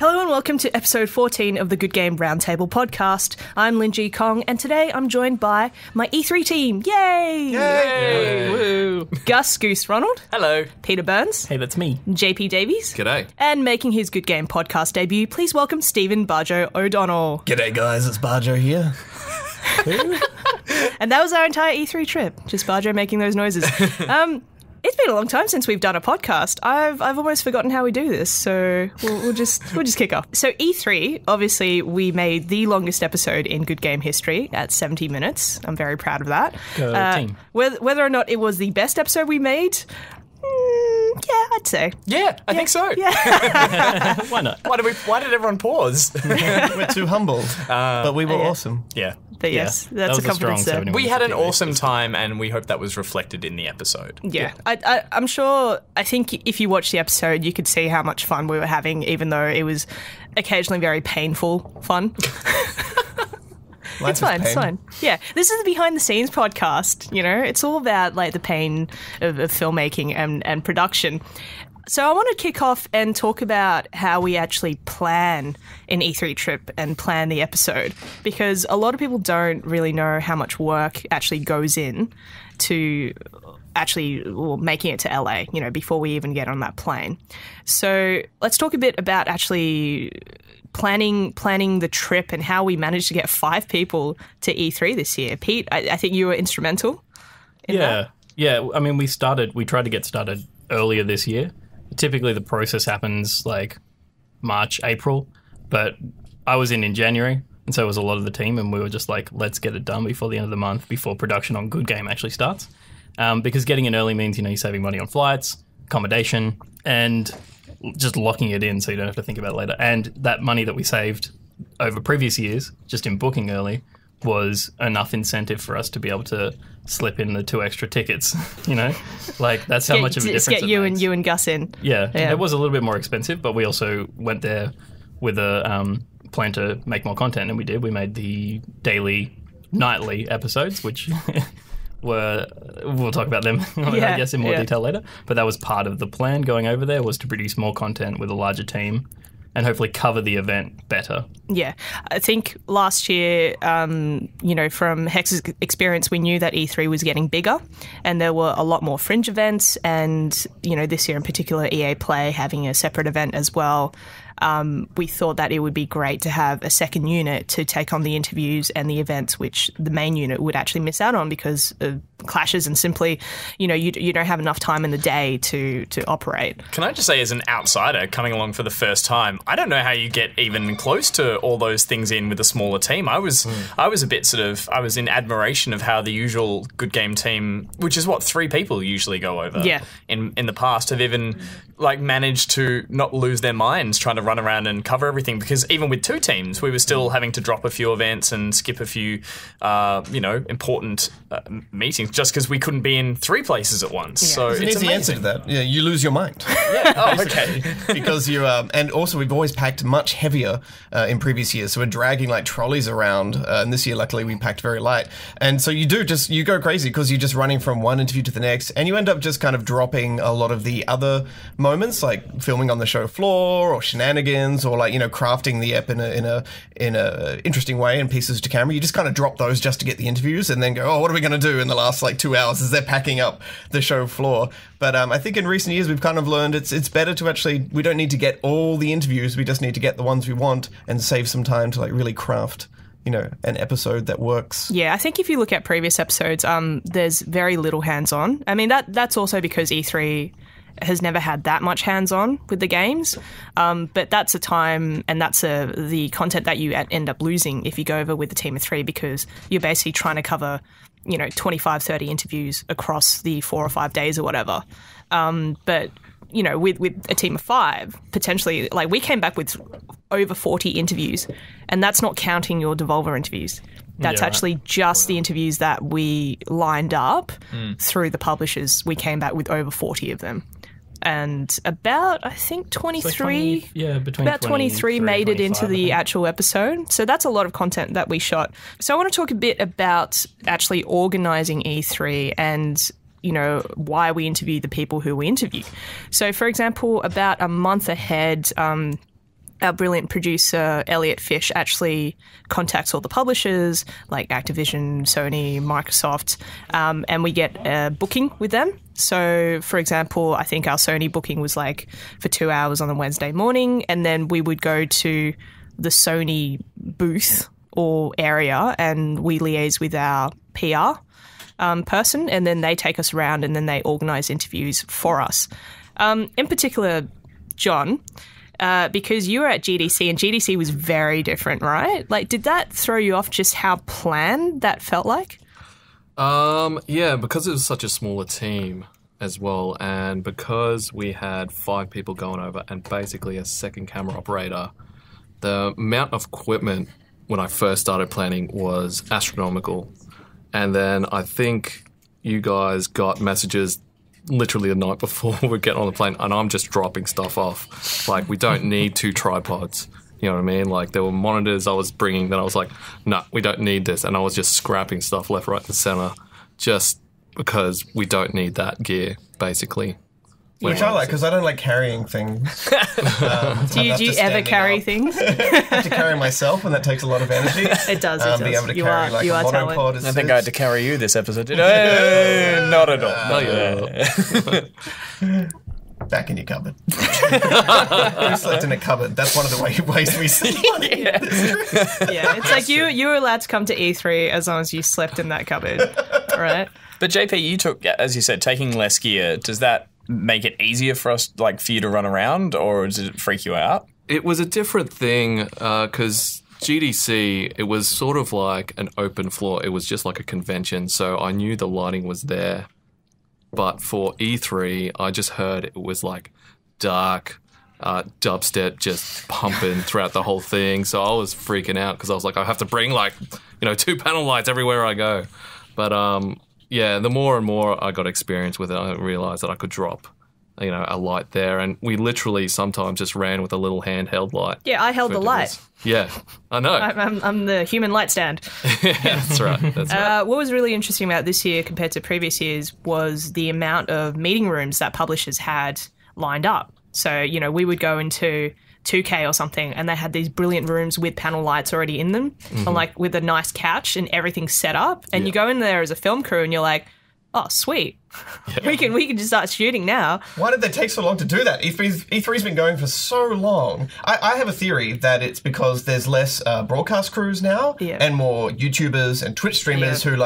Hello and welcome to episode 14 of the Good Game Roundtable podcast. I'm Lin Jie Kong, and today I'm joined by my E3 team. Yay! Yay! Woo! Gus, Goose, Ronald. Hello. Peter Burns. Hey, that's me. JP Davies. G'day. And making his Good Game podcast debut, please welcome Stephen Bajo O'Donnell. G'day guys, it's Bajo here. And that was our entire E3 trip, just Bajo making those noises. It's been a long time since we've done a podcast. I've almost forgotten how we do this, so we'll just kick off. So E3, obviously, we made the longest episode in Good Game history at 70 minutes. I'm very proud of that. Go team. Whether or not it was the best episode we made, yeah, I'd say. Yeah, I think so. Yeah. Why not? Why did everyone pause? We're too humbled, but we were awesome. Yeah. But yes, Yeah, that's that a was a strong confidence there. 71. We had an awesome time, and we hope that was reflected in the episode. Yeah. I'm sure, I think if you watch the episode, you could see how much fun we were having, even though it was occasionally very painful fun. It's fine. Yeah, this is the behind the scenes podcast, you know? It's all about like the pain of filmmaking and production. So I want to kick off and talk about how we actually plan an E3 trip and plan the episode, because a lot of people don't really know how much work actually goes in to making it to LA, you know, before we even get on that plane. So let's talk a bit about actually planning the trip and how we managed to get 5 people to E3 this year. Pete, I think you were instrumental in that. Yeah. I mean, we tried to get started earlier this year. Typically, the process happens like March, April, but I was in January, and so was a lot of the team, and we were just like, let's get it done before the end of the month, before production on Good Game actually starts. Because getting in early means, you know, you're saving money on flights, accommodation, and just locking it in so you don't have to think about it later. And that money that we saved over previous years, just in booking early, was enough incentive for us to be able to slip in the 2 extra tickets, you know? Like, that's how much of a difference get it you makes. and Gus in. Yeah, it was a little bit more expensive, but we also went there with a plan to make more content, and we did. We made the nightly episodes, which we'll talk about them, I guess, in more detail later. But that was part of the plan going over there, was to produce more content with a larger team and hopefully cover the event better. Yeah. I think last year, you know, from Hex's experience, we knew that E3 was getting bigger and there were a lot more fringe events, and, you know, this year in particular, EA Play having a separate event as well. We thought that it would be great to have a second unit to take on the interviews and the events, which the main unit would actually miss out on because of clashes and simply, you know, you don't have enough time in the day to operate. Can I just say, as an outsider coming along for the first time, I don't know how you get even close to all those things in with a smaller team. I was a bit I was in admiration of how the usual Good Game team, which is what 3 people usually go over in the past, have even like managed to not lose their minds trying to run around and cover everything, because even with 2 teams, we were still having to drop a few events and skip a few, important meetings just because we couldn't be in 3 places at once. Yeah. So There's an it's easy amazing. answer to that. Yeah, you lose your mind. Yeah. Oh, okay. Because you and also we've always packed much heavier in previous years, so we're dragging like trolleys around. And this year, luckily, we packed very light. And so you go crazy because you're just running from one interview to the next, and you end up just kind of dropping a lot of the other moments, like filming on the show floor or shenanigans, or like, you know, crafting the ep in a interesting way and pieces to camera. You just kind of drop those just to get the interviews, and then go, oh, what are we going to do in the last like 2 hours as they're packing up the show floor? But I think in recent years we've kind of learned it's better to actually, we don't need to get all the interviews, we just need to get the ones we want and save some time to like really craft, you know, an episode that works. Yeah, I think if you look at previous episodes, there's very little hands-on. I mean, that's also because E3 has never had that much hands-on with the games, but that's a time and that's the content that you end up losing if you go over with a team of 3, because you're basically trying to cover, you know, 25, 30 interviews across the 4 or 5 days or whatever. But, you know, with a team of 5, potentially, like, we came back with over 40 interviews, and that's not counting your Devolver interviews. That's actually just the interviews that we lined up through the publishers. We came back with over 40 of them. And about, I think, 23, between about 23 made it into the actual episode. So that's a lot of content that we shot. So I want to talk a bit about actually organising E3 and, you know, why we interview the people who we interview. So, for example, about a month ahead, our brilliant producer, Elliot Fish, actually contacts all the publishers like Activision, Sony, Microsoft, and we get a booking with them. So, for example, I think our Sony booking was like for 2 hours on a Wednesday morning, and then we would go to the Sony booth or area and we liaise with our PR person, and then they take us around and then they organise interviews for us. In particular, John, because you were at GDC and GDC was very different, right? Like, did that throw you off just how planned that felt like? Yeah, because it was such a smaller team as well, and because we had 5 people going over and basically a second camera operator, the amount of equipment when I first started planning was astronomical. And then I think you guys got messages literally the night before we get on the plane, and I'm just dropping stuff off. Like, we don't need 2 tripods. You know what I mean? Like, there were monitors I was bringing that I was like, no, we don't need this. And I was just scrapping stuff left, right, and center just because we don't need that gear, basically. Which I like, because I don't like carrying things. Do you ever carry things? I have to carry myself, and that takes a lot of energy. It does. It does. Be able to carry like a monopod. I think I had to carry you this episode. Not at all. Back in your cupboard. You slept in a cupboard. That's one of the ways we see money. Yeah, it's like you were allowed to come to E3 as long as you slept in that cupboard, right? But JP, you took, as you said, taking less gear. Does that make it easier for us, like for you to run around, or does it freak you out? It was a different thing because GDC, it was sort of like an open floor. It was just like a convention, so I knew the lighting was there. But for E3, I just heard it was like dark, dubstep just pumping throughout the whole thing. So I was freaking out because I was like, I have to bring 2 panel lights everywhere I go. But yeah, the more and more I got experience with it, I realized that I could drop, a light there. And we literally sometimes just ran with a little handheld light. Yeah, I held the light. Yeah, I know. I'm the human light stand. Yeah, that's right. That's right. What was really interesting about this year compared to previous years was the amount of meeting rooms that publishers had lined up. So, we would go into 2K or something, and they had these brilliant rooms with panel lights already in them, and like with a nice couch and everything set up. And you go in there as a film crew, and you're like, oh, sweet. Yeah. We can just start shooting now. Why did they take so long to do that? E3's been going for so long. I have a theory that it's because there's less broadcast crews now and more YouTubers and Twitch streamers who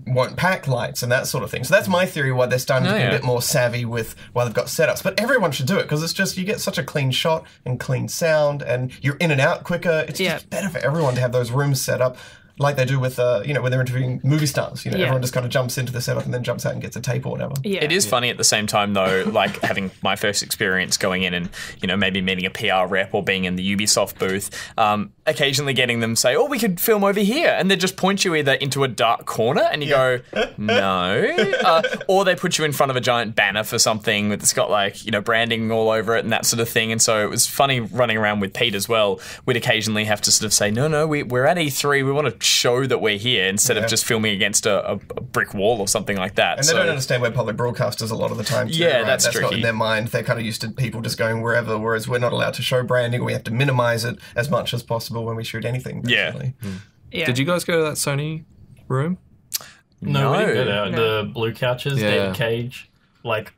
want pack lights and that sort of thing. So that's my theory why they're starting to be a bit more savvy with why they've got setups. But everyone should do it because it's just you get such a clean shot and clean sound and you're in and out quicker. It's just better for everyone to have those rooms set up. Like they do with, when they're interviewing movie stars. Everyone just kind of jumps into the setup and then jumps out and gets a tape or whatever. Yeah. It is funny at the same time, though, like having my first experience going in and, maybe meeting a PR rep or being in the Ubisoft booth, occasionally getting them say, oh, we could film over here. And they just point you either into a dark corner and you go, no. Or they put you in front of a giant banner for something that's got branding all over it and that sort of thing. And so it was funny running around with Pete as well. We'd occasionally have to sort of say, no, we're at E3. We want to show that we're here instead of just filming against a brick wall or something like that. And they don't understand we're public broadcasters a lot of the time too, right? That's tricky. Not in their mind. They're kind of used to people just going wherever, whereas we're not allowed to show branding. We have to minimize it as much as possible when we shoot anything. Basically. Yeah. Did you guys go to that Sony room? No, we didn't go there. The blue couches, David Cage,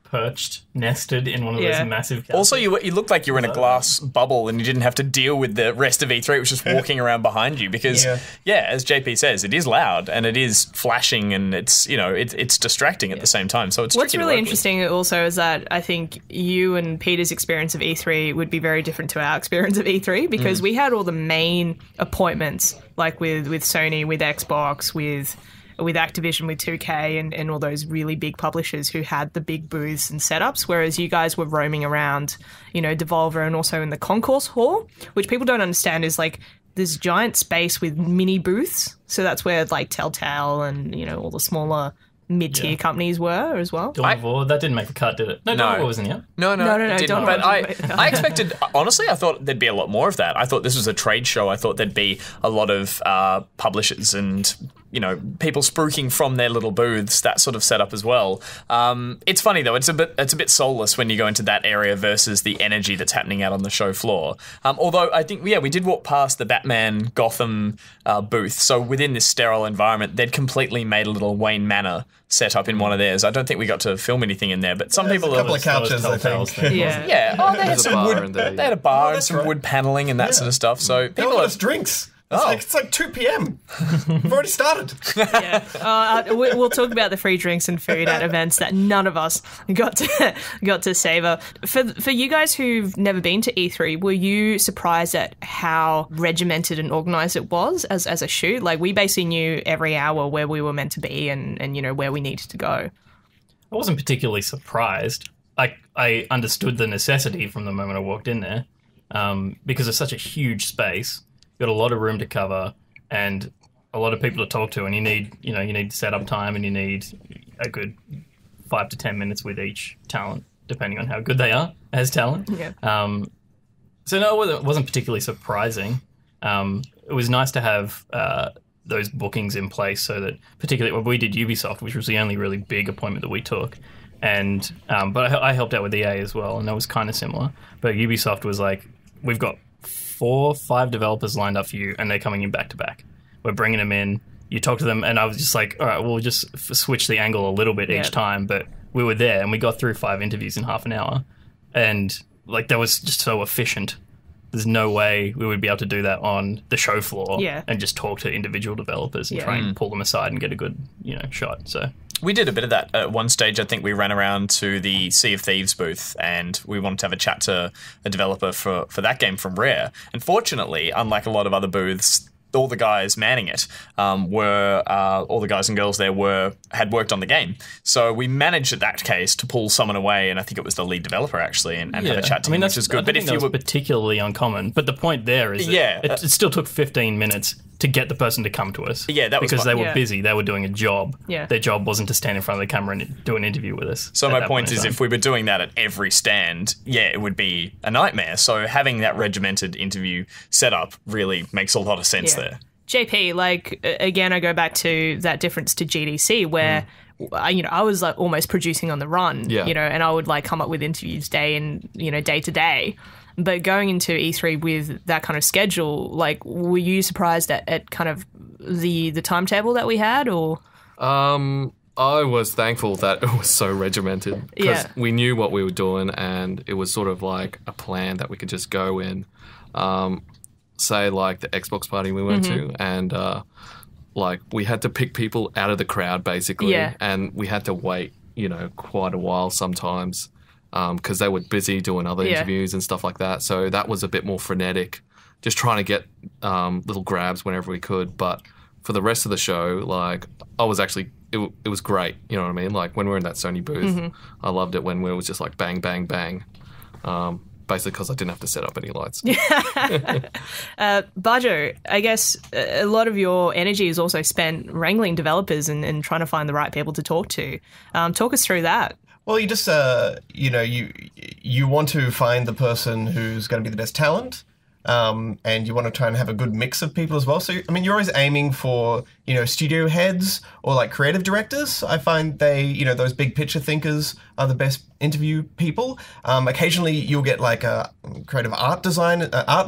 perched, nested in one of those massive couches. Also, you looked like you were in a glass bubble and you didn't have to deal with the rest of E3. It was just walking around behind you because, as JP says, it is loud and it is flashing and it's, it's distracting at the same time. So it's What's tricky really to work interesting also is that I think you and Peter's experience of E3 would be very different to our experience of E3 because we had all the main appointments, like with Sony, with Xbox, with Activision, with 2K and all those really big publishers who had the big booths and setups, whereas you guys were roaming around, Devolver and also in the concourse hall, which people don't understand is this giant space with mini booths. So that's where Telltale and, all the smaller mid-tier companies were as well. Dawn of War, that didn't make the cut, did it? No, Dawn of War wasn't here. No, it didn't. But I expected, honestly, I thought there'd be a lot more of that. I thought this was a trade show. I thought there'd be a lot of publishers and people spruiking from their little booths, that sort of setup as well. It's funny though; it's a bit soulless when you go into that area versus the energy that's happening out on the show floor. Although I think we did walk past the Batman Gotham booth, so within this sterile environment, they'd completely made a little Wayne Manor set up in one of theirs. I don't think we got to film anything in there, but some people a couple of couches, I think. Yeah. Oh, they had some wood. They had a bar and some wood paneling and that sort of stuff. So people are drinks. It's like 2 p.m. We've already started. We'll talk about the free drinks and food at events that none of us got to savor. For you guys who've never been to E3, were you surprised at how regimented and organised it was as a shoot? Like, we basically knew every hour where we were meant to be and where we needed to go. I wasn't particularly surprised. I understood the necessity from the moment I walked in there, because it's such a huge space. Got a lot of room to cover and a lot of people to talk to, and you need setup time, and you need a good 5 to 10 minutes with each talent, depending on how good they are as talent. Yeah. So no, it wasn't particularly surprising. It was nice to have those bookings in place, so that particularly when we did Ubisoft, which was the only really big appointment that we took, and but I helped out with EA as well, and that was kind of similar. But Ubisoft was like, we've got 4-5 developers lined up for you, and they're coming in back to back. We're bringing them in. You talk to them, and I was just like, all right, we'll just switch the angle a little bit each time. But we were there, and we got through 5 interviews in half an hour, and like that was just so efficient. There's no way we would be able to do that on the show floor and just talk to individual developers and try and pull them aside and get a good shot. So. We did a bit of that at one stage. I think we ran around to the Sea of Thieves booth and we wanted to have a chat to a developer for that game from Rare. And fortunately, unlike a lot of other booths, all the guys manning it all the guys and girls there had worked on the game. So we managed in that case to pull someone away, and I think it was the lead developer actually, and have a chat to him, which is good. But if you were particularly uncommon, but the point there is that it still took 15 minutes to get the person to come to us. Yeah, that was because they were busy. They were doing a job. Yeah. Their job wasn't to stand in front of the camera and do an interview with us. So my point is, if we were doing that at every stand, it would be a nightmare. So having that regimented interview setup really makes a lot of sense there. JP, like, again, I go back to that difference to GDC where, I was like almost producing on the run, and I would like come up with interviews day to day. But going into E3 with that kind of schedule, like, were you surprised at kind of the timetable that we had, or? I was thankful that it was so regimented because we knew what we were doing, and it was sort of like a plan that we could just go in. Say like the Xbox party we went to, and like we had to pick people out of the crowd basically, and we had to wait, quite a while sometimes because they were busy doing other interviews and stuff like that. So that was a bit more frenetic, just trying to get little grabs whenever we could. But for the rest of the show, like I was actually, it was great. You know what I mean? Like when we were in that Sony booth, I loved it when we was just like bang, bang, bang. Basically because I didn't have to set up any lights. Bajo, I guess a lot of your energy is also spent wrangling developers and trying to find the right people to talk to. Talk us through that. Well, you just, you want to find the person who's going to be the best talent, and you want to try and have a good mix of people as well. So, I mean, you're always aiming for, studio heads or like creative directors. I find they, those big picture thinkers are the best interview people. Occasionally you'll get like creative art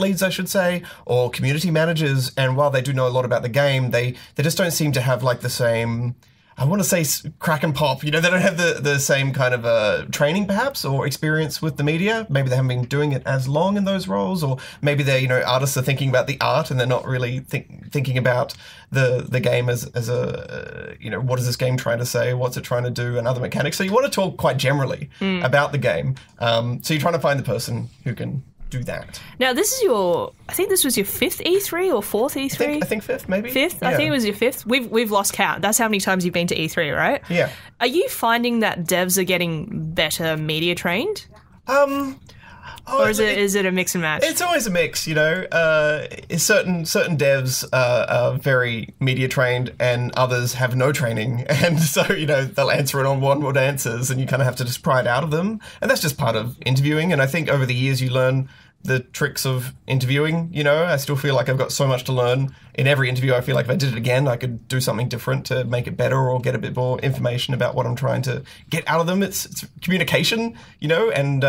leads, I should say, or community managers. And while they do know a lot about the game, they just don't seem to have like the same, I want to say crack and pop. They don't have the same kind of training, perhaps, or experience with the media. Maybe they haven't been doing it as long in those roles, or maybe they're, artists are thinking about the art and they're not really thinking about the game as a, what is this game trying to say? What's it trying to do? And other mechanics. So you want to talk quite generally about the game. So you're trying to find the person who can do that. Now, this is I think this was your 5th E3 or 4th E3? I think 5th, maybe. 5th? Yeah. I think it was your 5th. We've lost count. That's how many times you've been to E3, right? Yeah. Are you finding that devs are getting better media trained? Or is it a mix and match? It's always a mix, certain devs are very media trained and others have no training. And so, they'll answer it on one-word answers and you kind of have to just pry it out of them. And that's just part of interviewing. And I think over the years you learn the tricks of interviewing. You know, I still feel like I've got so much to learn in every interview. I feel like if I did it again, I could do something different to make it better or get a bit more information about what I'm trying to get out of them. It's communication, you know, and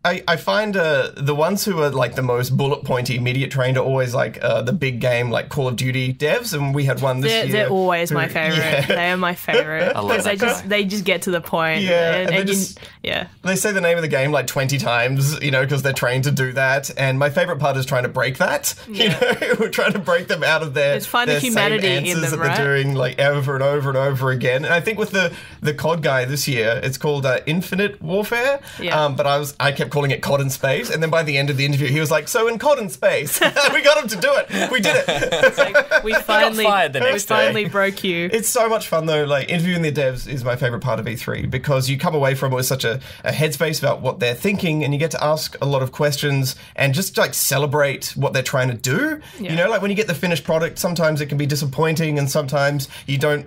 I find the ones who are like the most bullet pointy, immediate trained are always like the big game, like Call of Duty devs, and we had one this year. They're always my favorite. Yeah. They are my favorite because they just get to the point. Yeah, and they say the name of the game like 20 times, you know, because they're trained to do that. And my favorite part is trying to break that. You know, we're trying to break them out of their finding humanity same answers in them, that they're doing like over and over and over again. And I think with the COD guy this year, it's called Infinite Warfare. Yeah. But I kept calling it COD in space. And then by the end of the interview, he was like, "So in COD in space, we got him to do it. We did it." It's like, we finally broke you. It's so much fun though. Like interviewing the devs is my favorite part of E3 because you come away from it with such a headspace about what they're thinking, and you get to ask a lot of questions and just like celebrate what they're trying to do. Yeah. You know, like when you get the finished product, sometimes it can be disappointing, and sometimes you don't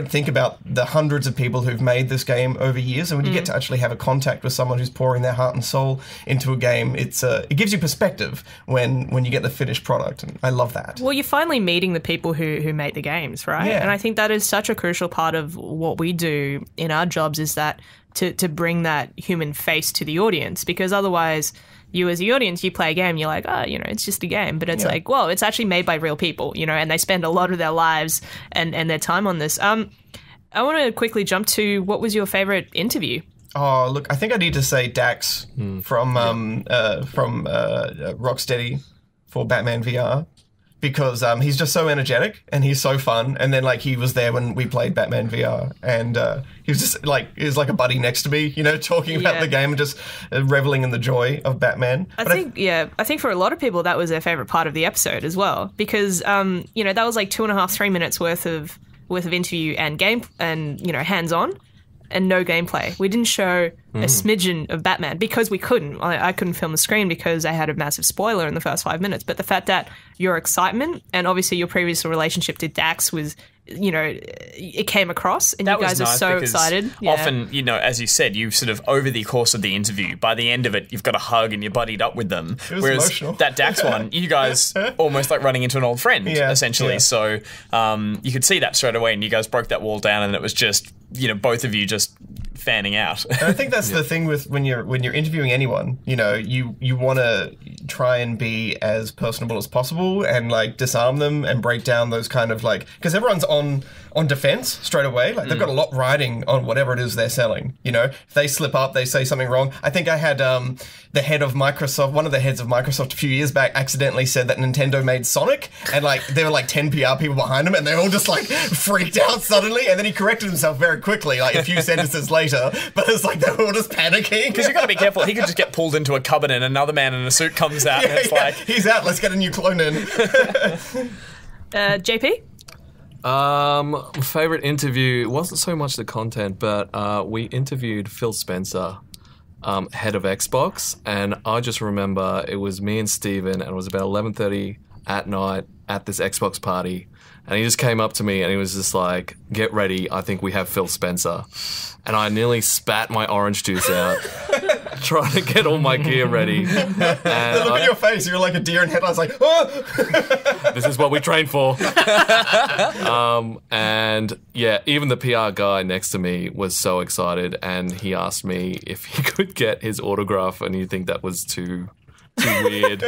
think about the hundreds of people who've made this game over years. And when you get to actually have a contact with someone who's pouring their heart and soul into a game, it gives you perspective when you get the finished product, and I love that. Well, you're finally meeting the people who make the games, right? Yeah. And I think that is such a crucial part of what we do in our jobs, is that to bring that human face to the audience, because otherwise you as the audience, you play a game, you're like, oh, you know, it's just a game. But it's like, well, it's actually made by real people, you know, and they spend a lot of their lives and their time on this. I want to quickly jump to, what was your favorite interview? Oh, look, I think I need to say Dax from Rocksteady for Batman VR, because he's just so energetic and he's so fun. And then like he was there when we played Batman VR, and he was just like, he was like a buddy next to me, you know, talking about the game and just reveling in the joy of Batman. I think for a lot of people that was their favorite part of the episode as well, because you know, that was like 2.5-3 minutes worth of interview and game and, you know, hands on. And no gameplay. We didn't show a smidgen of Batman because we couldn't. I couldn't film the screen because I had a massive spoiler in the first 5 minutes. But the fact that your excitement and obviously your previous relationship to Dax was, you know, it came across, and you guys are so excited. Yeah. Often, you know, as you said, you sort of over the course of the interview, by the end of it, you've got a hug and you're buddied up with them. It was Whereas emotional. That Dax one, you guys almost like running into an old friend, essentially. Yeah. So you could see that straight away, and you guys broke that wall down, and it was just, you know, both of you just fanning out. And I think that's the thing with when you're interviewing anyone, you know, you want to try and be as personable as possible and like disarm them and break down those kind of like, because everyone's on defense straight away. Like they've got a lot riding on whatever it is they're selling. You know, if they slip up, they say something wrong. I think I had the head of Microsoft, one of the heads of Microsoft a few years back accidentally said that Nintendo made Sonic, and like there were like 10 PR people behind him, and they all just like freaked out suddenly, and then he corrected himself very quickly, like a few sentences later, but it's like they were all just panicking. Because you've got to be careful. He could just get pulled into a cupboard and another man in a suit comes out and it's like... He's out, let's get a new clone in. JP? Favorite interview wasn't so much the content, but we interviewed Phil Spencer, head of Xbox, and I just remember it was me and Steven, and it was about 11:30 at night at this Xbox party, and he just came up to me and he was just like, "Get ready, I think we have Phil Spencer," and I nearly spat my orange juice out. Trying to get all my gear ready. And look at your face, you were like a deer in headlights, like, oh! This is what we train for. And yeah, even the PR guy next to me was so excited, and he asked me if he could get his autograph, and you think that was too weird.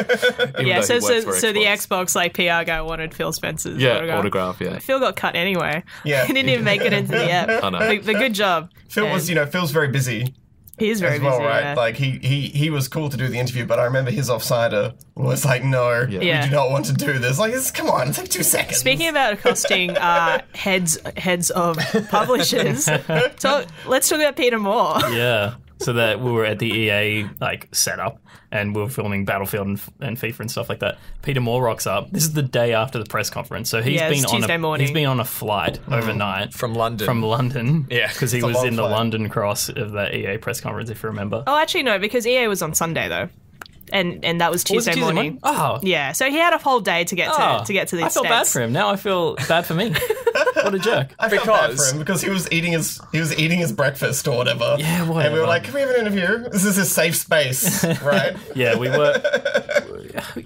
Yeah, so the Xbox like PR guy wanted Phil Spencer's autograph. Yeah, Phil got cut anyway. Yeah. He didn't even make it into the app. I know. But good job. Phil's very busy. He is very as well, busy, right? yeah. Like he was cool to do the interview, but I remember his offsider was like, "No, we do not want to do this." Like, come on, take 2 seconds. Speaking about accosting heads of publishers, so let's talk about Peter Moore. Yeah. So that we were at the EA like setup, and we were filming Battlefield and FIFA and stuff like that. Peter Moore rocks up. This is the day after the press conference, so he's been on a flight overnight from London. Yeah, because he was in the London cross of the EA press conference, if you remember. Oh, actually no, because EA was on Sunday though. and that was Was it Tuesday morning. Oh. Yeah, so he had a whole day to get to get to the I felt bad for him. Now I feel bad for me. What a jerk. I felt bad for him because he was eating his breakfast or whatever. Yeah, whatever. And we were like, can we have an interview? This is a safe space, right? Yeah, we were.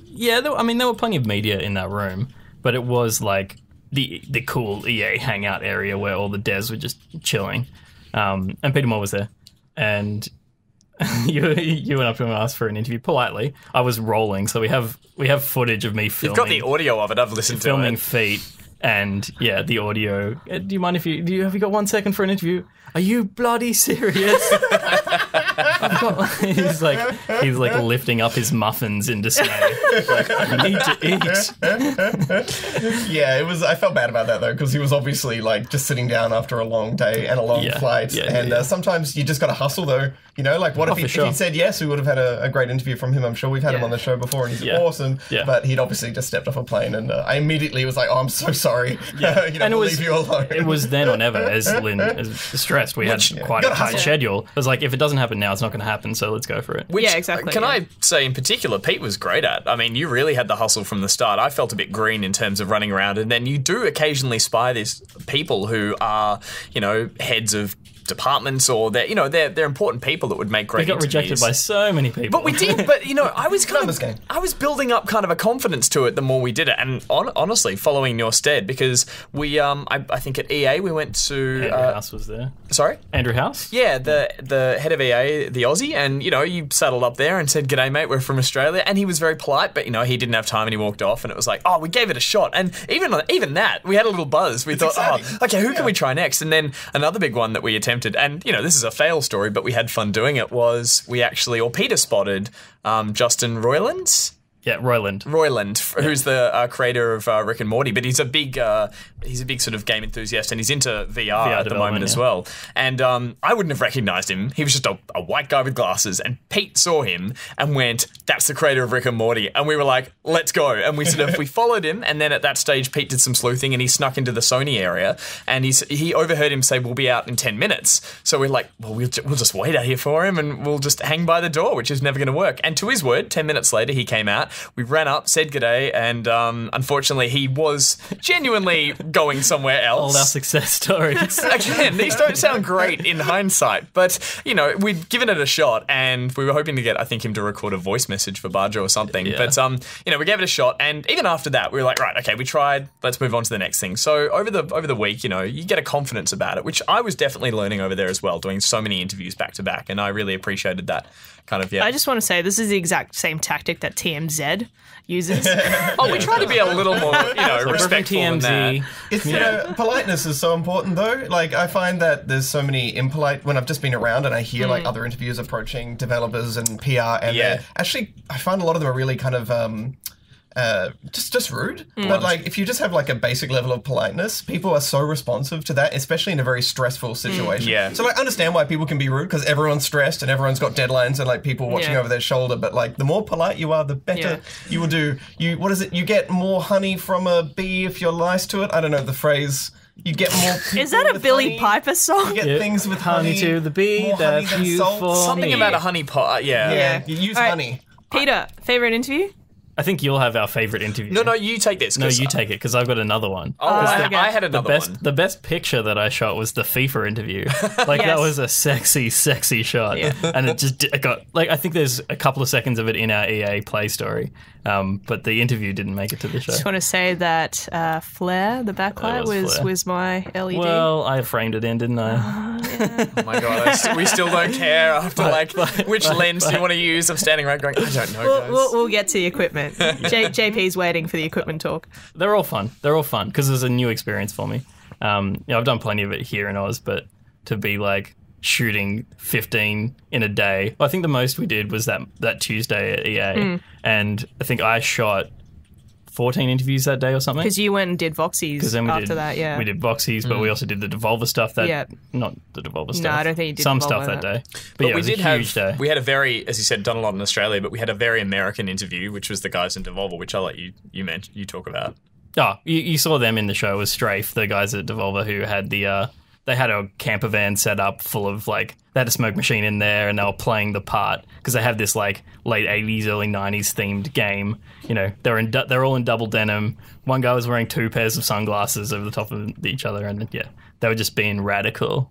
Yeah, there were plenty of media in that room, but it was like the cool EA hangout area where all the devs were just chilling. And Peter Moore was there, and you went up to him and asked for an interview politely. I was rolling, so we have footage of me filming. You've got the audio of it. I've listened to it. Filming feet. And yeah, the audio. Do you mind have you got 1 second for an interview? Are you bloody serious? He's like lifting up his muffins in dismay. Like, I need to eat. Yeah, it was. I felt bad about that though because he was obviously like just sitting down after a long day and a long flight. Sometimes you just got to hustle though. You know, like what if he said yes, we would have had a great interview from him. I'm sure we've had him on the show before and he's awesome. Yeah. But he'd obviously just stepped off a plane and I immediately was like, oh, I'm so sorry. Yeah. We'll leave you alone. It was then or never, as Lin is stressed. We had quite a tight schedule. It was like, if it doesn't happen now, it's not going to happen, so let's go for it. Which, exactly. Can I say in particular, Pete was great at? I mean, you really had the hustle from the start. I felt a bit green in terms of running around, and then you do occasionally spy these people who are, heads of departments or they're important people that would make great interviews. We got rejected by so many people. But we did. But I was building up kind of a confidence to it the more we did it, and honestly, following your stead because we I think at EA we went to Andrew House was there. Sorry, Andrew House. Yeah, the head of EA, the Aussie, and you saddled up there and said, "G'day, mate, we're from Australia," and he was very polite, but he didn't have time and he walked off, and it was like, oh, we gave it a shot, and even that we had a little buzz. We thought, exciting. Okay, who can we try next? And then another big one that we attempted. And, this is a fail story, but we had fun doing it, was Peter spotted Justin Roiland. Yeah, Roiland, who's the creator of Rick and Morty, but he's a big sort of game enthusiast, and he's into VR at the moment as well. And I wouldn't have recognised him. He was just a white guy with glasses, and Pete saw him and went, "That's the creator of Rick and Morty." And we were like, "Let's go!" And we we followed him, and then at that stage, Pete did some sleuthing, and he snuck into the Sony area, and he overheard him say, "We'll be out in 10 minutes." So we're like, "Well, we'll just wait out here for him, and we'll just hang by the door," which is never going to work. And to his word, 10 minutes later, he came out. We ran up, said g'day, and unfortunately he was genuinely going somewhere else. All our success stories. Again, these don't sound great in hindsight, but, we'd given it a shot, and we were hoping to get, I think, him to record a voice message for Bajo or something. Yeah. But, we gave it a shot, and even after that, we were like, right, okay, we tried, let's move on to the next thing. So over the week, you get a confidence about it, which I was definitely learning over there as well, doing so many interviews back to back, and I really appreciated that kind of, I just want to say this is the exact same tactic that TMZ uses. We try to be a little more, respectful than that. It's, politeness is so important though. Like, I find that there's so many impolite, when I've just been around and I hear like other interviews approaching developers and PR, and actually I find a lot of them are really kind of just rude. But like, if you just have like a basic level of politeness, people are so responsive to that, especially in a very stressful situation. So like, I understand why people can be rude because everyone's stressed and everyone's got deadlines and like people watching over their shoulder. But like, the more polite you are, the better you will do. What is it? You get more honey from a bee if you're nice to it. I don't know the phrase. You get more. Is that a Billy honey. Piper song? You get things with honey to the bee. That's salt. Something about a honey pot. Yeah. You use honey. Peter, favorite interview? I think you'll have our favourite interview. No, you take this. No, you take it, because I've got another one. I had another one. The best picture that I shot was the FIFA interview. That was a sexy, sexy shot. Yeah. And it got, like, I think there's a couple of seconds of it in our EA Play story, but the interview didn't make it to the show. I just want to say that flare, the backlight, was my LED. Well, I framed it in, didn't I? Oh my God, we still don't care after, which lens do you want to use? I'm standing around going, I don't know, guys. We'll get to the equipment. JP's waiting for the equipment talk. They're all fun because it's a new experience for me. I've done plenty of it here in Oz, but to be like shooting 15 in a day, I think the most we did was that Tuesday at EA, and I think I shot 14 interviews that day or something. Because you went and did Voxies after that, yeah. We did Voxies, but we also did the Devolver stuff not the Devolver stuff. No, I don't think you did some stuff that day. But yeah, it was a huge day. We had a very, as you said, done a lot in Australia, but we had a very American interview, which was the guys in Devolver, which I'll let you talk about. Oh, you saw them in the show. It was Strafe, the guys at Devolver who had the they had a camper van set up full of like, they had a smoke machine in there and they were playing the part because they have this like late 80s, early 90s themed game. You know, they're all in double denim. One guy was wearing 2 pairs of sunglasses over the top of each other, and yeah, they were just being radical.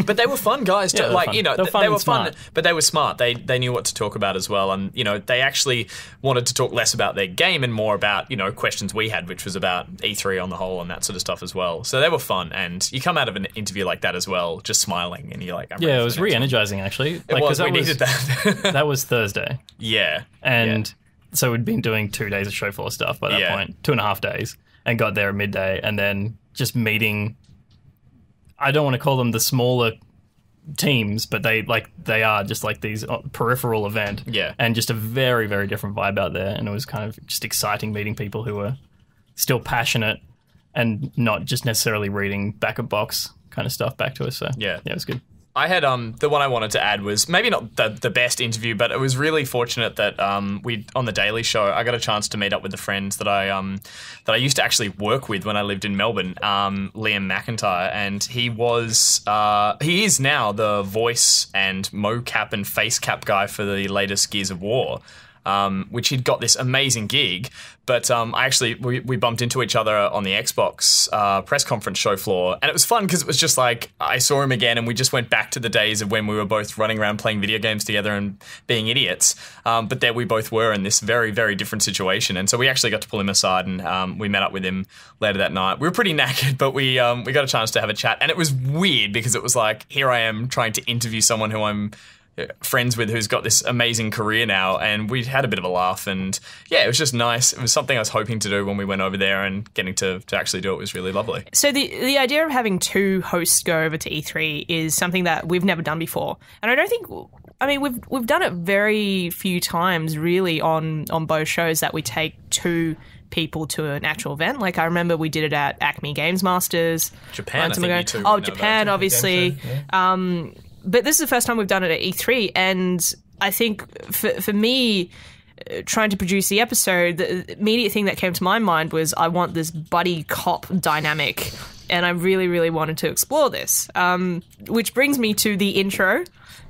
But they were fun guys. Yeah, like, fun. you know, they were fun, but they were smart. They knew what to talk about as well. And, you know, they actually wanted to talk less about their game and more about, you know, questions we had, which was about E3 on the whole and that sort of stuff as well. So they were fun. And you come out of an interview like that as well, just smiling, and you're like, yeah, it was re-energizing actually. Like, we needed that. That was Thursday. Yeah. And so we'd been doing 2 days of show floor stuff by that point, 2.5 days, and got there at midday, and then just meeting, I don't want to call them the smaller teams, but they are just like these peripheral event. Yeah. And just a very, very different vibe out there. And it was kind of just exciting meeting people who were still passionate and not just necessarily reading back of box kind of stuff back to us. So yeah, it was good. I had the one I wanted to add was maybe not the best interview, but it was really fortunate that we on the Daily Show I got a chance to meet up with the friends that I used to actually work with when I lived in Melbourne, Liam McIntyre, and he is now the voice and mocap and face cap guy for the latest Gears of War. Which he'd got this amazing gig, but we bumped into each other on the Xbox press conference show floor, and it was fun because it was just like I saw him again, and we just went back to the days of when we were both running around playing video games together and being idiots. But there we both were in this very, very different situation, and so we actually got to pull him aside, and we met up with him later that night. We were pretty knackered, but we got a chance to have a chat, and it was weird because it was like, here I am trying to interview someone who I'm friends with who's got this amazing career now, and we had a bit of a laugh, and yeah, it was just nice. It was something I was hoping to do when we went over there, and getting to actually do it was really lovely. So the idea of having 2 hosts go over to E3 is something that we've never done before, and I don't think, I mean, we've done it very few times really on both shows that we take 2 people to an actual event. Like I remember we did it at Acme Games Masters. Japan, I think you two. Oh, Japan, obviously. But this is the first time we've done it at E3, and I think for me, trying to produce the episode, the immediate thing that came to my mind was I want this buddy cop dynamic, and I really, really wanted to explore this. Which brings me to the intro,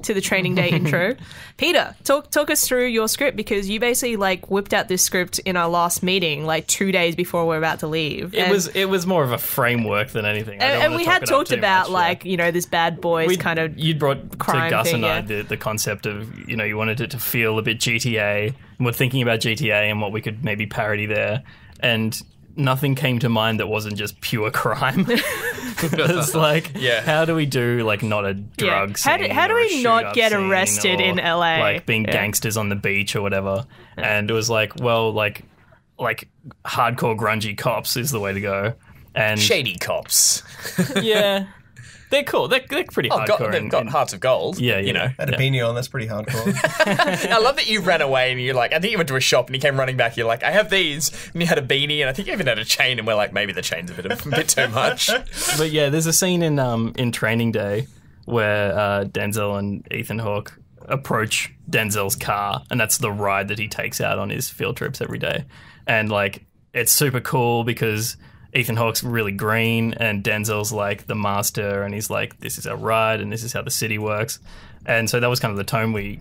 to the training day intro. Peter, talk us through your script, because you basically like whipped out this script in our last meeting, like 2 days before we're about to leave. It was more of a framework than anything. And we had talked about much, you know, this bad boys kind of you'd brought crime to Gus thing, and I the concept of, you know, you wanted it to feel a bit GTA, and we're thinking about GTA and what we could maybe parody there, and nothing came to mind that wasn't just pure crime. It's like, how do we do like not a drug scene? How do we not get arrested in LA? Like being gangsters on the beach or whatever. And it was like, well, like hardcore grungy cops is the way to go. And shady cops. Yeah. They're cool. They're pretty hardcore. They've got hearts of gold. Yeah, you know. Had a beanie on. That's pretty hardcore. I love that you ran away, and you're like, I think you went to a shop and you came running back. You're like, I have these, and you had a beanie, and I think you even had a chain. And we're like, maybe the chain's a bit too much. But yeah, there's a scene in Training Day where Denzel and Ethan Hawke approach Denzel's car, and that's the ride that he takes out on his field trips every day. And like, it's super cool because Ethan Hawke's really green, and Denzel's like the master, and he's like, this is our ride, and this is how the city works. And so that was kind of the tone we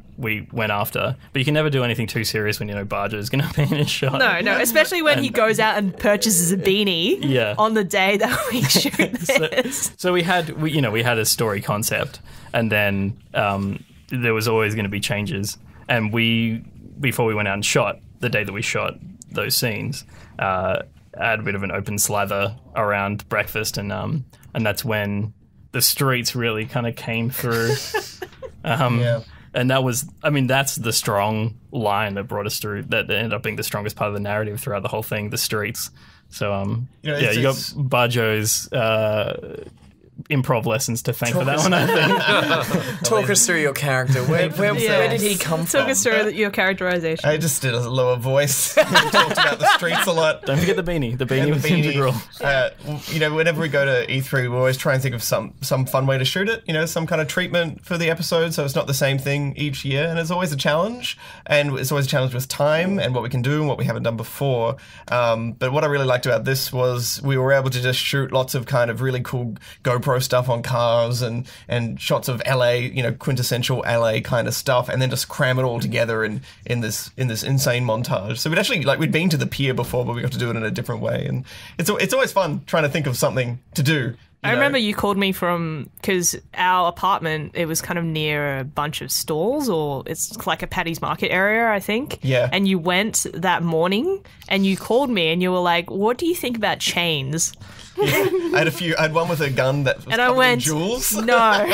went after. But you can never do anything too serious when you know Bajo is going to be in a shot. No, especially when he goes out and purchases a beanie on the day that we shoot this. So we had a story concept, and then there was always going to be changes. And before we went out and shot, the day that we shot those scenes, had a bit of an open slather around breakfast, and that's when the streets really kind of came through. And that was, I mean, that's the strong line that brought us through, that ended up being the strongest part of the narrative throughout the whole thing, the streets. So, you got Bajo's improv lessons to thank for that one, I think. Talk us through your character. Where did he come from? Talk us through your characterization. I just did a lower voice. We talked about the streets a lot. Don't forget the beanie. The beanie was integral. Whenever we go to E3, we always try and think of some fun way to shoot it. You know, some kind of treatment for the episode, so it's not the same thing each year. And it's always a challenge. And it's always a challenge with time and what we can do and what we haven't done before. But what I really liked about this was we were able to just shoot lots of kind of really cool GoPro GoPro stuff on cars and shots of LA, quintessential LA kind of stuff, and then just cram it all together in this insane montage. So we'd been to the pier before, but we got to do it in a different way, and it's always fun trying to think of something to do. I remember you called me because our apartment, it was kind of near a bunch of stalls, or it's like a Paddy's Market area, I think. Yeah. And you went that morning and you called me and you were like, what do you think about chains? I had one with a gun that was covered in jewels. No,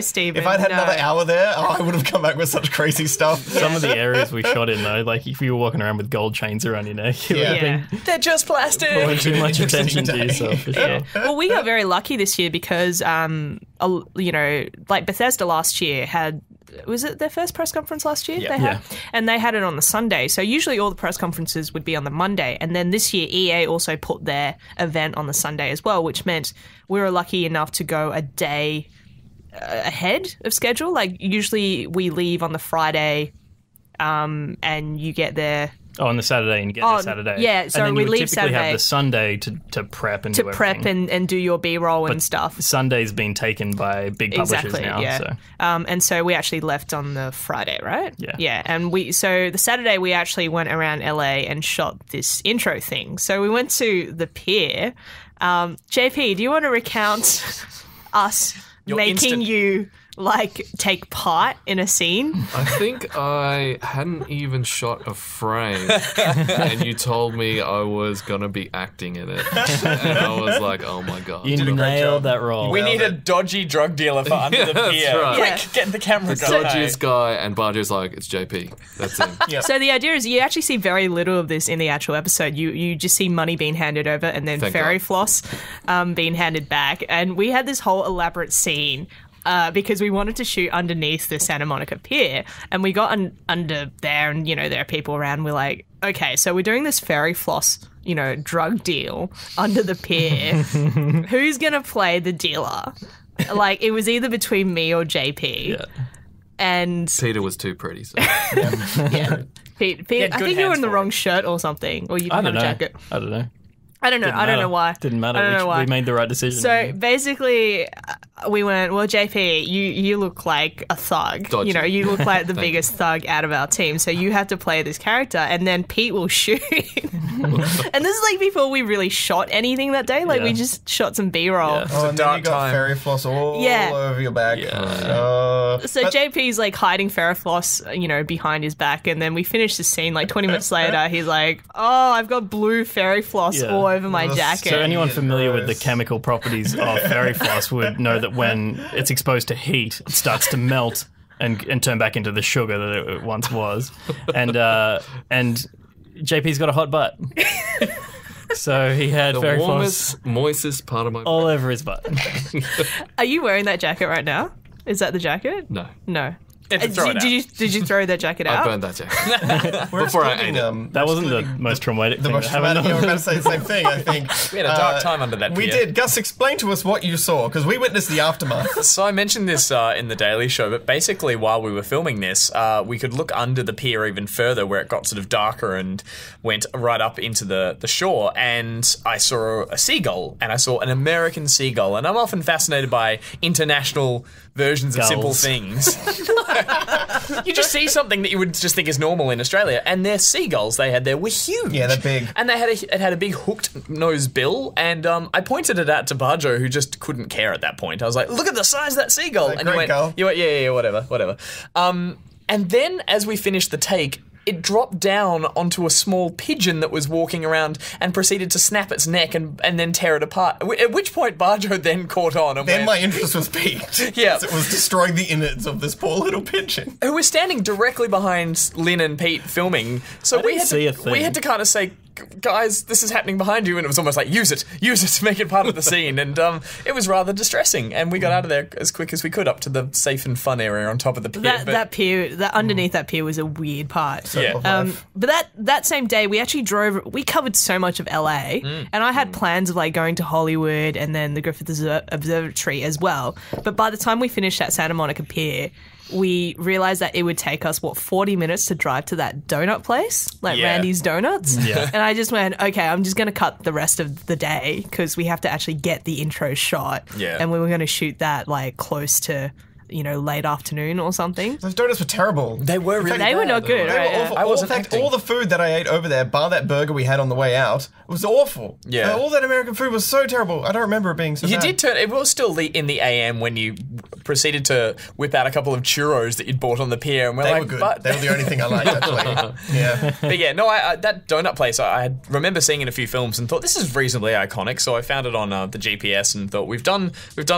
Stephen. If I'd had another hour there, I would have come back with such crazy stuff. Some of the areas we shot in, though, like if you were walking around with gold chains around your neck, you would have been They're just plastic. pulling too much attention to yourself. For sure. Well, we got very lucky this year because, like Bethesda last year had. Was it their first press conference last year? Yeah. And they had it on the Sunday. So usually all the press conferences would be on the Monday. And then this year, EA also put their event on the Sunday as well, which meant we were lucky enough to go a day ahead of schedule. Like usually we leave on the Friday and you get there. Oh, on the Saturday and you get there Saturday. Yeah, so and then we you would leave typically Saturday. have the Sunday to prep and To do prep everything. and do your B-roll and stuff. Sunday's been taken by big publishers now. Yeah. So. And so we actually left on the Friday, right? Yeah. Yeah. And so the Saturday we actually went around LA and shot this intro thing. So we went to the pier. JP, do you want to recount us making you take part in a scene? I think I hadn't even shot a frame, and you told me I was gonna be acting in it, and I was like, "Oh my god!" You nailed that role. We need a dodgy drug dealer for under the pier. That's right. Quick, get the camera The going. dodgiest guy, and Bajo's like, "It's JP. That's him." Yep. So the idea is you actually see very little of this in the actual episode. You just see money being handed over and then Thank fairy God. floss being handed back. And we had this whole elaborate scene because we wanted to shoot underneath the Santa Monica Pier. And we got under there and, there are people around. We're like, okay, so we're doing this fairy floss, drug deal under the pier. Who's going to play the dealer? It was either between me or JP. Yeah. And Peter was too pretty. So. yeah. Pete, had I good think you were hands in the for wrong it. shirt or something, or you I didn't don't have know. a jacket. I don't know. I don't know. Didn't I don't matter. know why. Didn't matter. I don't know why. We made the right decision. So basically, we went, well, JP, you look like a thug. Dodgy. You look like the biggest thug out of our team. So you have to play this character, and then Pete will shoot. And this is before we really shot anything that day. Yeah. We just shot some B-roll. Yeah. Oh, and then dark you got time. fairy floss all Yeah. over your back. Yeah. So JP's hiding fairy floss, behind his back, and then we finish the scene 20 minutes later. He's like, "Oh, I've got blue fairy floss Yeah. all over my jacket." So anyone Yeah, familiar with the gross. chemical properties of fairy floss would know that when it's exposed to heat, it starts to melt and turn back into the sugar that it once was. And JP's got a hot butt. So he had The fairy floss warmest, moistest part of my all over his butt. Are you wearing that jacket right now? Is that the jacket? No. No. Throw it out. Did you throw that jacket I out? burned that jacket. We're Before I excluding, ate it. That wasn't the most traumatic the thing most that happened. traumatic. We're about to say the same thing, I think. We had a dark time under that We pier. did. Gus, explain to us what you saw, because we witnessed the aftermath. So I mentioned this in the Daily Show, but basically while we were filming this, we could look under the pier even further where it got sort of darker and went right up into the shore, and I saw a seagull, and I saw an American seagull, and I'm often fascinated by international versions of simple Gulls. things. You just see something that you would just think is normal in Australia, and their seagulls they had there were huge. Yeah, they're big. And it had a big hooked nose bill, and I pointed it out to Bajo, who just couldn't care at that point. I was like, "Look at the size of that seagull!" Like, And great gull. you went, yeah, whatever. And then as we finished the take, it dropped down onto a small pigeon that was walking around and proceeded to snap its neck and then tear it apart. At which point Bajo then caught on and Then went, my interest was piqued. Yeah. It was destroying the innards of this poor little pigeon. who was standing directly behind Lin and Pete filming. So we didn't had see a to thing. we had to kind of say, "Guys, this is happening behind you," and it was almost like, use it, make it part of the scene. And it was rather distressing, and we got out of there as quick as we could up to the safe and fun area on top of the pier. That pier, that underneath that pier was a weird part. Yeah. Of life. But that same day, we actually we covered so much of LA, and I had plans of going to Hollywood and then the Griffith Observatory as well. But by the time we finished at Santa Monica Pier, we realized that it would take us, 40 minutes to drive to that donut place, like Randy's Donuts. Yeah. And I just went, okay, I'm just going to cut the rest of the day because we have to actually get the intro shot. Yeah. And we were going to shoot that like close to, late afternoon or something. Those donuts were terrible. They were really They were not good, They were right? awful. I wasn't In fact, acting. all the food that I ate over there, bar that burger we had on the way out, was awful. Yeah. All that American food was so terrible. I don't remember it being so You bad. did turn. It was still in the AM when you proceeded to whip out a couple of churros that you'd bought on the pier, and we're They like, were good. But, They were the only thing I liked, actually. Yeah. but yeah, no, that donut place I remember seeing in a few films and thought this is reasonably iconic. So I found it on the GPS and thought we've done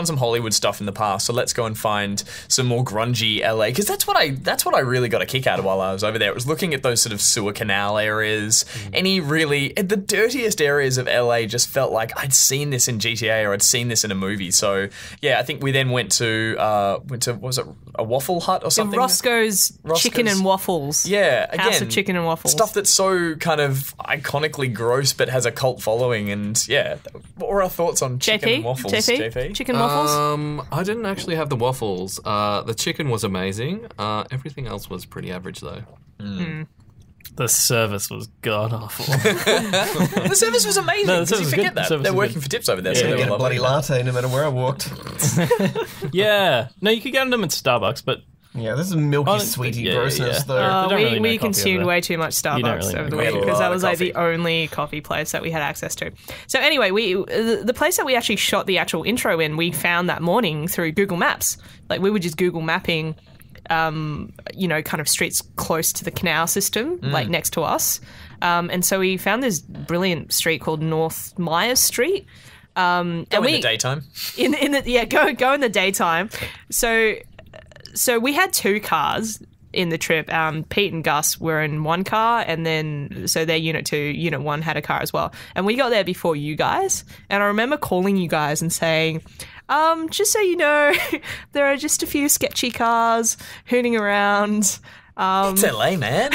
some Hollywood stuff in the past, so let's go and find some more grungy LA, because that's what I really got a kick out of while I was over there. It was looking at those sort of sewer canal areas, the dirtiest areas of LA just felt like I'd seen this in GTA or I'd seen this in a movie. So yeah, I think we then went to what was it, a Waffle Hut or something? Roscoe's Chicken and Waffles. Yeah, again, House of Chicken and Waffles. Stuff that's so kind of iconically gross but has a cult following. And yeah, what were our thoughts on chicken and waffles? JP? Chicken waffles? I didn't actually have the waffles. The chicken was amazing. Everything else was pretty average, though. The service was god awful. The service was amazing. No, the service you was forget good. The that service they're was working good. for tips over there. Yeah, so yeah. they Get were a bloody lovely. latte no matter where I walked. Yeah. No, you could get them at Starbucks, but Yeah, this is milky, Oh, sweety yeah, grossness, yeah. though. They don't really we make coffee consumed over there. way too much You don't Starbucks really over make the coffee. week We had a because lot that of was like the coffee. only coffee place that we had access to. So anyway, the place that we actually shot the actual intro in, we found that morning through Google Maps. Like we were just Google mapping, kind of streets close to the canal system, like next to us. And so we found this brilliant street called North Myers Street. Go in the daytime. Go in the daytime. So we had two cars in the trip. Pete and Gus were in one car, and then so their unit 2, unit 1 had a car as well. And we got there before you guys. And I remember calling you guys and saying, just so you know, there are just a few sketchy cars hooning around. It's LA, man.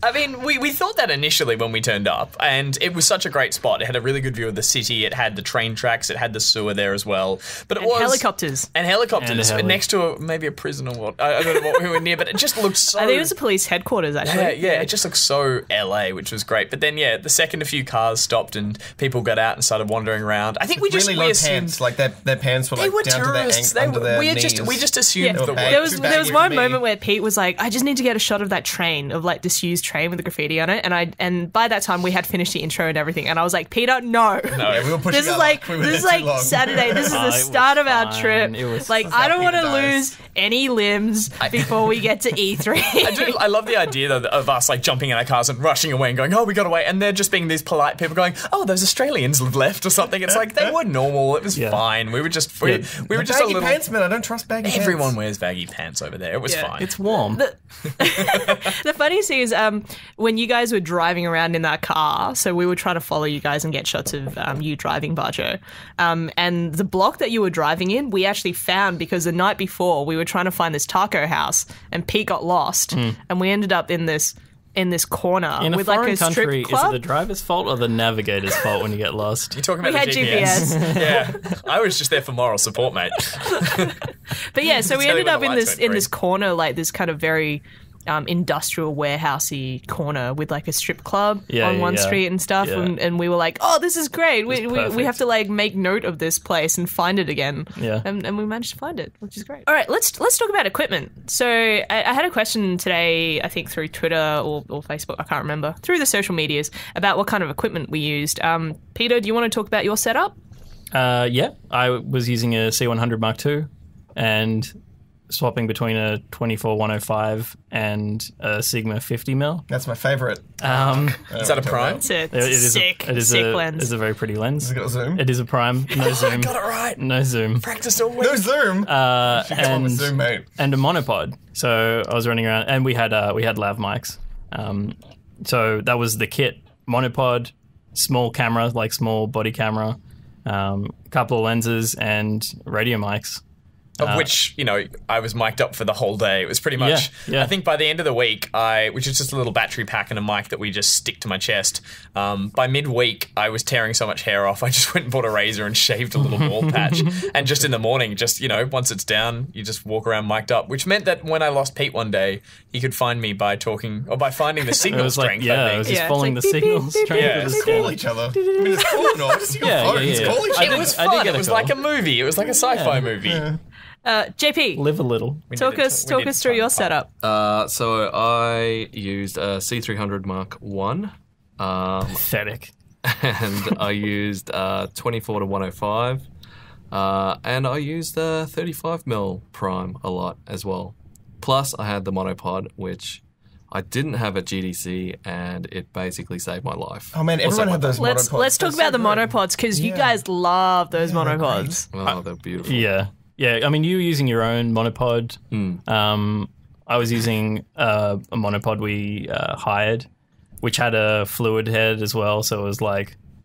I mean, we thought that initially when we turned up, and it was such a great spot. It had a really good view of the city. It had the train tracks. It had the sewer there as well. But it was Helicopters. And helicopters And a heli. next to maybe a prison or what. I don't know what we were near, but it just looked so. I think it was a police headquarters, actually. Yeah, it just looked so LA, which was great. But then, the second a few cars stopped and people got out and started wandering around, I think we Really low assumed pants, like their pants were they like were down tourists. to their, under their we knees. just assumed They were the baggy. worst. There was Too one baggy for me. moment where Pete was like, I just need to get a shot of that train, of like disused train with the graffiti on it. And by that time we had finished the intro and everything. And I was like, Peter, no. Yeah, we were pushing This is our like luck. We were there too long. Saturday. This is the it start was of our fine. trip. It was Like, I don't want to Peter dies. lose any limbs before we get to E3. I love the idea though, of us like jumping in our cars and rushing away and going, oh, we got away, and they're just being these polite people going, oh, those Australians live left or something. It's like they were normal. It was Yeah. fine. We were just we were just a Baggy little. pants, man. I don't trust baggy pants. Everyone wears baggy pants over there. It was Yeah. fine. it's warm. The funniest thing is when you guys were driving around in that car, so we were trying to follow you guys and get shots of you driving Bajo. And the block that you were driving in, we actually found because the night before we were trying to find this taco house and Pete got lost and we ended up in this corner In a with foreign like a strip country, is it club. the driver's fault or the navigator's fault when you get lost? You're talking about We the had GPS. Yeah, I was just there for moral support, mate. But yeah, so we Tell you ended when up the in lights this went green. corner, like this kind of very industrial warehousey corner with like a strip club Yeah, on yeah, one yeah. street and stuff, Yeah. and we were like, oh, this is great. We perfect. have to like make note of this place and find it again. Yeah. and we managed to find it, which is great. All right, let's talk about equipment. So I had a question today, I think through Twitter or Facebook, I can't remember, through the social medias about what kind of equipment we used. Peter, do you want to talk about your setup? Yeah, I was using a C100 Mark II and swapping between a 24-105 and a Sigma 50mm. That's my favorite. Is that a prime? It's a It is sick a lens. It's a very pretty lens. Has it got zoom? It is a prime. No zoom. Got it right. No zoom. Practiced all week. No zoom. You got one with And zoom, mate. and a monopod. So I was running around, and we had lav mics. So that was the kit: monopod, small camera, like small body camera, couple of lenses, and radio mics. Of which, I was mic'd up for the whole day. It was pretty much, Yeah. I think by the end of the week, which is just a little battery pack and a mic that we just stick to my chest. By midweek, I was tearing so much hair off. I just went and bought a razor and shaved a little bald patch. And just in the morning, once it's down, you just walk around mic'd up, which meant that when I lost Pete one day, he could find me by talking, or by finding the signal strength, I think. It was just following the signal strength. Yeah. Just call each other. I mean, it's cool, no? Just your phones. Call each other. It was fun. It was like a movie. It was like a sci-fi movie. Yeah. JP, Live a little. talk us through your setup. So I used a C300 Mark 1. Pathetic. And I used 24 to 105. And I used 35mm prime a lot as well. Plus, I had the monopod, which I didn't have at GDC, and it basically saved my life. Oh man, everyone had those monopods. Let's talk about the monopods, because you guys love those monopods. Oh, they're beautiful. Yeah. I mean, you were using your own monopod. I was using a monopod we hired, which had a fluid head as well. So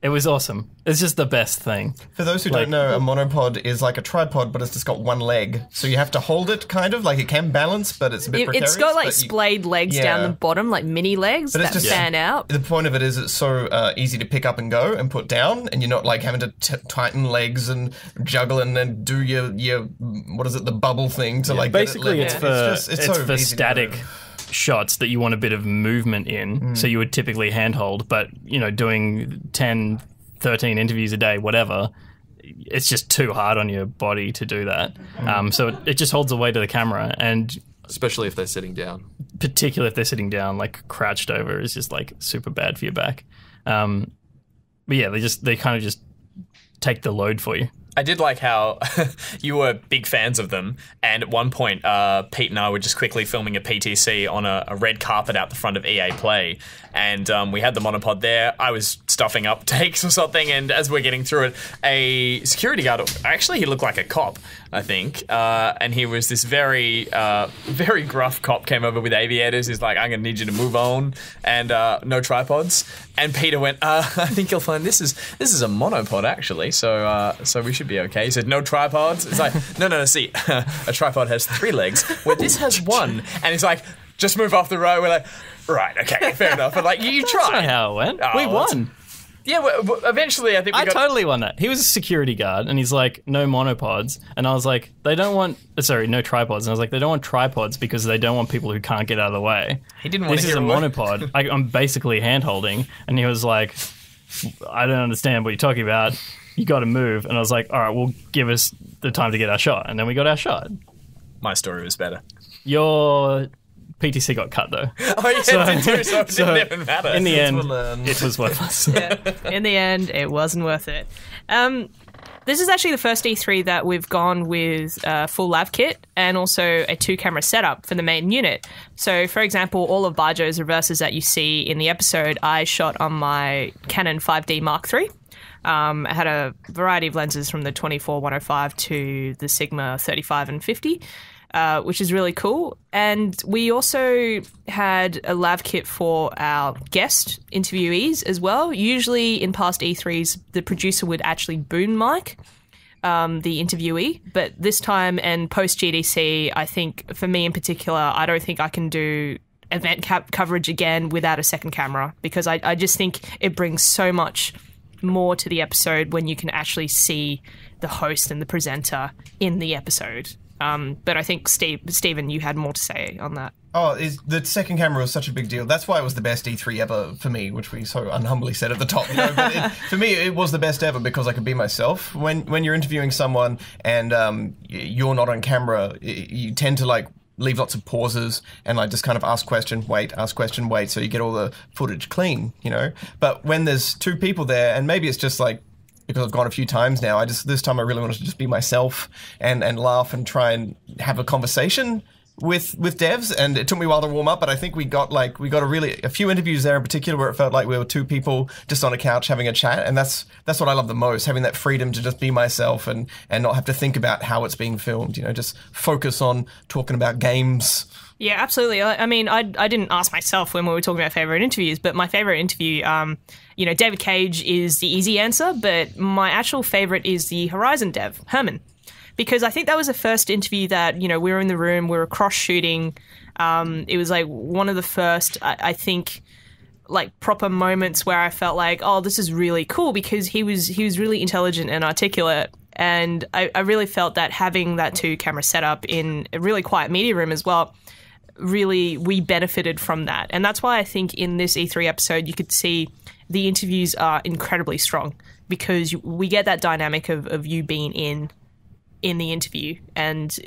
it was awesome. It's just the best thing. For those who don't know, a monopod is like a tripod, but it's just got one leg. So you have to hold it, kind of, like it can balance, but it's a bit precarious. It's got splayed legs down the bottom, like mini legs that fan out. The point of it is it's so easy to pick up and go and put down, and you're not like having to tighten legs and juggle and then do your the bubble thing to like basically get it level. it's for static shots that you want a bit of movement in, so you would typically handhold, but doing 10, 13 interviews a day, whatever, it's just too hard on your body to do that. So it just holds the weight of the camera, and especially if they're sitting down. Particularly if they're sitting down, like crouched over is just like super bad for your back. But yeah, they kind of just take the load for you. I did like how you were big fans of them, and at one point, Pete and I were just quickly filming a PTC on a red carpet out the front of EA Play, and we had the monopod there. I was stuffing up takes or something, and as we're getting through it, a security guard, actually he looked like a cop, I think, and he was this very, very gruff cop, came over with aviators. He's like, I'm going to need you to move on, and no tripods. And Peter went, I think you'll find this is a monopod, actually, so we should be okay. He said, no tripods? It's like, no, see, a tripod has 3 legs, where this has 1. And he's like, just move off the road. We're like, right, okay, fair enough. But like, you tried. That's not how it went. Oh, we won. Yeah, well, eventually I think I totally won that. He was a security guard, and he's like, no monopods. And I was like, no tripods. And I was like, they don't want tripods because they don't want people who can't get out of the way. He didn't want to hear a monopod. I'm basically hand-holding. And he was like, I don't understand what you're talking about. You got to move. And I was like, all right, well, give us the time to get our shot. And then we got our shot. My story was better. Your PTC got cut, though. Oh, yeah, so it didn't even matter. In the end, it was worthless. Yeah. In the end, it wasn't worth it. This is actually the first E3 that we've gone with a full lav kit and also a 2-camera setup for the main unit. So, for example, all of Bajo's reverses that you see in the episode, I shot on my Canon 5D Mark III. I had a variety of lenses from the 24-105 to the Sigma 35 and 50, which is really cool. And we also had a lav kit for our guest interviewees as well. Usually in past E3s, the producer would actually boom mic the interviewee. But this time and post GDC, I think for me in particular, I don't think I can do event coverage again without a second camera, because I just think it brings so much more to the episode when you can actually see the host and the presenter in the episode. But I think, Stephen, you had more to say on that. Oh, the second camera was such a big deal. That's why it was the best E3 ever for me, which we so unhumbly said at the top. But for me, it was the best ever because I could be myself. When you're interviewing someone and you're not on camera, you tend to like leave lots of pauses and like just kind of ask question, wait, so you get all the footage clean, But when there's 2 people there, and maybe it's just like, because I've gone a few times now, this time I really wanted to just be myself and laugh and try and have a conversation with devs, and it took me a while to warm up, but I think we got a few interviews there in particular where it felt like we were 2 people just on a couch having a chat, and that's what I love the most, having that freedom to just be myself and not have to think about how it's being filmed, just focus on talking about games. Yeah, absolutely. I mean, I didn't ask myself when we were talking about favourite interviews, but my favourite interview, David Cage is the easy answer, but my actual favourite is the Horizon dev, Herman. because I think that was the first interview that, we were in the room, we were cross-shooting. It was like one of the first, I think, like proper moments where I felt like, oh, this is really cool, because he was really intelligent and articulate. And I really felt that having that 2-camera setup in a really quiet media room as well, really we benefited from that. And that's why I think in this E3 episode you could see the interviews are incredibly strong, because we get that dynamic of you being in the interview, and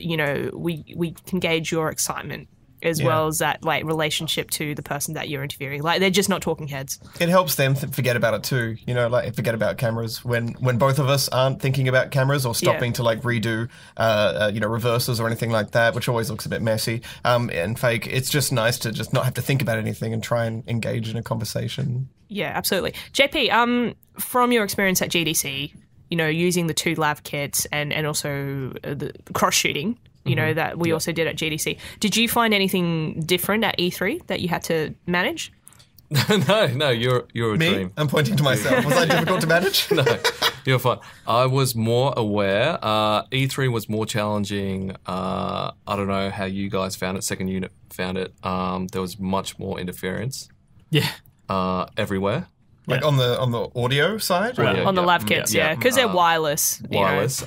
we can gauge your excitement as well as that like relationship to the person that you're interviewing. Like, they're just not talking heads. It helps them forget about it too. Like forget about cameras when both of us aren't thinking about cameras or stopping to like redo, reverses or anything like that, which always looks a bit messy and fake. It's just nice to just not have to think about anything and try and engage in a conversation. Yeah, absolutely. JP, from your experience at GDC, using the 2 lav kits and also the cross shooting, that we also did at GDC. Did you find anything different at E3 that you had to manage? No, you're a Me? dream. I'm pointing to myself. Was I difficult to manage? No, you're fine. I was more aware. E3 was more challenging. I don't know how you guys found it. Second unit found it. There was much more interference. Yeah. Everywhere. Like on the audio side? Right. On the lav kits, because they're wireless. Wireless.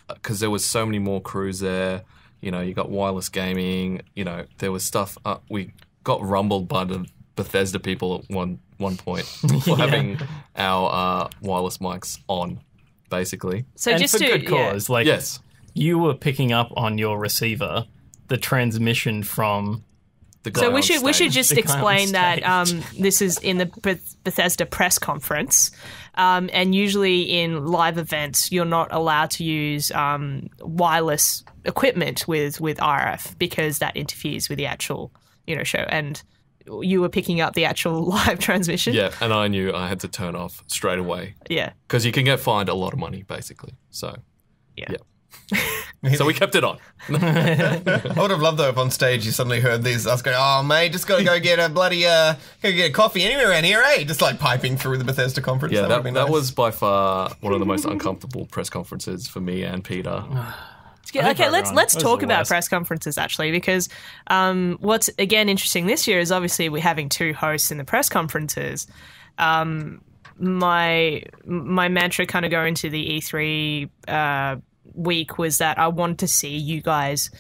Because there was so many more crews there. You got wireless gaming. There was stuff. We got rumbled by the Bethesda people at one point for having our wireless mics on, basically. So and just for good cause. Like, yes, you were picking up on your receiver the transmission from. So we should just explain that this is in the Bethesda press conference, and usually in live events you're not allowed to use wireless equipment with RF, because that interferes with the actual show. And you were picking up the actual live transmission. Yeah, and I knew I had to turn off straight away. Yeah, because you can get fined a lot of money, basically. So yeah. So we kept it on. I would have loved though if on stage you suddenly heard these us going, "Oh mate, just gotta go get a bloody go get a coffee anywhere around here, eh?" Just like piping through the Bethesda conference. Yeah, that that was by far one of the most uncomfortable press conferences for me and Peter. Okay, let's talk about press conferences actually, because what's again interesting this year is obviously we're having 2 hosts in the press conferences. My mantra kind of going into the E3 week was that I wanted to see you guys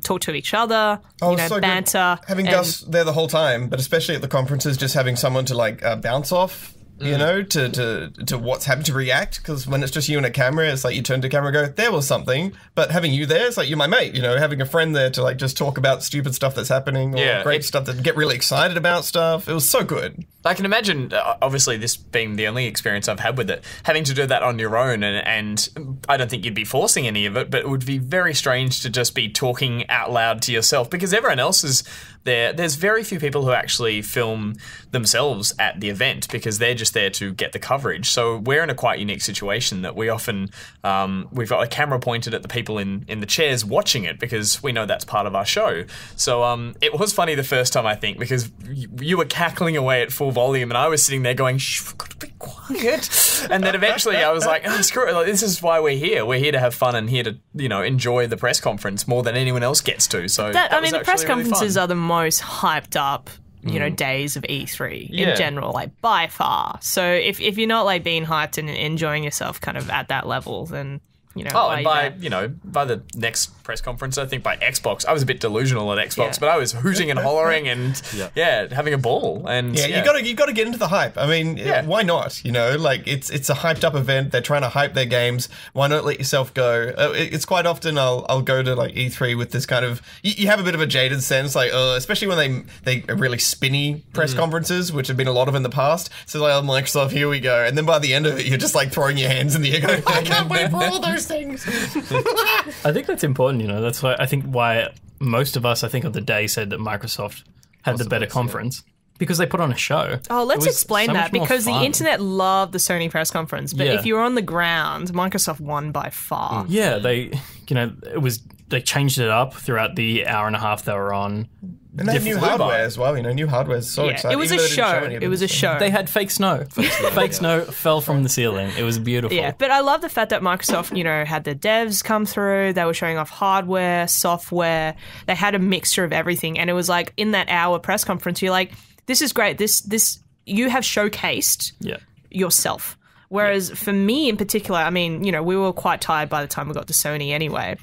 talk to each other, so banter. Good. Having Gus there the whole time, but especially at the conferences, just having someone to like bounce off. To what's happened, to react, because when it's just you and a camera, it's like you turn to camera and go, there was something, but having you there, it's like you're my mate, having a friend there to like just talk about stupid stuff that's happening or great stuff, that get really excited about stuff. It was so good. I can imagine, obviously this being the only experience I've had with it, having to do that on your own, and I don't think you'd be forcing any of it, but it would be very strange to just be talking out loud to yourself, because everyone else is there. There's very few people who actually film themselves at the event, because they're just there to get the coverage. So we're in a quite unique situation that we often, we've got a camera pointed at the people in the chairs watching it, because we know that's part of our show. So it was funny the first time, I think, because you were cackling away at full volume and I was sitting there going, shh, we've got to be quiet. And then eventually I was like, oh, screw it, like, this is why we're here. We're here to have fun and here to, enjoy the press conference more than anyone else gets to. So the press conferences are the most hyped up days of E3 in general, like by far. So if you're not like being hyped and enjoying yourself kind of at that level, then and by the next press conference, I think by Xbox, I was a bit delusional at Xbox, but I was hooting and hollering and having a ball. And you got to get into the hype. I mean, why not? Like it's a hyped up event. They're trying to hype their games. Why not let yourself go? It's quite often I'll go to like E3 with this kind of you have a bit of a jaded sense, like especially when they are really spinny press conferences, which have been a lot of in the past. So like, oh, Microsoft, here we go, and then by the end of it, you're just like throwing your hands in the air, going, I can't wait for all those things. I think that's important, that's why most of us, I think, on the day said that Microsoft had the better conference, because they put on a show. Oh, let's explain that, because the internet loved the Sony press conference, but if you were on the ground, Microsoft won by far. Yeah, they changed it up throughout the hour and a half they were on. And they had new hardware as well, new hardware is so exciting. It was a show. It was a show. They had fake snow. Fake snow fell from the ceiling. It was beautiful. Yeah, but I love the fact that Microsoft, had the devs come through. They were showing off hardware, software. They had a mixture of everything. And it was like, in that hour press conference, you're like, this is great. This you have showcased yourself. Whereas for me in particular, I mean, we were quite tired by the time we got to Sony anyway.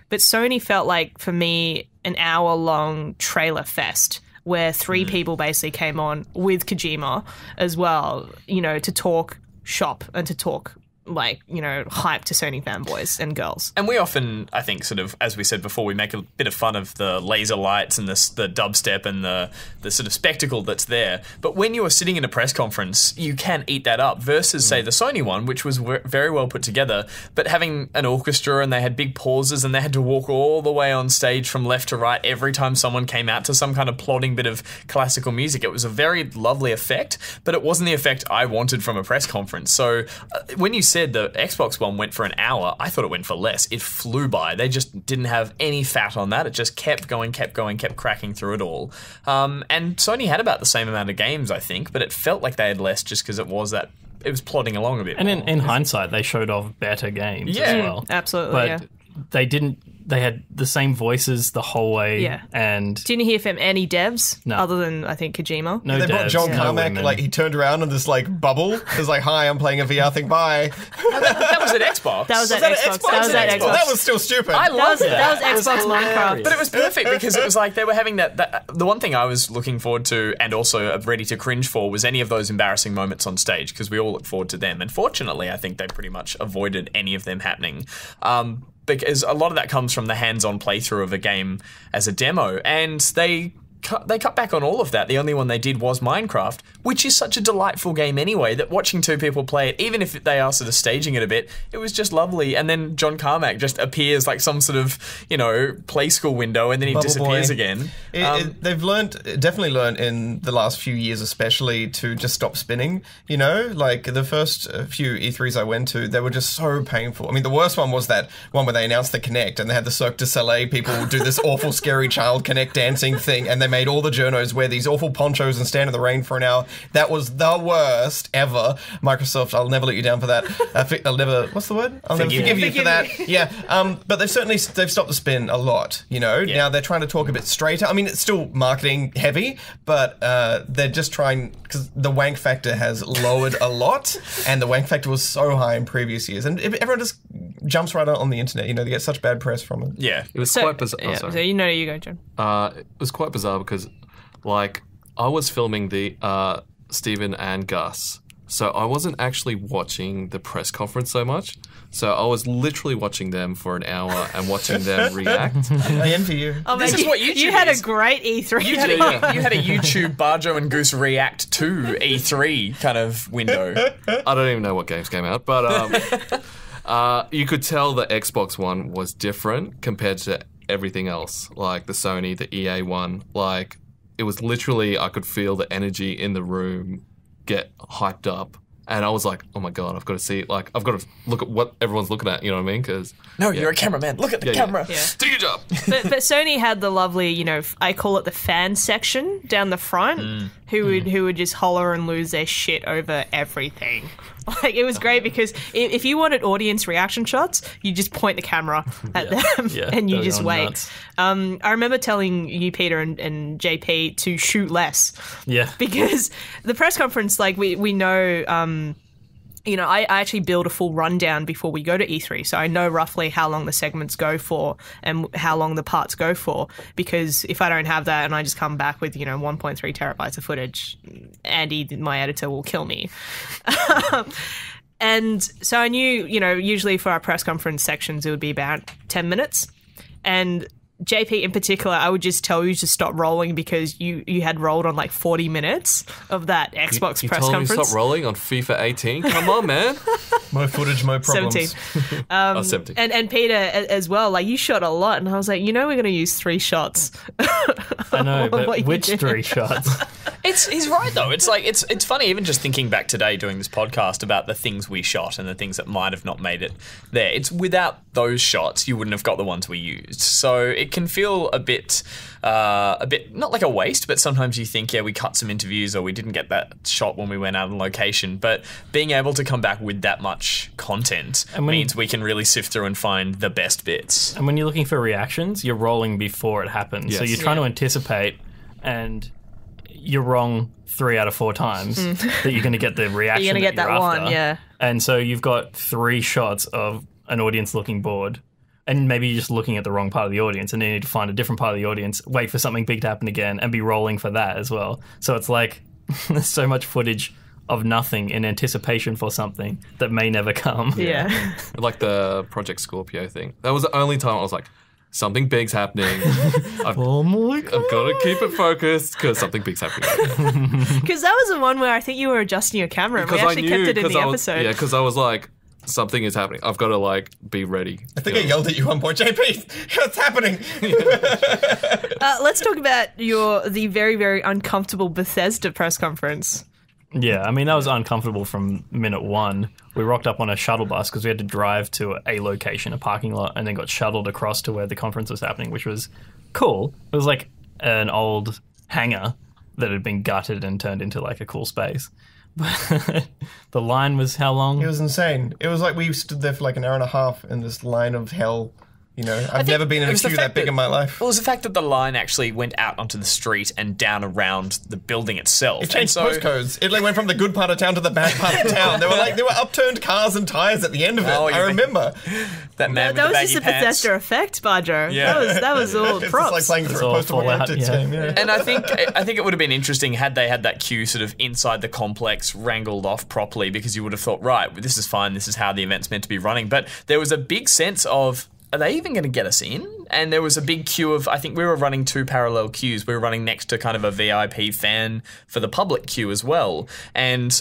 But Sony felt like, for me, an hour-long trailer fest where 3 people basically came on with Kojima as well, to talk shop and to talk hype to Sony fanboys and girls. And we often, I think, sort of, as we said before, we make a bit of fun of the laser lights and the dubstep and the sort of spectacle that's there. But when you are sitting in a press conference, you can eat that up versus, say, the Sony one, which was very well put together, but having an orchestra and they had big pauses and they had to walk all the way on stage from left to right every time someone came out to some kind of plodding bit of classical music. It was a very lovely effect, but it wasn't the effect I wanted from a press conference. So when you said the Xbox One went for an hour, I thought it went for less. It flew by. They just didn't have any fat on that. It just kept going, kept cracking through it all. And Sony had about the same amount of games, I think, but it felt like they had less just because it was plodding along a bit and more. In hindsight, they showed off better games as well. Absolutely, but they didn't. They had the same voices the whole way. Yeah. And didn't hear from any devs other than, I think, Kojima. No, they devs, brought John no Carmack, women. he turned around in this bubble. It was like, hi, I'm playing a VR thing, bye. That was at Xbox. That was at Xbox. That was at Xbox. That was still stupid. I love that. That was Xbox Minecraft. But it was perfect because it was like they were having that. The one thing I was looking forward to and also ready to cringe for was any of those embarrassing moments on stage because we all look forward to them. And fortunately, I think they pretty much avoided any of them happening. Because a lot of that comes from the hands-on playthrough of a game as a demo, and they cut back on all of that. The only one they did was Minecraft, which is such a delightful game anyway, that watching 2 people play it, even if they are sort of staging it a bit, it was just lovely. And then John Carmack just appears like some sort of, play school window, and then he disappears again. They've definitely learned in the last few years especially to just stop spinning, Like the first few E3s I went to, they were just so painful. I mean, the worst one was that one where they announced the Kinect and they had the Cirque du Soleil people do this awful scary child Kinect dancing thing, and they made all the journos wear these awful ponchos and stand in the rain for an hour. That was the worst ever. Microsoft, I'll never let you down for that. I'll never, what's the word? I'll never forgive you for that. Yeah, but they've stopped the spin a lot, Now they're trying to talk a bit straighter. I mean, it's still marketing heavy, but they're just trying, because the wank factor has lowered a lot, and the wank factor was so high in previous years. And everyone just jumps right on the internet, they get such bad press from it. Yeah. It was quite bizarre. Yeah, so you go, John. It was quite bizarre because, I was filming the Stephen and Gus, so I wasn't actually watching the press conference so much. So I was literally watching them for an hour and watching them react. I envy you. Oh, This is what YouTube You had is. a great E3. You had a YouTube Bajo and Goose react to E3 kind of window. I don't even know what games came out, but you could tell the Xbox one was different compared to everything else, like the Sony, the EA one. It was literally, I could feel the energy in the room get hyped up. And I was like, oh my God, I've got to see, I've got to look at what everyone's looking at, you know what I mean? Because you're a cameraman. Look at the camera. Yeah. Do your job. But Sony had the lovely, I call it the fan section down the front, who would just holler and lose their shit over everything. It was great because if you wanted audience reaction shots, you just point the camera at them and you just wait. Nuts. I remember telling you, Peter, and JP to shoot less. Yeah. Because the press conference, we know... I actually build a full rundown before we go to E3, so I know roughly how long the segments go for and how long the parts go for, because if I don't have that and I just come back with, 1.3 terabytes of footage, Andy, my editor, will kill me. And so I knew, usually for our press conference sections, it would be about 10 minutes. And JP in particular, I would just tell you to stop rolling because you had rolled on 40 minutes of that Xbox you press told conference. me to stop rolling on FIFA 18? Come on, man. More footage, more problems. 17. 17. And Peter as well, you shot a lot, and I was like, we're going to use 3 shots. I know, but What you which did. 3 shots? He's right though. It's like it's funny even just thinking back today doing this podcast about the things we shot and the things that might have not made it there. It's without those shots you wouldn't have got the ones we used. So it can feel a bit not like a waste, but sometimes you think, yeah, we cut some interviews or we didn't get that shot when we went out on location. But being able to come back with that much content means we can really sift through and find the best bits. And when you're looking for reactions, you're rolling before it happens. Yes. So you're trying to anticipate, and you're wrong 3 out of 4 times that you're going to get the reaction. You're going to get that after. one, yeah. And so you've got 3 shots of an audience looking bored, and maybe you're just looking at the wrong part of the audience, and then you need to find a different part of the audience, wait for something big to happen again, and be rolling for that as well. So it's like there's so much footage of nothing in anticipation for something that may never come. Yeah. Like the Project Scorpio thing. That was the only time I was like, something big's happening. Oh my God. I've got to keep it focused because something big's happening. Because that was the one where I think you were adjusting your camera and we actually kept it in the episode. Yeah, because I was like, something is happening. I've got to like be ready. I think I yelled at you one point, JP, what's happening? Let's talk about the very, very uncomfortable Bethesda press conference. Yeah, I mean, that was uncomfortable from minute 1. We rocked up on a shuttle bus because we had to drive to a location, a parking lot, and then got shuttled across to where the conference was happening, which was cool. It was like an old hangar that had been gutted and turned into like a cool space. But the line was how long? It was insane. It was like we stood there for like an hour and a half in this line of hell. You know, I've never been in a queue that big in my life. Well, it was the fact that the line actually went out onto the street and down around the building itself. It changed postcodes. It like went from the good part of town to the bad part of town. There were upturned cars and tires at the end of it. Oh, I remember. That man with That the was baggy just a pants. Bethesda effect, Bajo. Yeah. That was all It's props. just like playing through a all post-apocalyptic Fallout, yeah. game. Yeah. And I think it would have been interesting had they had that queue sort of inside the complex wrangled off properly, because you would have thought, right, this is fine, this is how the event's meant to be running. But there was a big sense of, are they even going to get us in? And there was a big queue of, I think we were running 2 parallel queues. We were running next to kind of a VIP fan for the public queue as well. And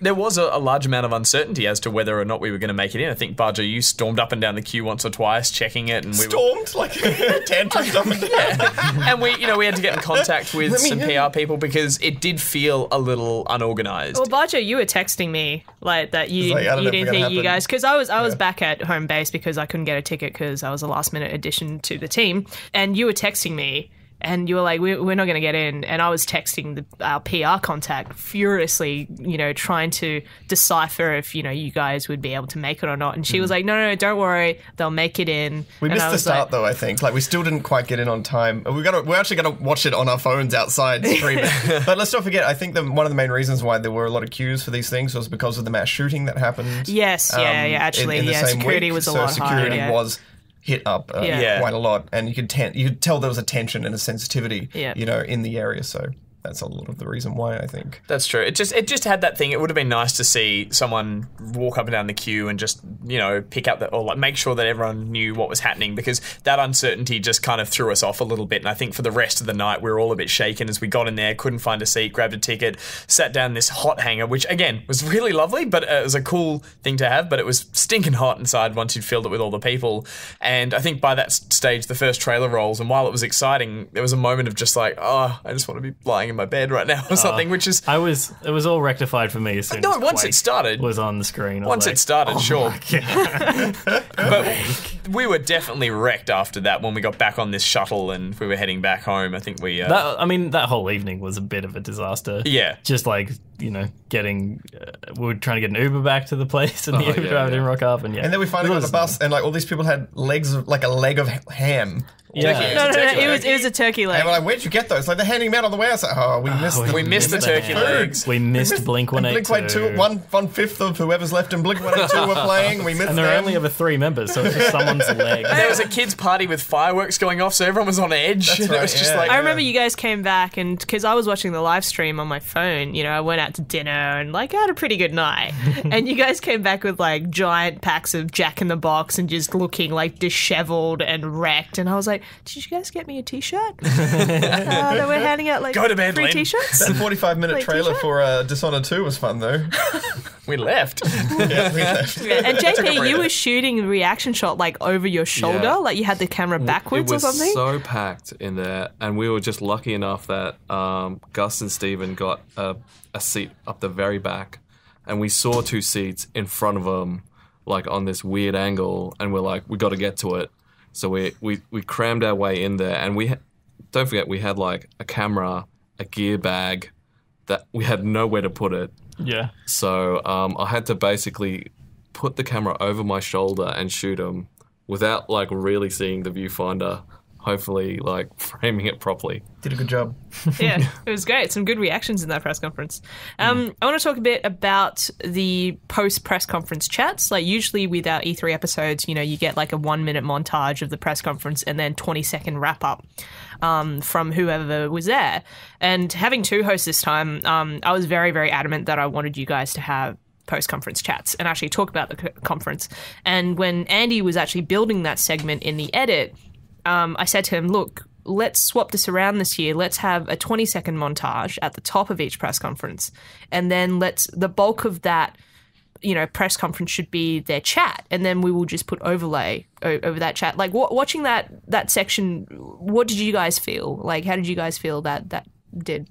there was a large amount of uncertainty as to whether or not we were going to make it in. I think, Bajo, you stormed up and down the queue once or twice, checking it. And Stormed? Like tantrums up and down? Yeah. And we had to get in contact with some PR people because it did feel a little unorganized. Well, Bajo, you were texting me like that. You Like, I don't know if didn't we're gonna think you happen. guys, because I was back at home base because I couldn't get a ticket because I was a last minute addition to the team, and you were texting me. And you were like, we're not going to get in. And I was texting our PR contact furiously, trying to decipher if, you guys would be able to make it or not. And she was like, no, don't worry. They'll make it in. We And missed I the was start though, I think. Like we still didn't quite get in on time. We're actually going to watch it on our phones outside streaming. But let's not forget, I think one of the main reasons why there were a lot of queues for these things was because of the mass shooting that happened. Yes, actually, in the same security week. was a so lot security higher. was hit up quite a lot, and you could tell there was a tension and a sensitivity, in the area. So that's a lot of the reason why, I think. That's true. It just had that thing. It would have been nice to see someone walk up and down the queue and just, pick up or like make sure that everyone knew what was happening, because that uncertainty just kind of threw us off a little bit. And I think for the rest of the night, we were all a bit shaken as we got in there, couldn't find a seat, grabbed a ticket, sat down in this hot hangar, which again was really lovely, but it was a cool thing to have, but it was stinking hot inside once you'd filled it with all the people. And I think by that stage, the first trailer rolls, and while it was exciting, there was a moment of just like, I just want to be lying in my bed right now or something, which is... It was all rectified for me as soon as once Quake it started. was on the screen. Once it started, sure. But we were definitely wrecked after that when we got back on this shuttle and we were heading back home. I think we... that whole evening was a bit of a disaster. Yeah. Just like, getting... we were trying to get an Uber back to the place and the Uber driver didn't rock up. And then we finally got on the bus and like all these people had legs, like a leg of ham. Yeah. No, it was a turkey leg. And we're like, where'd you get those? Like, they're handing them out on the way. I was like, we missed the turkey legs. We missed Blink 182. Blink 1/5 of whoever's left in Blink 182 were playing. We missed And there are them. only over 3 members, so it's just someone's leg. There was a kids' party with fireworks going off, so everyone was on edge. That's And it was right, just yeah. like... I remember you guys came back, and because I was watching the live stream on my phone, I went out to dinner and like I had a pretty good night. And you guys came back with like giant packs of Jack in the Box and just looking like disheveled and wrecked. And I was like, did you guys get me a t-shirt? They were handing out like Go to bed, free Lin. t-shirts. That 45-minute Wait, trailer t-shirt? for Dishonored 2 was fun, though. We left. Yeah, we left. Yeah. And JP, you were shooting a reaction shot like over your shoulder, Yeah. like you had the camera backwards it or was something. so packed in there, and we were just lucky enough that Gus and Steven got a seat up the very back, and we saw 2 seats in front of them, like on this weird angle, and we're like, we got to get to it. So we crammed our way in there, and don't forget, we had like a camera, a gear bag, that we had nowhere to put it. Yeah. So I had to basically put the camera over my shoulder and shoot them without like really seeing the viewfinder, hopefully like framing it properly. Did a good job. Yeah, it was great. Some good reactions in that press conference. I want to talk a bit about the post-press conference chats. Like usually with our E3 episodes, you get like a 1-minute montage of the press conference and then 20-second wrap-up from whoever was there. And having 2 hosts this time, I was very, very adamant that I wanted you guys to have post-conference chats and actually talk about the conference. And when Andy was actually building that segment in the edit, I said to him, look, let's swap this around this year. Let's have a 20-second montage at the top of each press conference. And then the bulk of that, press conference should be their chat. And then we will just put overlay over that chat. Like watching that section, what did you guys feel? Like, how did you guys feel that did?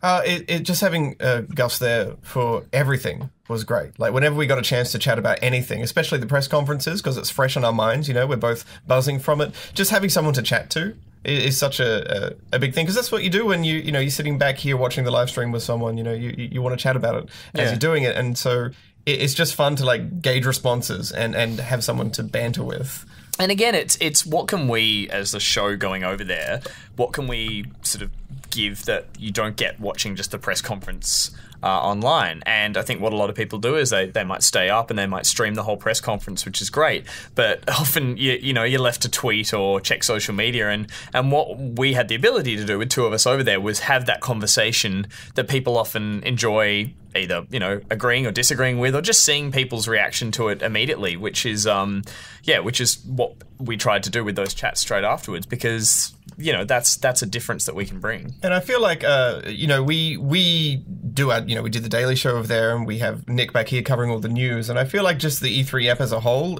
It just having Gus there for everything was great. Like whenever we got a chance to chat about anything, especially the press conferences, because it's fresh on our minds, we're both buzzing from it. Just having someone to chat to is such a big thing, because that's what you do when you're sitting back here watching the live stream with someone. You want to chat about it as you're doing it, and so it's just fun to like gauge responses and have someone to banter with. And again, it's what can we, as the show going over there, what can we sort of give that you don't get watching just the press conference online? And I think what a lot of people do is they might stay up and they might stream the whole press conference, which is great. But often you're left to tweet or check social media. And what we had the ability to do with 2 of us over there was have that conversation that people often enjoy, either agreeing or disagreeing with, or just seeing people's reaction to it immediately, which is what we tried to do with those chats straight afterwards, because that's a difference that we can bring. And I feel like we do we did the Daily Show over there, and we have Nick back here covering all the news, and I feel like just the E3 app as a whole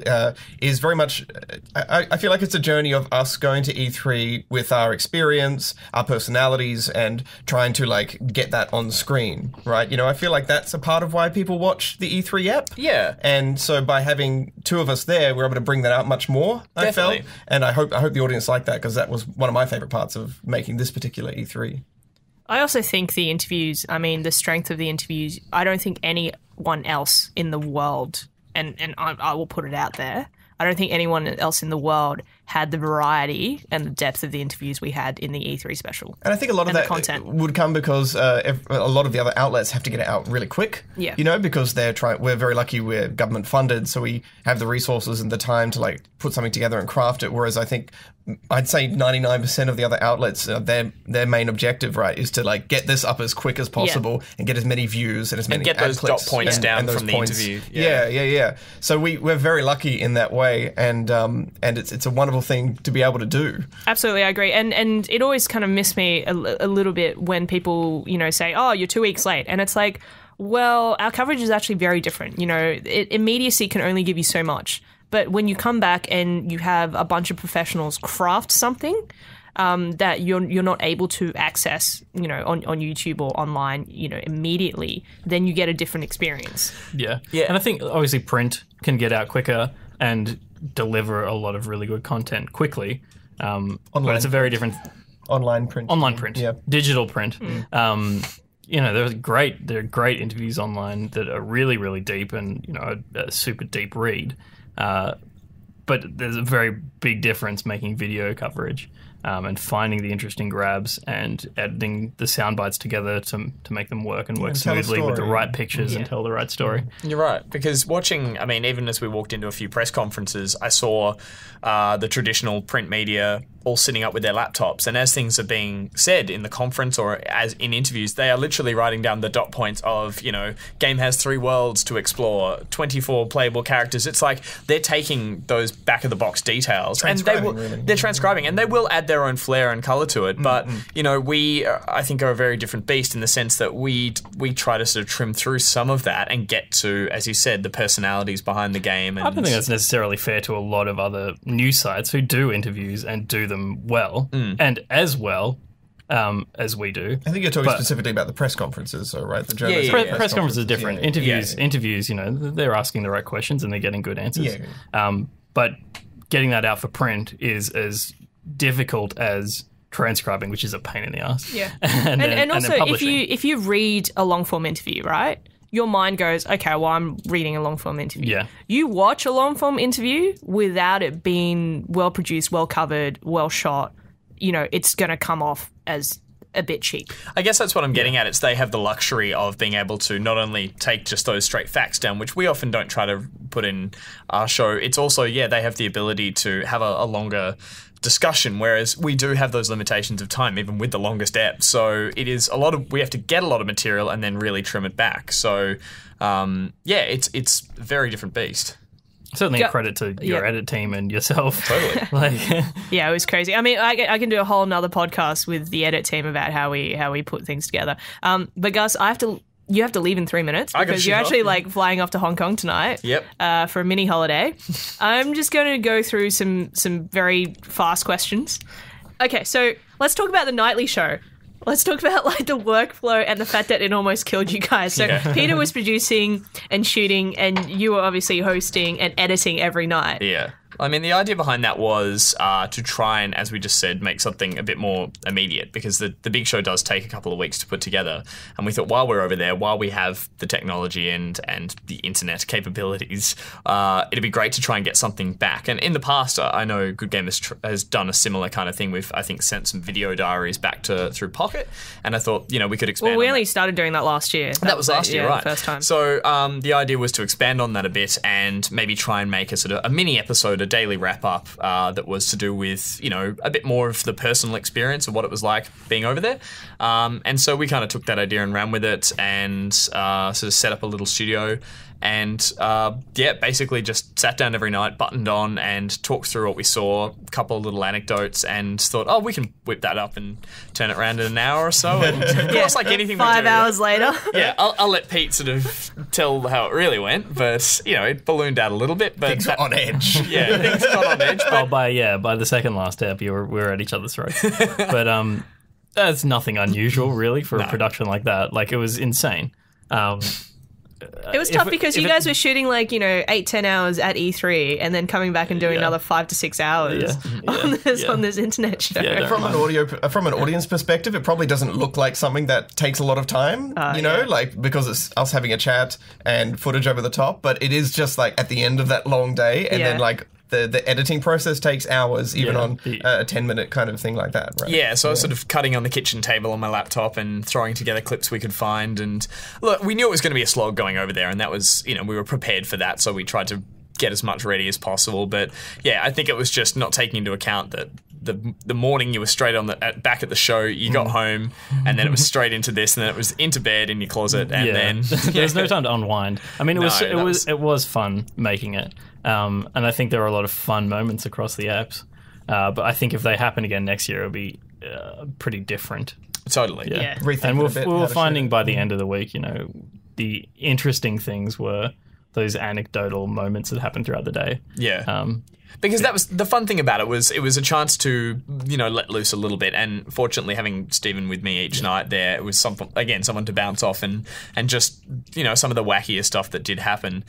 is very much I feel like it's a journey of us going to E3 with our experience, our personalities, and trying to like get that on screen, right? I feel like that's a part of why people watch the E3 app. Yeah. And so by having 2 of us there, we're able to bring that out much more, I Definitely. felt. And I hope the audience liked that, because that was one of my favorite parts of making this particular E3. I also think the interviews, the strength of the interviews, I don't think anyone else in the world, and I will put it out there, I don't think anyone else in the world had the variety and the depth of the interviews we had in the E3 special. And I think a lot of that content would come because a lot of the other outlets have to get it out really quick. Yeah. Because we're very lucky we're government funded, so we have the resources and the time to like put something together and craft it. Whereas I think I'd say 99% of the other outlets, their main objective, right, is to like get this up as quick as possible and get as many views and as many get ad those clicks dot points down those from the points. interview. Yeah. So we're very lucky in that way, and it's a wonderful thing to be able to do. Absolutely, I agree. And it always kind of missed me a little bit when people, say, oh, you're 2 weeks late. And it's like, well, our coverage is actually very different. Immediacy can only give you so much. But when you come back and you have a bunch of professionals craft something that you're not able to access, on YouTube or online, immediately, then you get a different experience. Yeah. And I think obviously print can get out quicker and deliver a lot of really good content quickly. But it's a very different... Online print. Yeah. Digital print. There are great interviews online that are really, really deep and, a super deep read. But there's a very big difference making video coverage and finding the interesting grabs and editing the sound bites together to make them work and work smoothly with the right pictures and tell the right story. You're right, because watching, even as we walked into a few press conferences, I saw the traditional print media all sitting up with their laptops, and as things are being said in the conference or as in interviews, they are literally writing down the dot points of, game has 3 worlds to explore, 24 playable characters. It's like they're taking those back-of-the-box details and they're transcribing, and they will add their own flair and colour to it. But, we, I think, are a very different beast in the sense that we try to sort of trim through some of that and get to, as you said, the personalities behind the game. And I don't think that's necessarily fair to a lot of other news sites who do interviews and do them well, and as well as we do. I think you're talking specifically about the press conferences, so right? The journalists. Press conferences are different. Interviews, they're asking the right questions and they're getting good answers. But getting that out for print is as difficult as transcribing, which is a pain in the ass. Yeah, and also if you read a long form interview, right? Your mind goes, okay, well, I'm reading a long-form interview. Yeah. You watch a long-form interview without it being well-produced, well-covered, well-shot, it's going to come off as a bit cheap. I guess that's what I'm getting at. It's they have the luxury of being able to not only take just those straight facts down, which we often don't try to put in our show. It's also, they have the ability to have a longer discussion, whereas we do have those limitations of time, even with the longest ep. So it is we have to get a lot of material and then really trim it back. So, it's a very different beast. Certainly a credit to your edit team and yourself. Totally. Yeah, it was crazy. I mean, I can do a whole nother podcast with the edit team about how we put things together. But Gus, you have to leave in 3 minutes because you're actually flying off to Hong Kong tonight. Yep. For a mini holiday. I'm just going to go through some very fast questions. Okay, so let's talk about the nightly show. Let's talk about the workflow and the fact that it almost killed you guys. So Peter was producing and shooting, and you were obviously hosting and editing every night. Yeah. I mean, the idea behind that was to try and, as we just said, make something a bit more immediate, because the big show does take a couple of weeks to put together. And we thought while we're over there, while we have the technology and the internet capabilities, it'd be great to try and get something back. And in the past, I know Good Game has done a similar kind of thing. We've, I think, sent some video diaries back through Pocket. And I thought, we could expand on we only started doing that last year. That was last year, right. The first time. So the idea was to expand on that a bit and maybe try and make a sort of a mini episode, a daily wrap-up that was to do with, a bit more of the personal experience of what it was like being over there. And so we kind of took that idea and ran with it and sort of set up a little studio and, basically just sat down every night, buttoned on and talked through what we saw, a couple of little anecdotes and thought, we can whip that up and turn it around in an hour or so. And of course, like anything 5 hours later. Yeah, I'll let Pete sort of tell how it really went, but, it ballooned out a little bit. But things got on edge. Yeah, things got on edge. But by the second last ep, we were at each other's throats. But that's nothing unusual, really, for a production like that. It was insane. It was tough because you guys were shooting 8-10 hours at E3 and then coming back and doing another 5 to 6 hours on this internet show. Yeah, from an audience perspective, it probably doesn't look like something that takes a lot of time, because it's us having a chat and footage over the top, but it is just at the end of that long day and then the editing process takes hours, even on a 10-minute kind of thing like that, right? Yeah, so I was sort of cutting on the kitchen table on my laptop and throwing together clips we could find. And look, we knew it was going to be a slog going over there, and that was, we were prepared for that, so we tried to get as much ready as possible. But yeah, I think it was just not taking into account that the morning you were straight on back at the show, you got home, and then it was straight into this, and then it was into bed in your closet, and then there was no time to unwind. I mean, it was fun making it, and I think there were a lot of fun moments across the apps. But I think if they happen again next year, it'll be pretty different. Totally, yeah. And we were finding by the end of the week, the interesting things were those anecdotal moments that happened throughout the day. Yeah. Because that was the fun thing about it was a chance to, let loose a little bit. And fortunately, having Stephen with me each night there, it was someone to bounce off and just, some of the wackier stuff that did happen,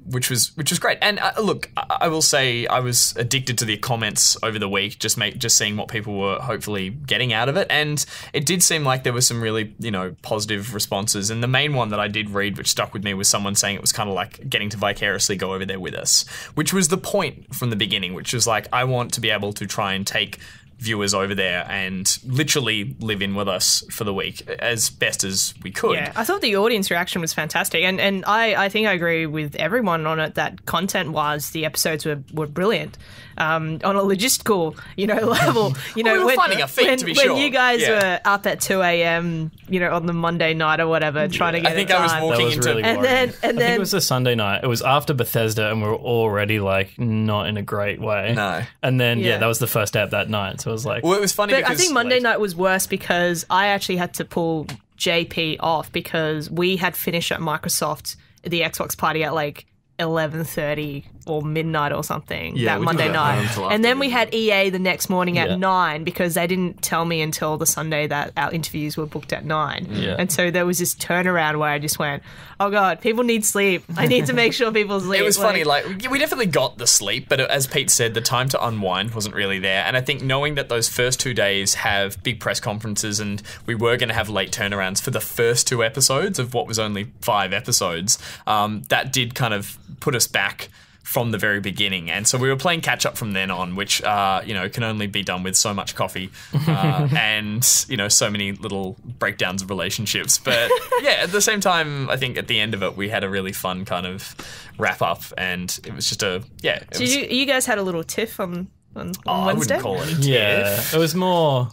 which was great. And look, I will say I was addicted to the comments over the week, just seeing what people were hopefully getting out of it. And it did seem like there were some really, positive responses. And the main one that I did read, which stuck with me, was someone saying it was kind of like getting to vicariously go over there with us, which was the point from the beginning, which was I want to be able to try and take viewers over there and literally live in with us for the week as best as we could. Yeah, I thought the audience reaction was fantastic, and I think I agree with everyone on it that content-wise the episodes were brilliant. On a logistical, level, we were finding a feat, to be sure. When you guys were up at 2 a.m., on the Monday night or whatever, trying to get I think it done. I was walking into... Really and then I think it was a Sunday night. It was after Bethesda, and we were already like not in a great way. No. And then that was the first app that night. So it was like, well, it was funny but because I think Monday night was worse because I actually had to pull JP off because we had finished at Microsoft the Xbox party at like 11:30 or midnight or something that Monday night. And then we had EA the next morning at 9 because they didn't tell me until the Sunday that our interviews were booked at 9. Yeah. And so there was this turnaround where I just went, oh God, people need sleep. I need to make sure people sleep. It was funny, we definitely got the sleep, but as Pete said, the time to unwind wasn't really there. And I think knowing that those first 2 days have big press conferences and we were going to have late turnarounds for the first 2 episodes of what was only 5 episodes, that did kind of put us back from the very beginning. And so we were playing catch up from then on, which, can only be done with so much coffee and, so many little breakdowns of relationships. But at the same time, I think at the end of it, we had a really fun kind of wrap up and it was just you guys had a little tiff on Wednesday? I wouldn't call it a tiff. yeah, it was more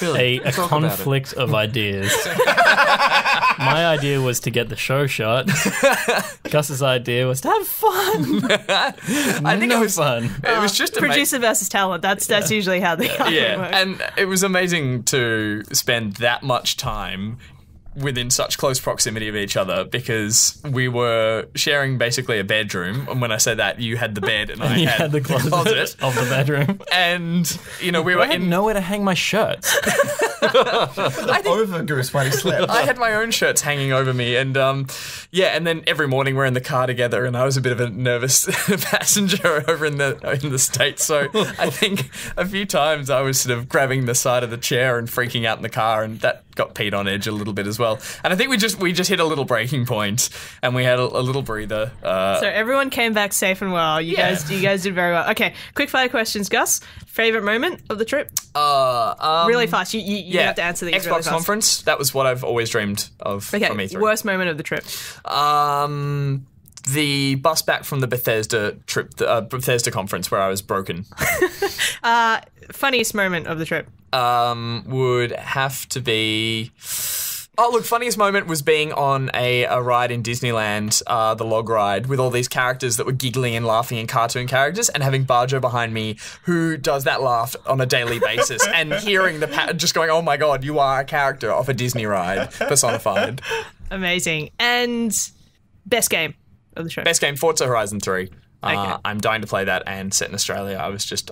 Really? a conflict of ideas. My idea was to get the show shot. Gus's idea was to have fun. I think it was fun. It was just producer versus talent. That's usually how the argument works. And it was amazing to spend that much time within such close proximity of each other because we were sharing basically a bedroom. And when I say that, you had the bed and I had the closet of the bedroom. And, we were I had nowhere to hang my shirts. Over Goose while he slept. I had my own shirts hanging over me, and and then every morning we're in the car together, and I was a bit of a nervous passenger over in the States. So I think a few times I was sort of grabbing the side of the chair and freaking out in the car, and that got Pete on edge a little bit as well. And I think we just hit a little breaking point, and we had a little breather. So everyone came back safe and well. You guys did very well. Okay, quick fire questions, Gus. Favorite moment of the trip? Really fast. You have to answer these Xbox really fast. conference. That was what I've always dreamed of from E3. Worst moment of the trip? The bus back from the Bethesda trip, the Bethesda conference where I was broken. Funniest moment of the trip? Would have to be... Oh, look, funniest moment was being on a ride in Disneyland, the log ride, with all these characters that were giggling and laughing in cartoon characters, and having Bajo behind me who does that laugh on a daily basis, and hearing just going, oh my God, you are a character off a Disney ride, personified. Amazing. And best game of the show? Best game, Forza Horizon 3. Okay. I'm dying to play that and set in Australia. I was just,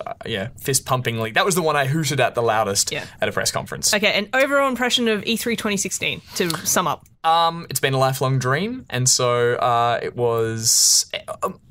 fist pumpingly. That was the one I hooted at the loudest at a press conference. Okay, and overall impression of E3 2016, to sum up. It's been a lifelong dream, and so it was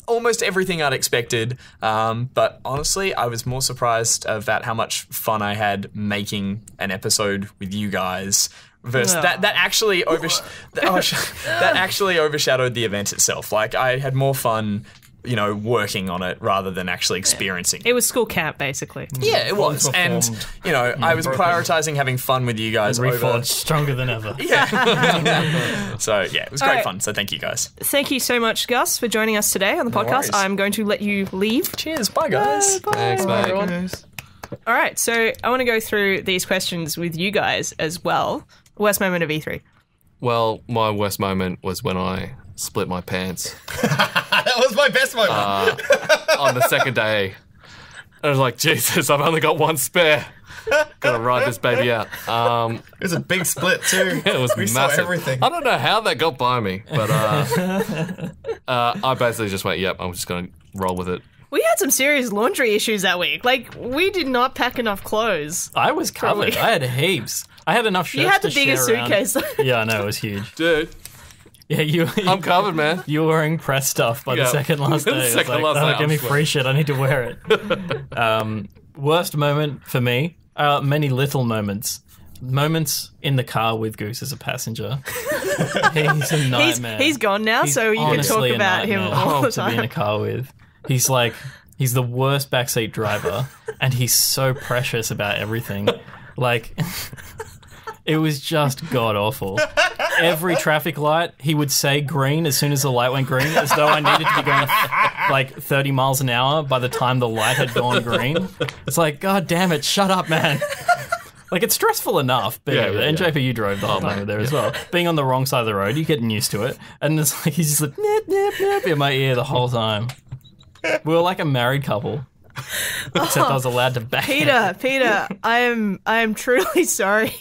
almost everything I'd expected. But honestly, I was more surprised about how much fun I had making an episode with you guys. That actually that actually overshadowed the event itself. Like, I had more fun working on it rather than actually experiencing it. It was school camp, basically. Yeah, it was. And, I was prioritizing having fun with you guys over... stronger than ever. Yeah. So, it was great fun. So, thank you guys. Thank you so much, Gus, for joining us today on the podcast. Worries. I'm going to let you leave. Cheers. Bye, guys. Bye. Thanks, mate. All right, so I want to go through these questions with you guys as well. Worst moment of E3? Well, my worst moment was when I split my pants. That was my best moment. On the second day. I was like, Jesus, I've only got one spare. Gotta ride this baby out. It was a big split too. It was we massive. saw everything. I don't know how that got by me, but I basically just went, yep, I'm just gonna roll with it. We had some serious laundry issues that week. Like, we did not pack enough clothes. I was covered. I had heaps. I had enough shirts. You had to the biggest share around. suitcase. Yeah, I know, it was huge. Dude, Yeah, I'm covered, man. You were wearing press stuff by the second last day. The second it was last day, give me I'm free shit. I need to wear it. Worst moment for me. Many little moments. Moments in the car with Goose as a passenger. He's a nightmare. He's gone now, so you can talk honestly a about him nightmare all the to be in a time. car with. He's like He's the worst backseat driver, and he's so precious about everything. Like, it was just god-awful. Every traffic light, he would say green as soon as the light went green, as though I needed to be going like 30 miles an hour by the time the light had gone green. It's like, God damn it, shut up, man. Like, it's stressful enough. But and JP, you drove the whole time over there as well. Being on the wrong side of the road, you're getting used to it. And it's like, he's just like, nip, nip, nip, in my ear the whole time. We were like a married couple. Except I was allowed to back. Peter, I am truly sorry.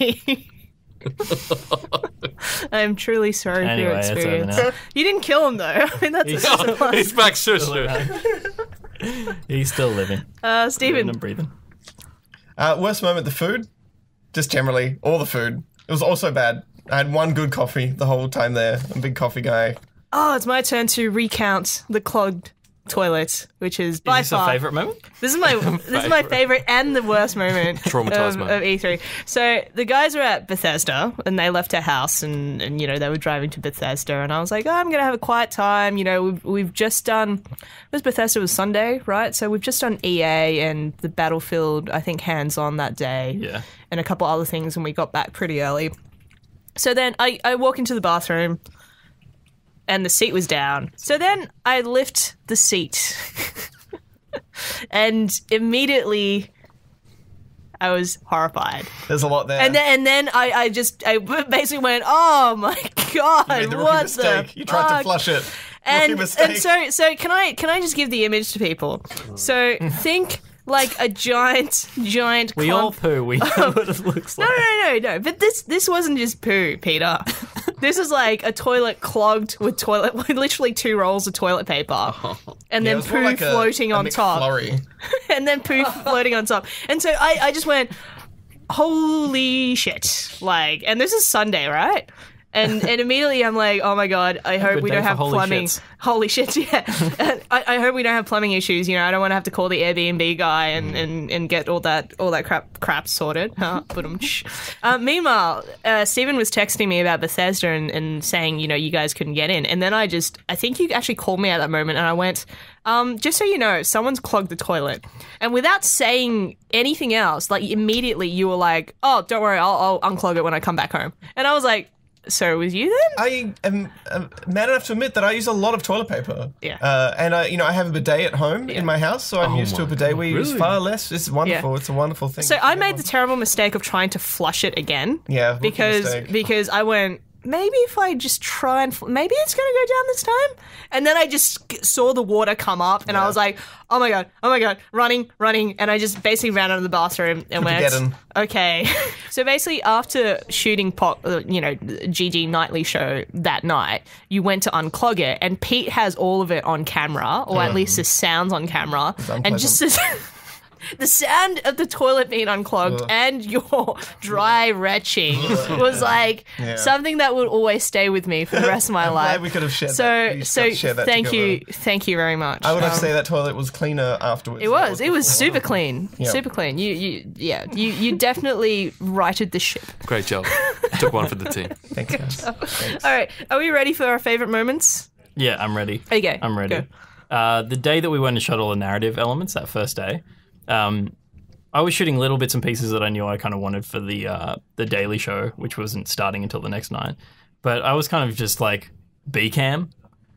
I am truly sorry for your experience. You didn't kill him, though. I mean, that's he's back, sure. He's still living. Stephen. And breathing. Worst moment, the food. Just generally, all the food. It was also bad. I had one good coffee the whole time there. I'm a big coffee guy. Oh, it's my turn to recount the clogged toilet, which is by this far your favourite moment? This is my favourite and the worst moment of E3. So the guys were at Bethesda and they left our house and you know they were driving to Bethesda and I was like, I'm gonna have a quiet time. You know, we've just done. Bethesda was Sunday, right? So we've just done EA and the Battlefield, I think, hands-on that day, and a couple other things, and we got back pretty early. So then I walk into the bathroom. And the seat was down. So then I lift the seat. And immediately I was horrified. There's a lot there. And then I basically went, oh my God, you made the what mistake. the You tried fuck? to flush it. And so can I just give the image to people? So think like a giant We all poo. We know what it looks like. No. But this wasn't just poo, Peter. This is like a toilet clogged with literally 2 rolls of toilet paper, and then poo like floating on top, and then poo floating on top. And so I just went, holy shit! Like, and this is Sunday, right? And immediately I'm like, oh my God, I hope we don't have plumbing. Holy shit, yeah. I hope we don't have plumbing issues. You know, I don't want to have to call the Airbnb guy and get all that crap sorted. Meanwhile, Stephen was texting me about Bethesda and saying, you know, you guys couldn't get in. And then I think you actually called me at that moment and I went, just so you know, someone's clogged the toilet. And without saying anything else, like immediately you were like, oh, don't worry, I'll unclog it when I come back home. And I was like, so it was you then? I am mad enough to admit that I use a lot of toilet paper. Yeah. And I have a bidet at home in my house, so I'm used to a bidet we use far less. It's wonderful. Yeah. It's a wonderful thing. So I made the terrible mistake of trying to flush it again. Yeah. Because I went, maybe if I just try and maybe it's going to go down this time. And then I just saw the water come up and I was like, oh my God, running. And I just basically ran out of the bathroom and went, okay. So basically after shooting GG Nightly show that night, you went to unclog it and Pete has all of it on camera, or at least the sounds on camera. And just the sound of the toilet being unclogged and your dry retching was like something that would always stay with me for the rest of my life. Glad we could have shared that. So thank you very much. I would have to say that toilet was cleaner afterwards. It was super clean, super clean. You definitely righted the ship. Great job. Took one for the team. Thanks, guys. Thanks. All right, are we ready for our favourite moments? Yeah, I'm ready. Okay, I'm ready. The day that we went to shot all the narrative elements, that first day. I was shooting little bits and pieces that I knew I kind of wanted for the daily show, which wasn't starting until the next night. But I was kind of just like B-cam,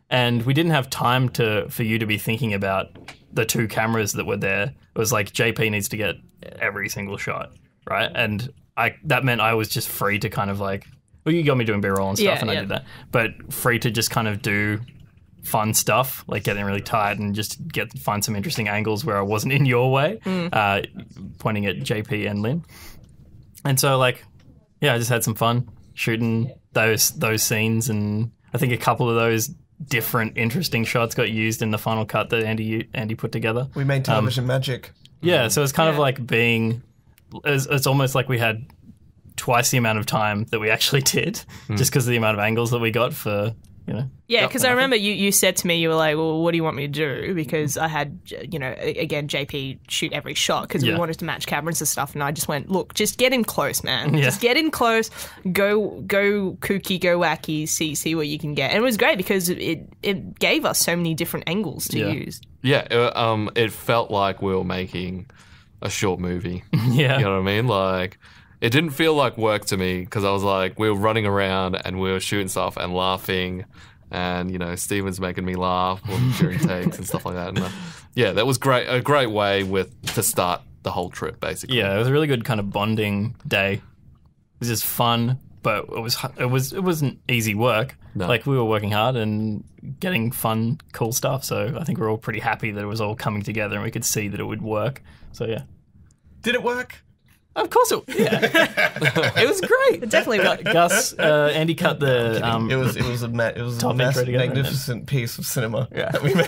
and we didn't have time for you to be thinking about the 2 cameras that were there. It was like JP needs to get every single shot, right? And that meant I was just free to kind of like, well, you got me doing B-roll and stuff, and I did that, but free to just kind of do fun stuff, like getting really tight and just find some interesting angles where I wasn't in your way, pointing at JP and Lin. And so I just had some fun shooting those scenes, and I think a couple of those different interesting shots got used in the final cut that Andy put together. We made television magic. Yeah, so it's kind of like it's almost like we had twice the amount of time that we actually did, just because of the amount of angles that we got for you know. Yeah, because I remember you said to me, you were like, well, what do you want me to do? Because I had, again, JP shoot every shot because we wanted to match cameras and stuff. And I just went, look, just get in close, man. Yeah. Just get in close, go kooky, go wacky, see what you can get. And it was great because it gave us so many different angles to use. Yeah, it felt like we were making a short movie. Yeah. You know what I mean? Like, it didn't feel like work to me because I was like, we were running around and we were shooting stuff and laughing. And, Steven's making me laugh during takes and stuff like that. And that was great. A great way to start the whole trip, basically. Yeah, it was a really good kind of bonding day. It was just fun, but it wasn't easy work. No. Like, we were working hard and getting fun, cool stuff. So I think we're all pretty happy that it was all coming together and we could see that it would work. So yeah. Did it work? Of course it it was great. It definitely worked. Gus, Andy cut the... it was a magnificent piece of cinema that we made.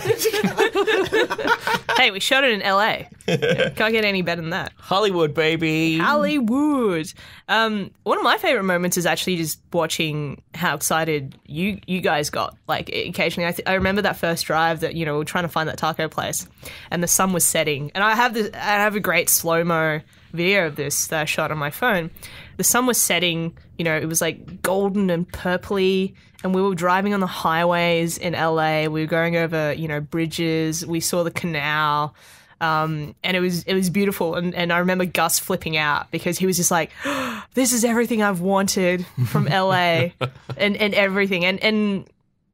Hey, we shot it in LA. Can't get any better than that. Hollywood, baby. Hollywood. One of my favorite moments is actually just watching how excited you guys got. Like, occasionally, I remember that first drive that, we were trying to find that taco place and the sun was setting. And I have a great slow-mo video of this that I shot on my phone. The sun was setting, it was like golden and purpley, and we were driving on the highways in LA. We were going over, bridges. We saw the canal, and it was beautiful. And I remember Gus flipping out because he was just like, oh, "This is everything I've wanted from LA," and everything. And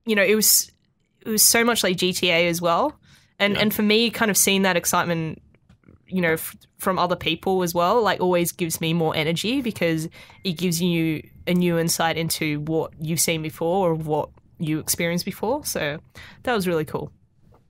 it was so much like GTA as well. And for me, kind of seeing that excitement, from other people as well, like, always gives me more energy because it gives you a new insight into what you've seen before or what you experienced before. So that was really cool.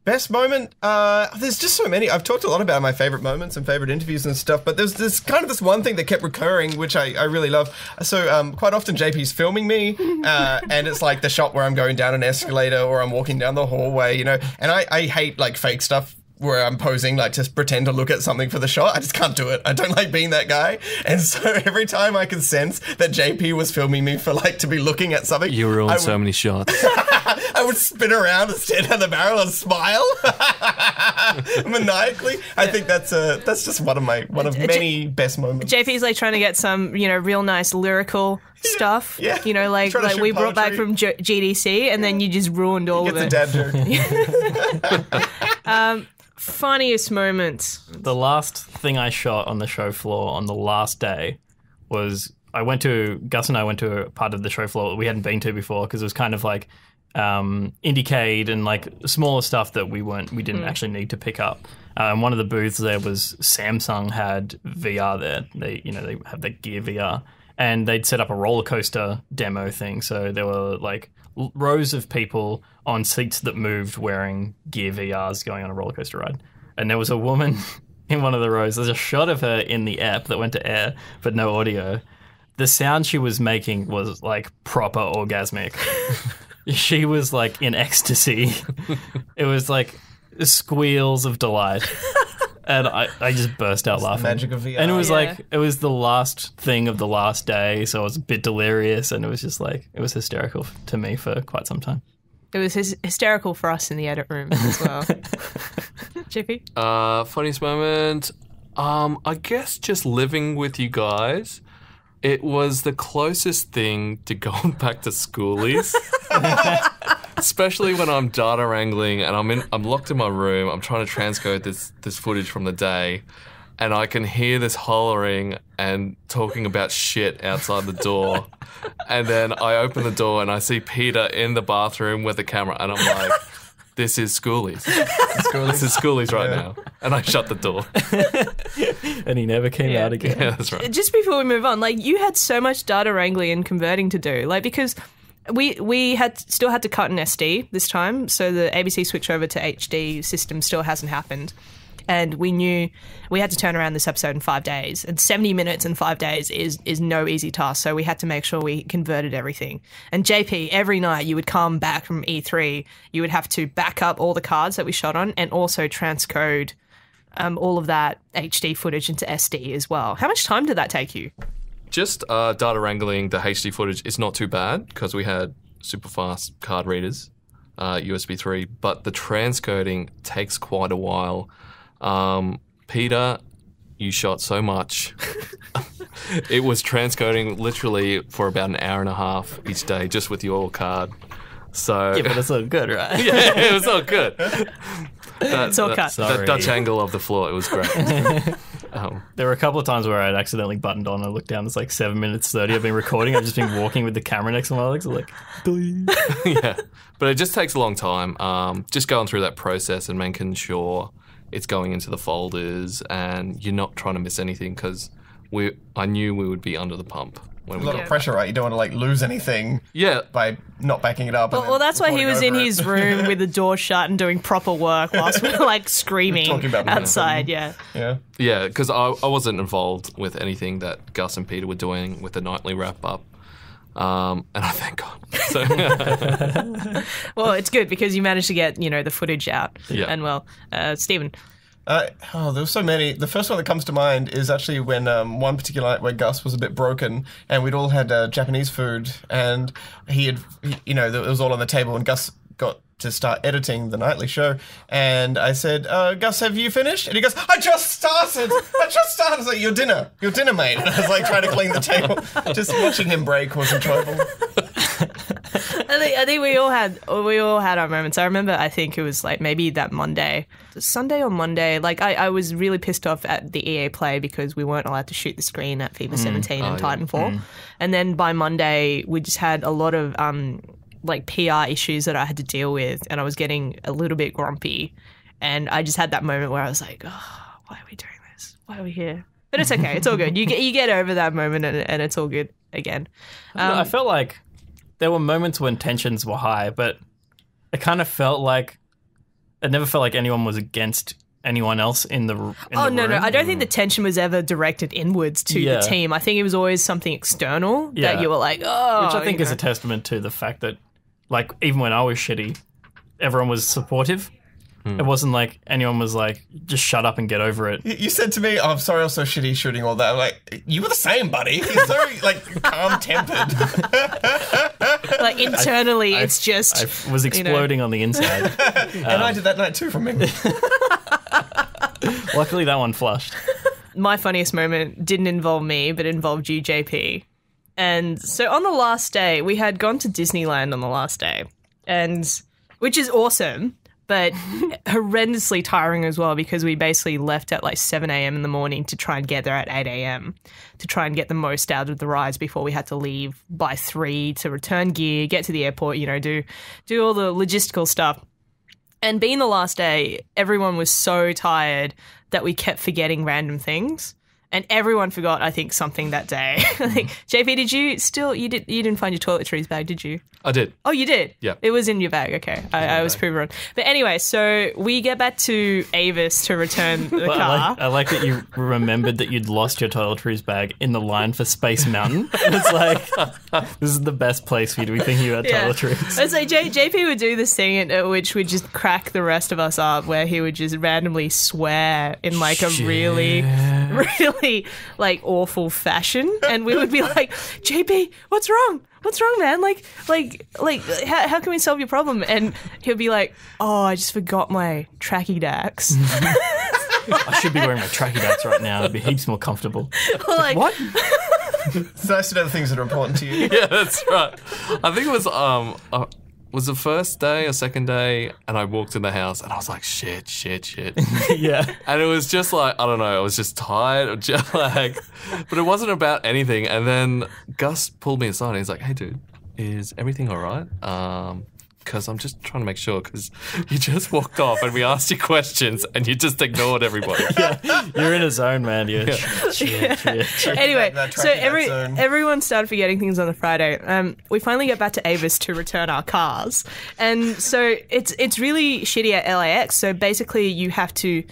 Best moment? There's just so many. I've talked a lot about my favorite moments and favorite interviews and stuff, but there's this one thing that kept recurring, which I really love. So quite often JP's filming me, and it's like the shot where I'm going down an escalator or I'm walking down the hallway, and I hate like fake stuff where I'm posing, like, just pretend to look at something for the shot. I just can't do it. I don't like being that guy. And so every time I could sense that JP was filming me for, like, to be looking at something, you ruined so many shots. I would spin around and stand down the barrel and smile maniacally. I think that's just one of many best moments. JP's like trying to get some, real nice lyrical stuff. Yeah. Like we brought back from GDC, and then you just ruined all of it. Get the dad joke. Funniest moments. The last thing I shot on the show floor on the last day was Gus and I went to a part of the show floor that we hadn't been to before because it was kind of like Indiecade and like smaller stuff that we didn't actually need to pick up. One of the booths there was Samsung had VR there. They have the Gear VR, and they'd set up a roller coaster demo thing. So there were like rows of people on seats that moved wearing Gear VRs going on a roller coaster ride. And there was a woman in one of the rows. There's a shot of her in the app that went to air, but no audio. The sound she was making was like proper orgasmic. She was like in ecstasy. It was like squeals of delight. And I just burst out laughing. The magic of VR. And it was it was the last thing of the last day, so I was a bit delirious, and it was just like, it was hysterical to me for quite some time. It was hysterical for us in the edit room as well. JP? Funniest moment? I guess just living with you guys. It was the closest thing to going back to schoolies. Especially when I'm data wrangling and I'm locked in my room, I'm trying to transcode this footage from the day, and I can hear this hollering and talking about shit outside the door. And then I open the door and I see Peter in the bathroom with the camera, and I'm like, this is schoolies. This is schoolies right now. And I shut the door. And he never came out again. Yeah, that's right. Just before we move on, like, you had so much data wrangling and converting to do, like, because we still had to cut an SD this time, so the ABC switch over to HD system still hasn't happened. And we knew we had to turn around this episode in 5 days. And 70 minutes in 5 days is no easy task. So we had to make sure we converted everything. And JP, every night you would come back from E3, you would have to back up all the cards that we shot on and also transcode all of that HD footage into SD as well. How much time did that take you? Just data wrangling the HD footage is not too bad because we had super fast card readers, USB 3, but the transcoding takes quite a while. Peter, you shot so much. It was transcoding literally for about an hour and a half each day just with your card. So Yeah, but it's all good, right? yeah, it was all good. It's all cut. That Dutch angle of the floor, it was great. There were a couple of times where I'd accidentally buttoned on and looked down. It's like 7 minutes 30. I've been recording. I've just been walking with the camera next to my legs. Like, Yeah, but it just takes a long time. Just going through that process and making sure it's going into the folders and you're not trying to miss anything because I knew we would be under the pump. When A lot of pressure, right? You don't want to like lose anything by not backing it up. Well, that's why he was in his room with the door shut and doing proper work whilst we were like screaming Talking about outside. Yeah. Yeah, because I wasn't involved with anything that Gus and Peter were doing with the nightly wrap-up. And I thank God. So, Well, it's good because you managed to get, the footage out. Yeah. And Stephen. there were so many. The first one that comes to mind is actually when one particular night where Gus was a bit broken and we'd all had Japanese food and it was all on the table and Gus got to start editing the nightly show and I said, Gus, have you finished? And he goes, I just started. I was like, your dinner, mate. And I was like trying to clean the table. Just watching him break was enjoyable. I think we all had our moments. I remember, I think it was like maybe that Sunday or Monday. Like I was really pissed off at the EA Play because we weren't allowed to shoot the screen at FIFA 17 and Titanfall. And then by Monday, we just had a lot of like PR issues that I had to deal with, and I was getting a little bit grumpy. And I just had that moment where I was like, oh, why are we doing this? Why are we here? But it's okay. It's all good. You get over that moment, and it's all good again. I felt like there were moments when tensions were high, but it kind of felt like it never felt like anyone was against anyone else in the room. No. I don't think the tension was ever directed inwards to the team. I think it was always something external that you were like, oh. Which I think is a testament to the fact that, like, even when I was shitty, everyone was supportive. It wasn't like anyone was like, just shut up and get over it. You said to me, I'm sorry I was so shitty shooting all that. I'm like, you were the same, buddy. You're so, like, calm-tempered. Like, internally, it's just... I was exploding on the inside. And I did that night too from memory. Luckily, that one flushed. My funniest moment didn't involve me, but involved you, JP. And so on the last day, we had gone to Disneyland on the last day, which is awesome, but horrendously tiring as well because we basically left at like 7 a.m. in the morning to try and get there at 8 a.m. to try and get the most out of the rides before we had to leave by 3 to return gear, get to the airport, do all the logistical stuff. And being the last day, everyone was so tired that we kept forgetting random things. And everyone forgot, I think, something that day. I think, JP, did you didn't find your toiletries bag, did you? I did. Oh, you did? Yeah. It was in your bag, okay. I was proven wrong. But anyway, so we get back to Avis to return the car. I like that you remembered that you'd lost your toiletries bag in the line for Space Mountain. It's like, this is the best place for you to be thinking about toiletries. And so JP would do this thing at which would just crack the rest of us up, where he would just randomly swear in like a really, really like awful fashion, and we would be like, JP, what's wrong? What's wrong, man? Like, how can we solve your problem? And he'll be like, oh, I just forgot my tracky dacks. I should be wearing my tracky dacks right now. It'd be heaps more comfortable. Like, what? It's nice to know the things that are important to you. Yeah, that's right. I think it was the first day or second day, and I walked in the house, and I was like, shit. Yeah. And it was just like, I don't know, I was just tired or jet lag, but it wasn't about anything. And then Gus pulled me aside, and he's like, hey, dude, is everything all right? Because I'm just trying to make sure, because you just walked off and we asked you questions and you just ignored everybody. Yeah, you're in a zone, man. You're shit. Anyway, so everyone started forgetting things on the Friday. We finally get back to Avis to return our cars. And so it's really shitty at LAX. So basically you have to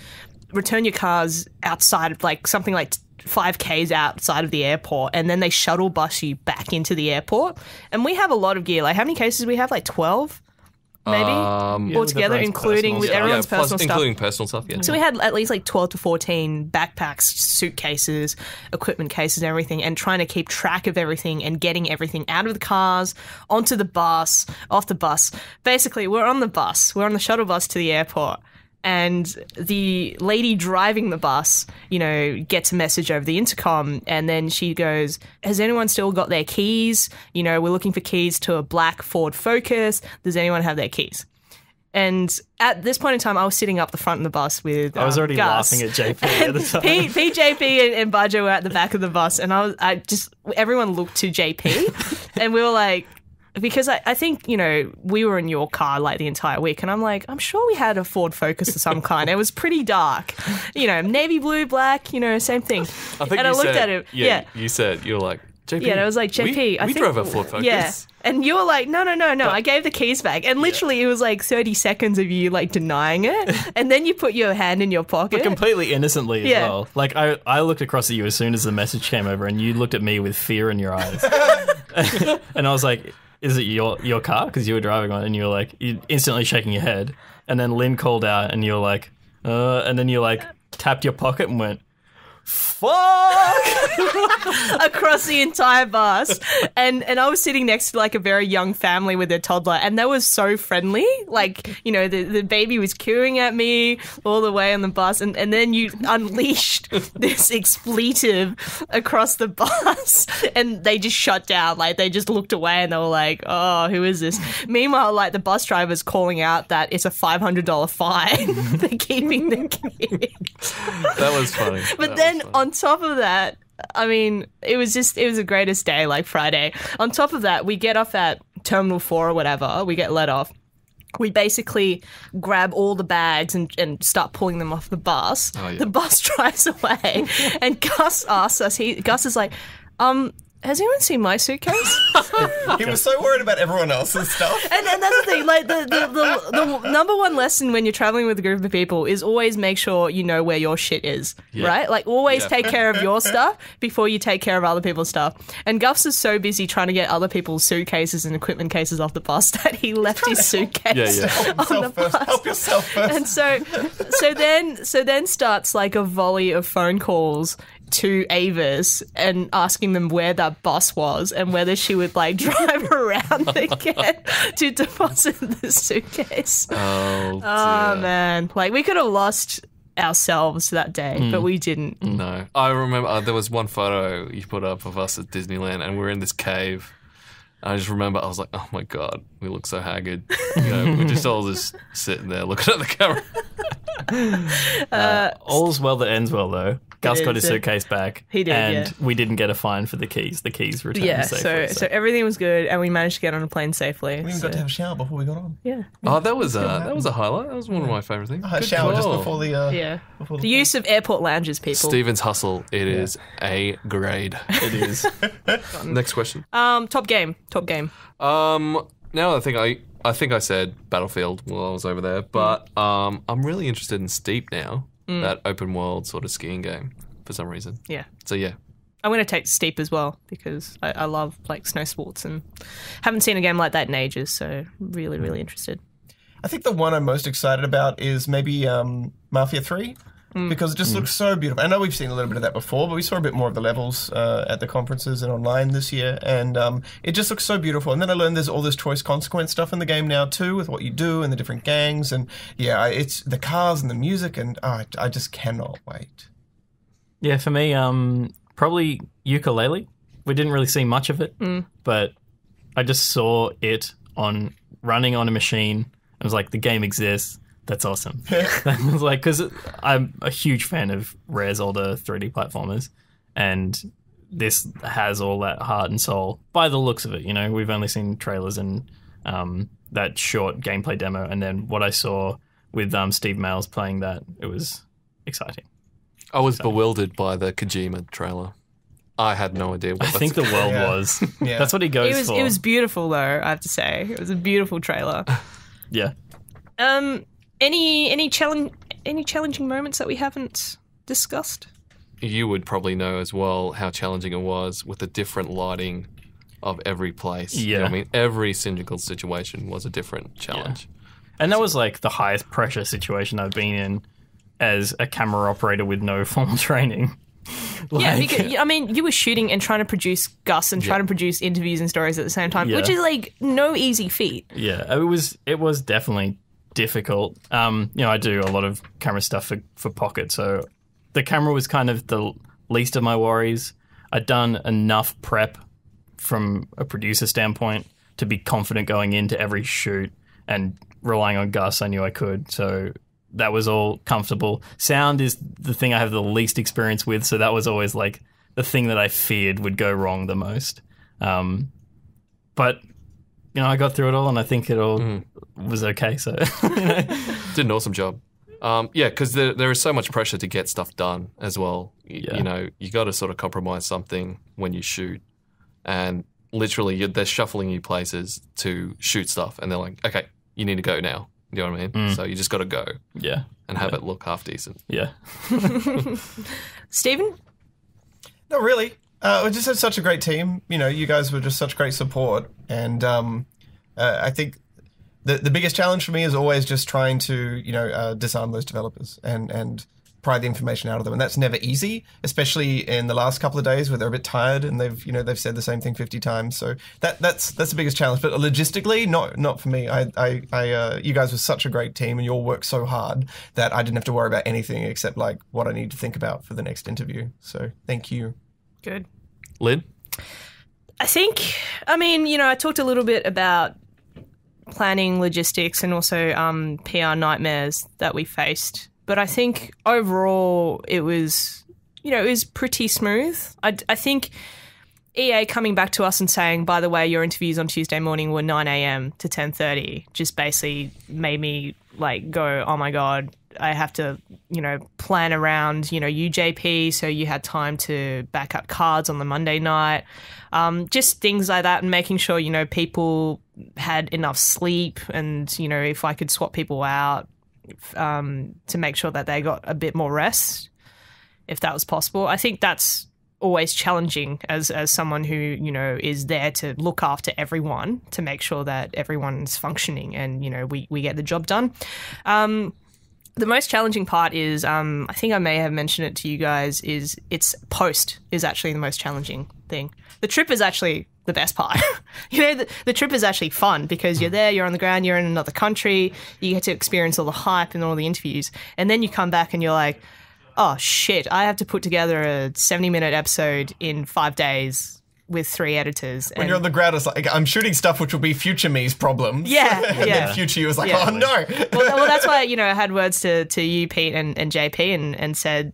return your cars outside of like something like 5Ks outside of the airport, and then they shuttle bus you back into the airport. And we have a lot of gear. Like, how many cases do we have? Like 12? maybe altogether, everyone's including with personal everyone's plus personal stuff. including personal stuff. Yeah. So we had at least like 12 to 14 backpacks, suitcases, equipment cases, and everything, and trying to keep track of everything and getting everything out of the cars, onto the bus, off the bus. Basically, we're on the bus. We're on the shuttle bus to the airport. And the lady driving the bus, gets a message over the intercom, and then she goes, has anyone still got their keys? We're looking for keys to a black Ford Focus. Does anyone have their keys? And at this point in time, I was sitting up the front of the bus with I was already Gus. laughing at JP at the time. PJP and Bajo were at the back of the bus, and everyone looked to JP, and we were like, because I think, we were in your car like the entire week, and I'm like, I'm sure we had a Ford Focus of some kind. It was pretty dark. Navy blue, black, same thing. I think and I looked at him. Yeah, you said, you were like, JP. Yeah, and I was like, JP, we I think drove a Ford Focus. Yeah. And you were like, no, I gave the keys back. And literally it was like 30 seconds of you like denying it. And then you put your hand in your pocket. But completely innocently as well. Like I looked across at you as soon as the message came over, and you looked at me with fear in your eyes. And I was like, is it your car? Because you were driving on it, and you were like, you instantly shaking your head. And then Lin called out, and you were like, and then you like tapped your pocket and went, fuck! Across the entire bus. And I was sitting next to like a very young family with their toddler, and they were so friendly. Like, the baby was cooing at me all the way on the bus, and then you unleashed this expletive across the bus, and they just shut down. Like, they just looked away, and they were like, oh, who is this? Meanwhile, like, the bus driver's calling out that it's a $500 fine for keeping the kids. That was funny. But then on top of that, I mean, it was the greatest day, like Friday. On top of that, we get off at Terminal 4 or whatever. We get let off. We basically grab all the bags and start pulling them off the bus. Oh, yeah. The bus drives away, and Gus asks us, Gus is like, has anyone seen my suitcase? He was so worried about everyone else's stuff. And that's the thing, like the number one lesson when you're traveling with a group of people is always make sure you know where your shit is, right? Like always take care of your stuff before you take care of other people's stuff. And Gus is so busy trying to get other people's suitcases and equipment cases off the bus that he left his suitcase on the bus. Help yourself first. And so then starts like a volley of phone calls to Avis and asking them where that bus was and whether she would like drive around again to deposit the suitcase. Oh man, like we could have lost ourselves that day, but we didn't. No, I remember there was one photo you put up of us at Disneyland, and we were in this cave. I just remember I was like, oh my god, we look so haggard. We're just all just sitting there looking at the camera. All's well that ends well, though. Gus got his suitcase back. He did, and we didn't get a fine for the keys. The keys returned safely. So everything was good, and we managed to get on a plane safely. We even got to have a shower before we got on. Yeah. Oh, that was a highlight. That was one of my favourite things. A shower just before the before the use of airport lounges, people. Stephen's hustle. It is A grade. It is. Next question. Top game. Now I think I said Battlefield while I was over there, but I'm really interested in Steep now. That open world sort of skiing game for some reason. Yeah. So yeah. I'm going to take Steep as well because I love like snow sports and haven't seen a game like that in ages. So really, really interested. I think the one I'm most excited about is maybe Mafia 3. Because it just looks so beautiful. I know we've seen a little bit of that before, but we saw a bit more of the levels at the conferences and online this year, and it just looks so beautiful. And then I learned there's all this choice consequence stuff in the game now too, with what you do and the different gangs, and it's the cars and the music, and I just cannot wait. Yeah, for me, probably Ukulele. We didn't really see much of it, but I just saw it running on a machine. I was like, the game exists. That's awesome. That was like, because I'm a huge fan of Rare's older 3D platformers, and this has all that heart and soul by the looks of it. We've only seen trailers and that short gameplay demo, and then what I saw with Steve Mails playing that, it was exciting. I was bewildered by the Kojima trailer. I had no idea what I think the world was. Yeah. That's what he goes for. It was beautiful, though, I have to say. It was a beautiful trailer. Yeah. Any challenging moments that we haven't discussed? You would probably know as well how challenging it was with the different lighting of every place. You know what I mean? Every single situation was a different challenge. And that was like the highest pressure situation I've been in as a camera operator with no formal training. Because, I mean, you were shooting and trying to produce Gus and trying to produce interviews and stories at the same time, which is like no easy feat. Yeah, it was definitely difficult. I do a lot of camera stuff for Pocket, so the camera was kind of the least of my worries. I'd done enough prep from a producer standpoint to be confident going into every shoot, and relying on Gus, I knew I could. So that was all comfortable. Sound is the thing I have the least experience with, so that was always like the thing that I feared would go wrong the most. But I got through it all, and I think it all was okay. So did an awesome job. Because there is so much pressure to get stuff done as well. You got to sort of compromise something when you shoot, and literally they're shuffling you places to shoot stuff, and they're like, okay, you need to go now. You know what I mean? So you just got to go. Yeah. And have it look half decent. Yeah. Stephen? Not really. We just had such a great team. You guys were just such great support. And I think the biggest challenge for me is always just trying to, disarm those developers and pry the information out of them. And that's never easy, especially in the last couple of days where they're a bit tired and they've said the same thing 50 times. So that's the biggest challenge. But logistically, not for me. You guys were such a great team, and you all worked so hard that I didn't have to worry about anything except like what I need to think about for the next interview. So thank you. Good. Lin? I talked a little bit about planning, logistics, and also PR nightmares that we faced. But I think overall it was pretty smooth. I think EA coming back to us and saying, by the way, your interviews on Tuesday morning were 9 a.m. to 10:30 just basically made me like go, oh my God, I have to, plan around, you JP, so you had time to back up cards on the Monday night. Just things like that, and making sure, people had enough sleep, and, if I could swap people out to make sure that they got a bit more rest, if that was possible. I think that's always challenging as someone who, is there to look after everyone, to make sure that everyone's functioning and, we get the job done. The most challenging part is, I think I may have mentioned it to you guys, is it's post is actually the most challenging thing. The trip is actually the best part. The trip is actually fun because you're there, you're on the ground, you're in another country, you get to experience all the hype and all the interviews, and then you come back and you're like, oh shit, I have to put together a 70-minute episode in 5 days with 3 editors. When you're on the ground, it's like, I'm shooting stuff which will be future me's problems. Yeah, and then future you was like, oh no. well, that's why, I had words to you, Pete, and JP, and said,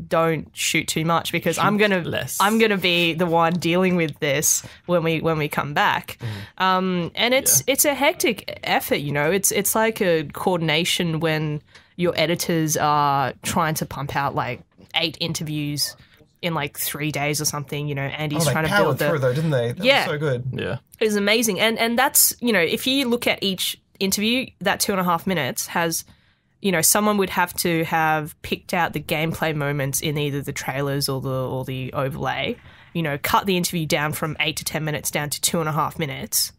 don't shoot too much, because I'm gonna be the one dealing with this when we come back. And it's a hectic effort, It's like a coordination when your editors are trying to pump out like 8 interviews in like 3 days or something. Andy's trying to build through though, didn't they? That was so good. Yeah. It was amazing. And that's, if you look at each interview, that 2.5 minutes has, someone would have to have picked out the gameplay moments in either the trailers or the overlay, cut the interview down from 8 to 10 minutes down to 2.5 minutes,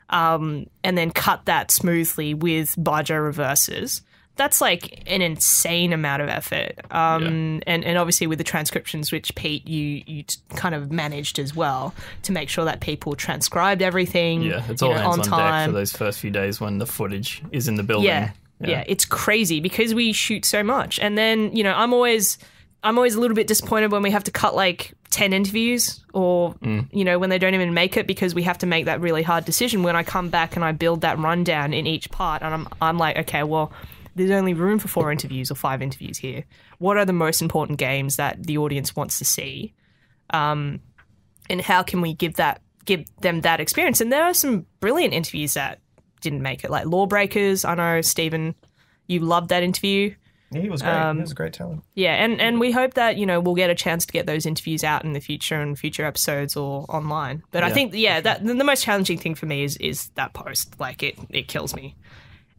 and then cut that smoothly with Bajo reverses. That's like an insane amount of effort. And obviously with the transcriptions, which Pete, you kind of managed as well, to make sure that people transcribed everything. Yeah, it's all hands on deck for those first few days when the footage is in the building. Yeah, it's crazy because we shoot so much. And then, I'm always a little bit disappointed when we have to cut like 10 interviews or, when they don't even make it, because we have to make that really hard decision. When I come back and I build that rundown in each part, and I'm like, okay, well, there's only room for 4 interviews or 5 interviews here. What are the most important games that the audience wants to see? And how can we give them that experience? And there are some brilliant interviews that didn't make it, like Lawbreakers. I know, Stephen, you loved that interview. Yeah, he was great. He was a great talent. Yeah, and we hope that, we'll get a chance to get those interviews out in the future and future episodes or online. But I think, that the most challenging thing for me is that post. Like, it kills me.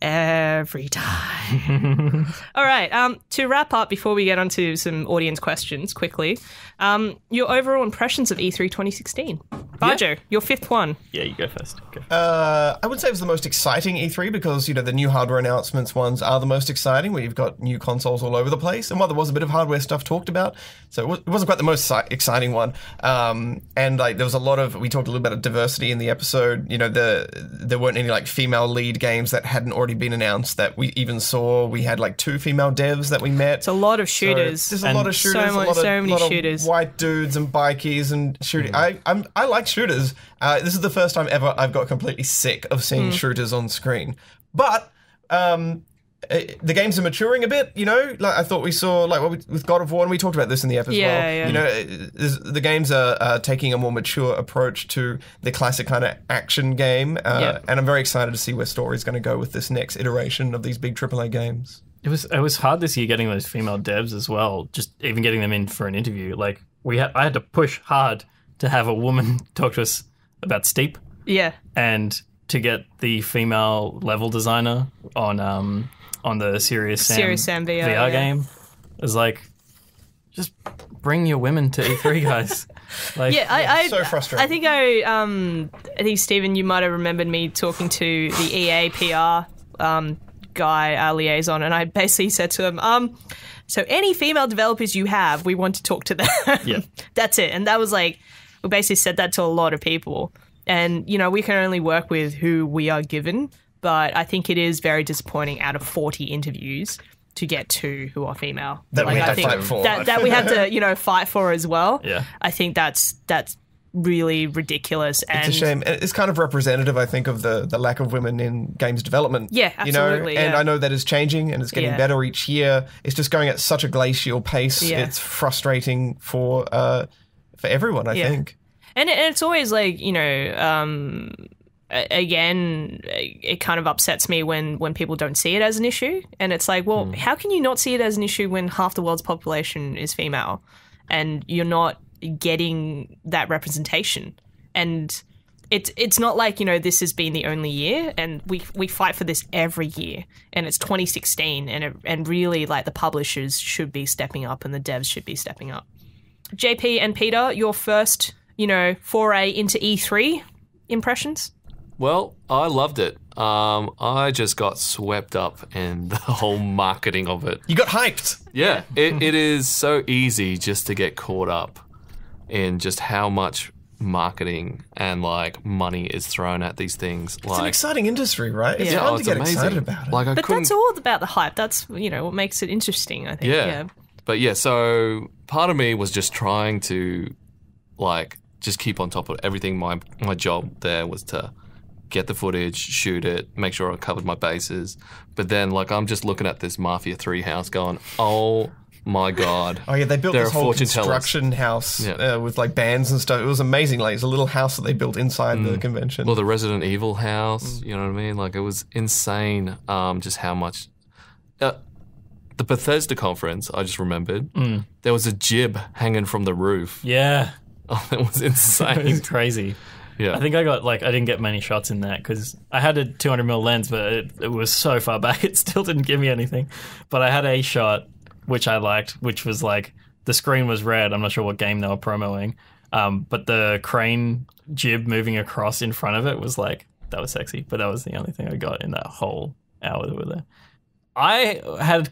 every time. All right. To wrap up, before we get onto some audience questions quickly, your overall impressions of E3 2016. Bajo, your fifth one. Yeah, you go first. Go. I would say it was the most exciting E3 because, the new hardware announcements ones are the most exciting, where you've got new consoles all over the place. And while there was a bit of hardware stuff talked about, so it wasn't quite the most exciting one. And there was a lot of, we talked a little bit of diversity in the episode. There weren't any female lead games that hadn't already been announced that we even saw. We had 2 female devs that we met. It's a lot of shooters. So there's a lot of shooters. So many shooters. Of white dudes and bikies and shooting. I like shooters. This is the first time ever I've got completely sick of seeing shooters on screen. But the games are maturing a bit, I thought we saw, with God of War, and we talked about this in the app as well. Yeah. The games are taking a more mature approach to the classic kind of action game, and I'm very excited to see where story's going to go with this next iteration of these big AAA games. It was hard this year getting those female devs as well, just even getting them in for an interview. I had to push hard to have a woman talk to us about Steep. Yeah. And to get the female level designer on the Serious Sam VR game. It was just bring your women to E3, guys. So frustrating. I think Stephen, you might have remembered me talking to the EA PR guy, liaison, and I basically said to him, so any female developers you have, we want to talk to them. Yeah. That's it. And that was we basically said that to a lot of people. And, we can only work with who we are given. But I think it is very disappointing out of 40 interviews to get 2 who are female. That we had to fight for. That we had to, fight for as well. Yeah. I think that's really ridiculous. It's a shame. And it's kind of representative, I think, of the lack of women in games development. Yeah, absolutely. And I know that is changing and it's getting better each year. It's just going at such a glacial pace. Yeah. It's frustrating for everyone, I think. And it's always again, it kind of upsets me when people don't see it as an issue. And it's how can you not see it as an issue when half the world's population is female and you're not getting that representation? And it's not this has been the only year, and we fight for this every year, and it's 2016, and really the publishers should be stepping up and the devs should be stepping up. JP and Peter, your first foray into E3 impressions? Well, I loved it. I just got swept up in the whole marketing of it. You got hyped. Yeah, it is so easy just to get caught up in just how much marketing and money is thrown at these things. It's an exciting industry, right? It's Yeah. fun Oh, to it's get amazing. excited about it. But that's all about the hype. That's what makes it interesting, I think. Yeah. But so part of me was just trying to just keep on top of everything. My job there was to get the footage, shoot it, make sure I covered my bases. But then I'm just looking at this Mafia 3 house going, oh my God. Oh yeah, they built There this are whole fortune construction house with bands and stuff. It was amazing. It's a little house that they built inside the convention. Well, the Resident Evil house, you know what I mean? It was insane just how much... the Bethesda conference, I just remembered, there was a jib hanging from the roof. Yeah. Oh, it was insane. It was crazy. Yeah. I think I got I didn't get many shots in that because I had a 200mm lens, but it was so far back it still didn't give me anything. But I had a shot which I liked, which was the screen was red. I'm not sure what game they were promoting, but the crane jib moving across in front of it was that was sexy. But that was the only thing I got in that whole hour that we were there. I had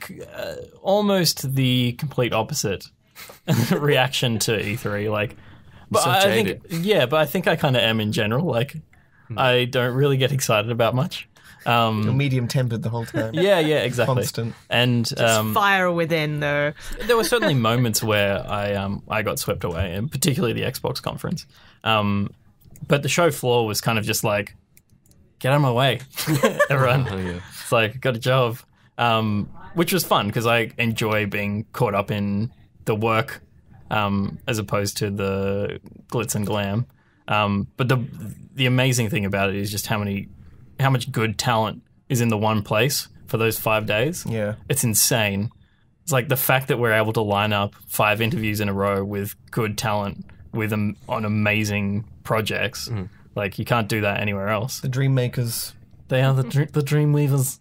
almost the complete opposite reaction to E3. But so I think I kind of am in general. I don't really get excited about much. You're medium-tempered the whole time. Yeah, exactly. Constant. And fire within, though. There were certainly moments where I got swept away, and particularly the Xbox conference. But the show floor was kind of just get out of my way, everyone. Oh, yeah. It's got a job. Which was fun because I enjoy being caught up in the work as opposed to the glitz and glam. But the amazing thing about it is just how much good talent is in the one place for those 5 days. Yeah. It's insane. It's the fact that we're able to line up 5 interviews in a row with good talent on amazing projects. You can't do that anywhere else. The dream makers. They are the Dreamweavers.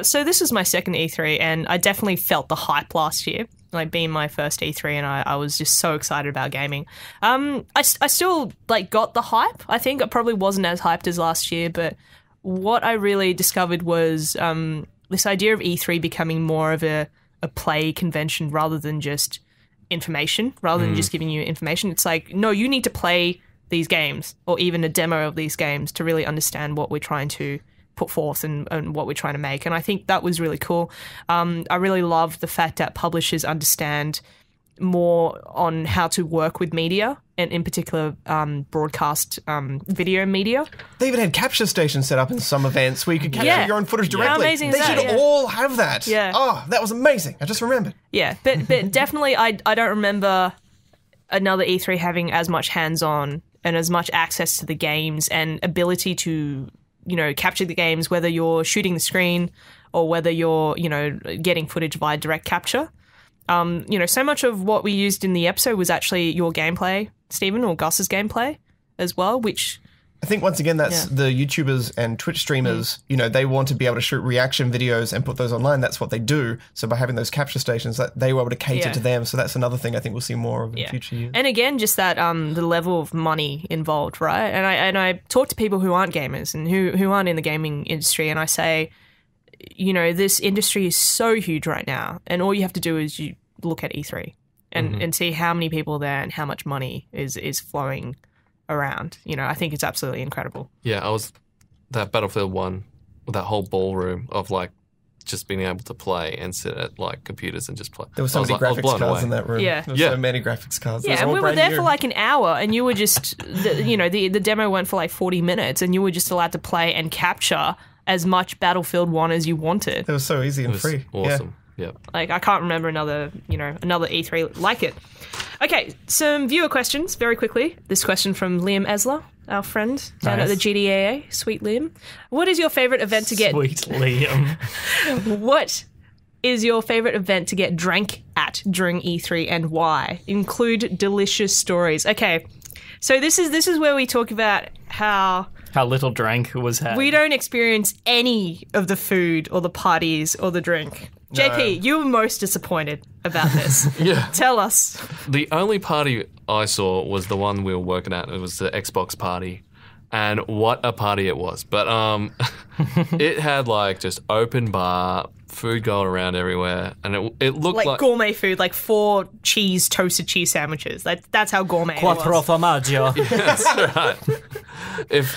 So this is my second E3, and I definitely felt the hype last year. Like being my first E3, and I was just so excited about gaming. I still like got the hype. I think it probably wasn't as hyped as last year, but what I really discovered was this idea of E3 becoming more of a play convention rather than just information, rather than just giving you information. It's like, no, you need to play these games or even a demo of these games to really understand what we're trying to put forth and what we're trying to make. And I think that was really cool. I really love the fact that publishers understand more on how to work with media, and in particular broadcast video media. They even had capture stations set up in some events where you could capture your own footage directly. How amazing is they that? should all have that. Yeah. Oh, that was amazing. I just remembered. Yeah, but definitely I don't remember another E3 having as much hands-on and as much access to the games and ability to, capture the games, whether you're shooting the screen or whether you're, getting footage via direct capture. So much of what we used in the episode was actually your gameplay, Stephen, or Gus's gameplay as well, which... I think, once again, that's the YouTubers and Twitch streamers, they want to be able to shoot reaction videos and put those online. That's what they do. So by having those capture stations, that they were able to cater to them. So that's another thing I think we'll see more of in future years. And again, just that the level of money involved, right? And I talk to people who aren't gamers and who aren't in the gaming industry, and I say, this industry is so huge right now, and all you have to do is you look at E3 and see how many people are there and how much money is flowing around. I think it's absolutely incredible. Yeah, that Battlefield 1, with that whole ballroom of like just being able to play and sit at like computers and just play. There were so many graphics cards in that room. Yeah. There were so many graphics cards. Yeah, and we were there for like an hour, and you were just, the demo went for like 40 minutes, and you were just allowed to play and capture as much Battlefield 1 as you wanted. It was so easy and free. Awesome. Yeah. Like, I can't remember another E3 like it. Okay, some viewer questions very quickly. This question from Liam Esler, our friend down at the GDAA. Sweet Liam. What is your favourite event to get... Sweet Liam. What is your favourite event to get drank at during E3 and why? Include delicious stories. Okay, so this is where we talk about how little drank was had. We don't experience any of the food or the parties or the drink. No. JP, you were most disappointed about this. Yeah. Tell us. The only party I saw was the one we were working at. It was the Xbox party. And what a party it was. But it had like just open bar, food going around everywhere. And it looked like gourmet food, like 4 toasted cheese sandwiches. That's how gourmet Quattro it was. formaggio. That's right.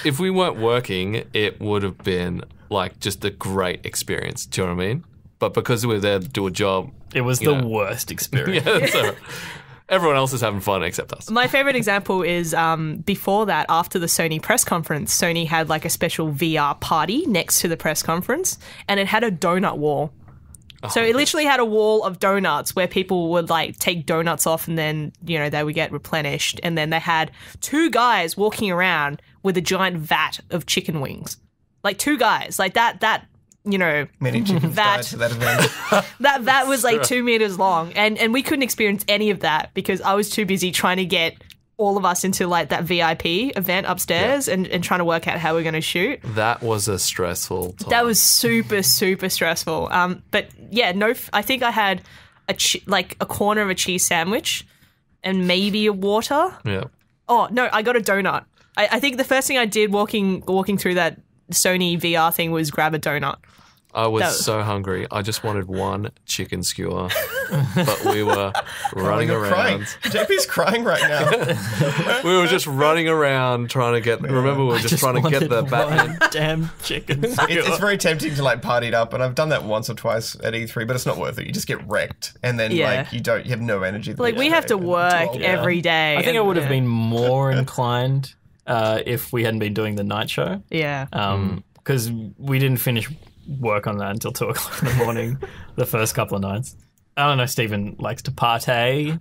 If we weren't working, it would have been like just a great experience. Do you know what I mean? But because we were there to do a job... It was the worst experience. Yeah, so everyone else is having fun except us. My favourite example is before that, after the Sony press conference, Sony had like a special VR party next to the press conference, and it had a donut wall. So it literally had a wall of donuts where people would like take donuts off and then, they would get replenished. And then they had 2 guys walking around with a giant vat of chicken wings. Like 2 guys. Like that Many chickens died to that event. that was like 2 meters long. And we couldn't experience any of that because I was too busy trying to get all of us into like that VIP event upstairs and trying to work out how we're going to shoot. That was a stressful time. That was super, super stressful. But yeah, I think I had a corner of a cheese sandwich and maybe a water. Yeah. Oh, no, I got a donut. I think the first thing I did walking through that Sony VR thing was grab a donut. I was so hungry. I just wanted one chicken skewer, but we were running around. Crying. JP's crying right now. We were just running around trying to get. Remember, we were just trying to get the Batman. Damn chicken skewer. It's very tempting to like party it up, and I've done that once or twice at E3, but it's not worth it. You just get wrecked, and then you have no energy. Like we have to work every day. I think I would have been more inclined if we hadn't been doing the night show. Yeah. Because we didn't finish work on that until 2 o'clock in the morning the first couple of nights. I don't know, Stephen likes to partay,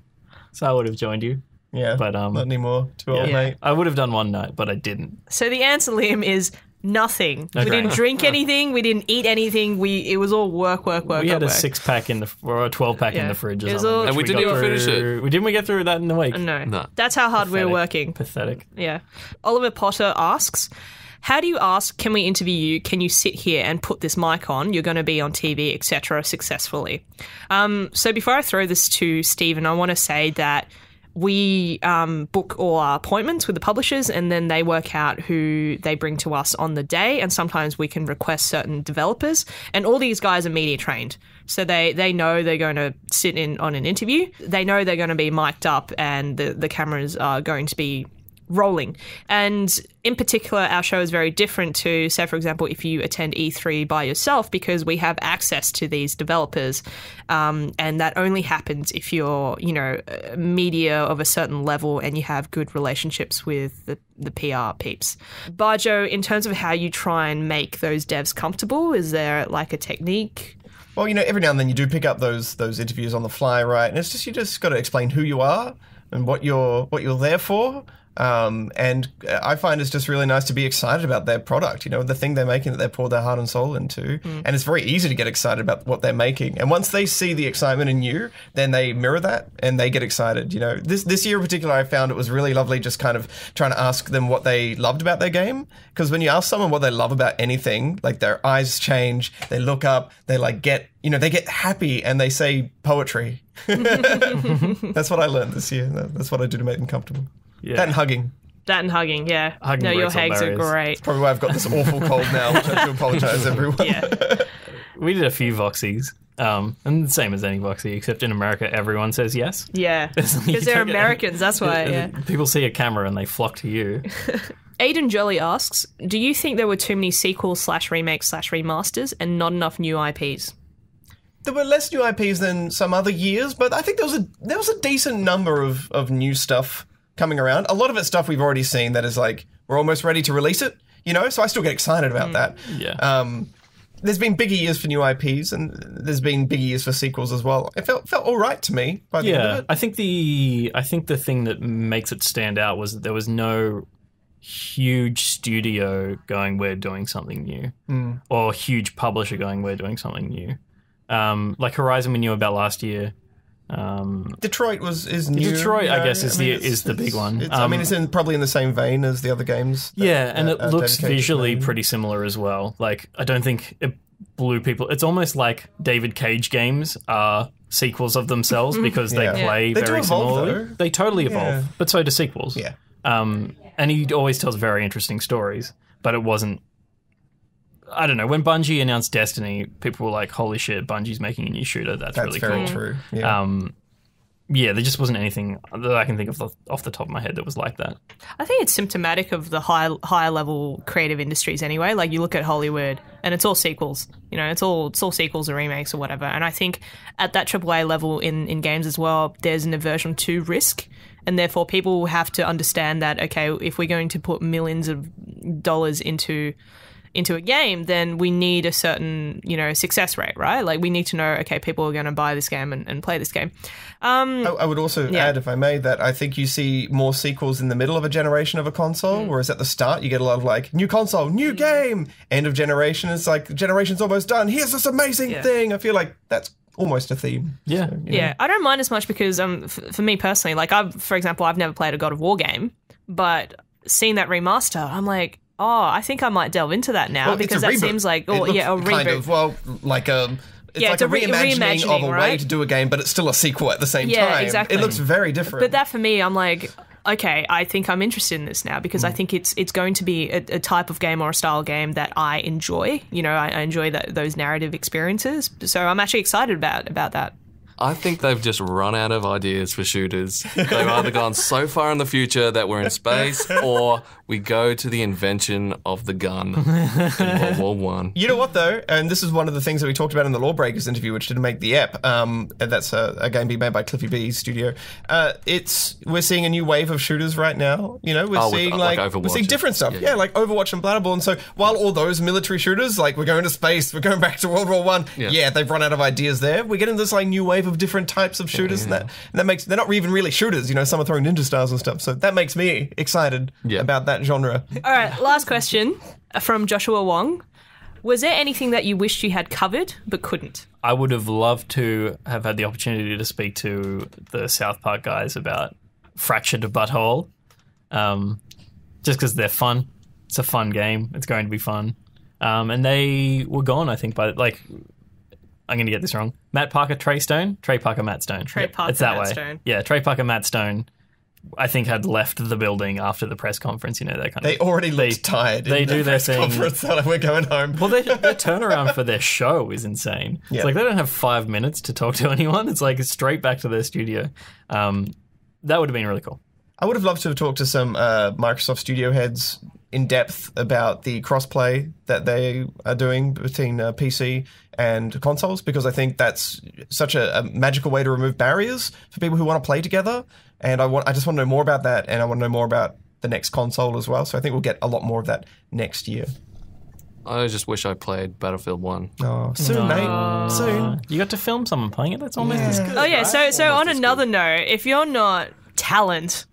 so I would have joined you. Yeah, but not anymore. Too old, mate. I would have done one night, but I didn't. So the answer, Liam, is nothing. We didn't drink anything. We didn't eat anything. It was all work. We had a 6-pack or a 12-pack in the fridge or something. And we didn't even finish it. Didn't we get through that in a week? No. That's how hard we were working. Pathetic. Yeah. Oliver Potter asks, How do you ask, can we interview you? Can you sit here and put this mic on? You're going to be on TV, etc. successfully. So before I throw this to Stephen, I want to say that we book all our appointments with the publishers, and then they work out who they bring to us on the day, and sometimes we can request certain developers, and all these guys are media trained. So they know they're going to sit in on an interview. They know they're going to be mic'd up and the cameras are going to be rolling. And in particular, our show is very different to, say, for example, if you attend E3 by yourself, because we have access to these developers. And that only happens if you're, media of a certain level and you have good relationships with the PR peeps. Bajo, in terms of how you try and make those devs comfortable, is there like a technique? Well, every now and then you do pick up those interviews on the fly, right? And it's just, you just got to explain who you are and what you're there for. And I find it's just really nice to be excited about their product, the thing they're making that they pour their heart and soul into. And it's very easy to get excited about what they're making. And once they see the excitement in you, then they mirror that and they get excited. This year in particular, I found it was really lovely just kind of trying to ask them what they loved about their game. Because when you ask someone what they love about anything, like their eyes change, they look up, they they get happy and they say poetry. That's what I learned this year. That's what I do to make them comfortable. Yeah. That and hugging, yeah. Hugging your hags are great. That's probably why I've got this awful cold now, which I have to apologise, everyone. Yeah. We did a few Voxies, and the same as any Voxie, except in America, everyone says yes. Yeah, because they're Americans, that's why, yeah. People see a camera and they flock to you. Aiden Jolly asks, do you think there were too many sequels / remakes / remasters and not enough new IPs? There were less new IPs than some other years, but I think there was a decent number of new stuff coming around. A lot of it's stuff we've already seen that is like, we're almost ready to release it, so I still get excited about that. Yeah. There's been bigger years for new IPs and there's been bigger years for sequels as well. It felt all right to me by the end of it. I think the thing that makes it stand out was that there was no huge studio going, we're doing something new, or huge publisher going, we're doing something new. Like Horizon we knew about last year. Detroit is new. Detroit, I guess, is the big one. It's probably in the same vein as the other games. And it looks visually pretty similar as well. Like, I don't think it blew people. It's almost like David Cage games are sequels of themselves because they play very similarly. They totally evolve, but so do sequels. Yeah. And he always tells very interesting stories, but it wasn't. I don't know. When Bungie announced Destiny, people were like, "Holy shit, Bungie's making a new shooter. That's really cool." That's very true. Yeah. There just wasn't anything that I can think of off the top of my head that was like that. I think it's symptomatic of the higher level creative industries anyway. Like, you look at Hollywood and it's all sequels. It's all sequels or remakes or whatever. And I think at that AAA level in games as well, there's an aversion to risk. And therefore people have to understand that, okay, if we're going to put millions of dollars into a game, then we need a certain, success rate, right? Like, we need to know, okay, people are going to buy this game and play this game. I would also add, if I may, that I think you see more sequels in the middle of a generation of a console, whereas at the start you get a lot of like, new console, new game, end of generation, it's like, generation's almost done, here's this amazing thing. I feel like that's almost a theme. Yeah. So, yeah, I don't mind as much because for me personally, like, for example, I've never played a God of War game, but seeing that remaster, I'm like, oh, I think I might delve into that now, because that seems like, a reboot. Kind of, like a... It's like a reimagining of a way to do a game, but it's still a sequel at the same time. Yeah, exactly. It looks very different. But that, for me, I'm like, okay, I think I'm interested in this now, because I think it's going to be a type of game or a style game that I enjoy. I enjoy those narrative experiences. So I'm actually excited about that. I think they've just run out of ideas for shooters. They've either gone so far in the future that we're in space, or we go to the invention of the gun in World War I. You know what, though? And this is one of the things that we talked about in the Lawbreakers interview, which didn't make the ep. And that's a game being made by Cliffy B's studio. We're seeing a new wave of shooters right now. We're seeing we're seeing different stuff. Yeah, like Overwatch and Bloodborne. So while all those military shooters, like, we're going to space, we're going back to World War I. Yeah, they've run out of ideas there. We're getting this like new wave of different types of shooters, and that makes, they're not even really shooters. Some are throwing ninja stars and stuff. So that makes me excited about that genre. All right, last question from Joshua Wong. Was there anything that you wished you had covered but couldn't? I would have loved to have had the opportunity to speak to the South Park guys about Fractured Butthole, just because they're fun. It's a fun game. It's going to be fun. And they were gone, I think, by like. I'm going to get this wrong. Matt Parker, Trey Stone? Trey Parker, Matt Stone. Trey Parker, it's that Matt way. Stone. Yeah, Trey Parker, Matt Stone, I think had left the building after the press conference. You know, that kind They of. already looked tired. They do their thing. Conference. They're like, we're going home. Well, their turnaround for their show is insane. Yeah. It's like they don't have 5 minutes to talk to anyone. It's like straight back to their studio. That would have been really cool. I would have loved to have talked to some Microsoft Studio heads in depth about the crossplay that they are doing between PC and consoles, because I think that's such a magical way to remove barriers for people who want to play together. And I just want to know more about that, and I want to know more about the next console as well. So I think we'll get a lot more of that next year. I just wish I played Battlefield 1. Oh, soon, mate. Soon. You got to film someone playing it. That's almost as good. Oh yeah. right? So on another note, if you're not talent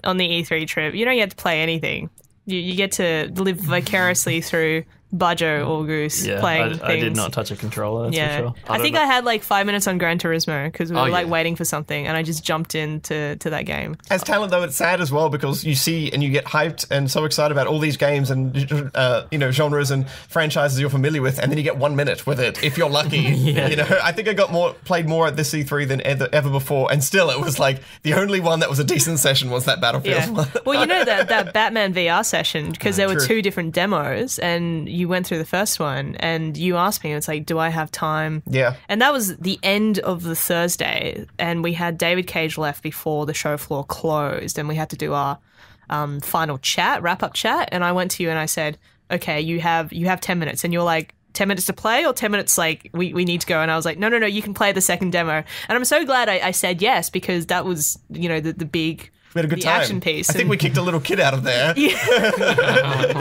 on the E3 trip, you don't get to play anything. You get to live vicariously through Bajo or Goose playing things. I did not touch a controller, that's for sure. I think I had like 5 minutes on Gran Turismo because we were yeah. waiting for something, and I just jumped into that game. As talent, though, it's sad as well, because you see and you get hyped and so excited about all these games and genres and franchises you're familiar with, and then you get 1 minute with it if you're lucky. You know, I think I played more at this E3 than ever before, and still it was like the only one that was a decent session was that Battlefield one. Well, you know that Batman VR session, because there were True. 2 different demos, and you went through the first one, and you asked me, it's like, do I have time? Yeah. And that was the end of the Thursday, and we had David Cage left before the show floor closed, and we had to do our final chat, wrap-up chat, and I went to you and I said, okay, you have 10 minutes, and you're like, 10 minutes to play or 10 minutes like we need to go? And I was like, no, you can play the second demo. And I'm so glad I said yes, because that was, you know, the big... We had a good the time. action piece. I think we kicked a little kid out of there. You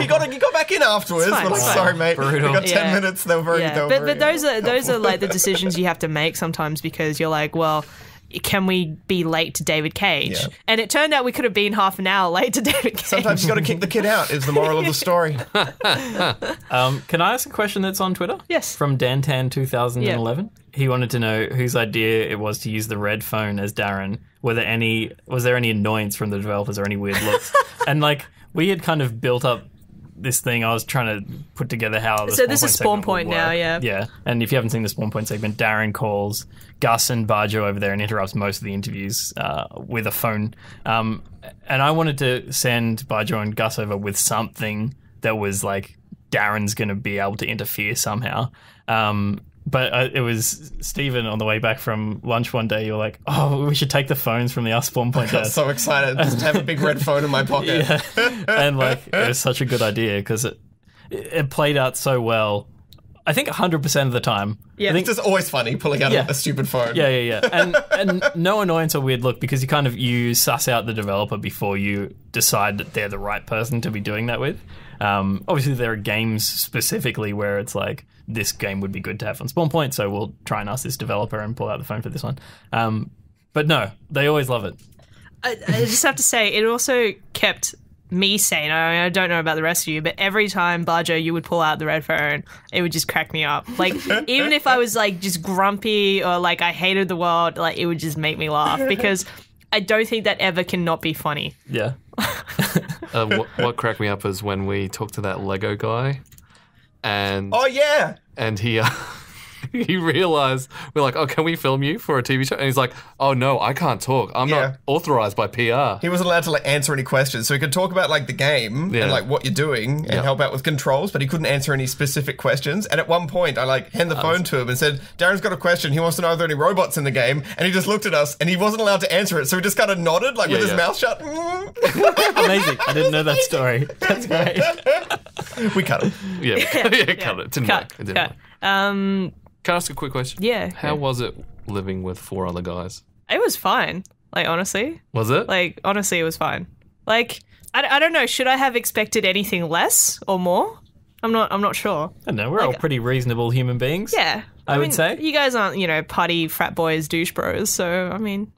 got back in afterwards. It's fine, We're like, it's fine. sorry, mate. Brutal. We got 10 Yeah. minutes. They were very. But those are like the decisions you have to make sometimes, because you're like, well, can we be late to David Cage? Yeah. And it turned out we could have been half an hour late to David Cage. Sometimes you got to kick the kid out. Is the moral of the story. Can I ask a question that's on Twitter? Yes. From DanTan2011. He wanted to know whose idea it was to use the red phone as Darren. Was there any annoyance from the developers or any weird looks? And like, we had kind of built up this thing. I was trying to put together how the So this is Spawn segment Point would now, work. yeah. Yeah. And if you haven't seen the Spawn Point segment, Darren calls Gus and Bajo over there and interrupts most of the interviews with a phone. And I wanted to send Bajo and Gus over with something that was like Darren's going to be able to interfere somehow. But it was Stephen on the way back from lunch one day. You're like, oh, we should take the phones from the Spawn Point I got desk. so excited just to have a big red phone in my pocket. Yeah. And like, it was such a good idea because it played out so well. I think 100% of the time. Yeah. I think It's just always funny pulling out a stupid phone. Yeah. And no annoyance or weird look, because you suss out the developer before you decide that they're the right person to be doing that with. Obviously, there are games specifically where it's like, this game would be good to have on Spawn Point, so we'll try and ask this developer and pull out the phone for this one. But no, they always love it. I just have to say, it also kept me sane. I don't know about the rest of you, but every time, Bajo, you would pull out the red phone, it would just crack me up. Like, even if I was like just grumpy or like I hated the world, like it would just make me laugh, because I don't think that ever can not be funny. Yeah. What cracked me up is when we talked to that Lego guy, and Oh yeah. and he he realized, we're like, oh, can we film you for a TV show? And he's like, oh no, I can't talk. I'm Yeah. not authorized by PR. He wasn't allowed to like answer any questions, so he could talk about like the game Yeah. and like what you're doing and Yeah. help out with controls, but he couldn't answer any specific questions. And at one point, I like handed the phone to him and said, "Darren's got a question. He wants to know if there are any robots in the game." And he just looked at us, and he wasn't allowed to answer it, so he just kind of nodded like with his yeah. mouth shut. Amazing. I didn't know that story. That's great. We cut him. Yeah, cut it. It didn't work. It didn't Cut. work. Can I ask a quick question? Yeah. How was it living with 4 other guys? It was fine. Like, honestly. Was it? Like, honestly, it was fine. Like, I don't know. Should I have expected anything less or more? I'm not sure. I don't know. We're all pretty reasonable human beings. Yeah. I would mean, say. you guys aren't, party frat boys, douche bros. So, I mean,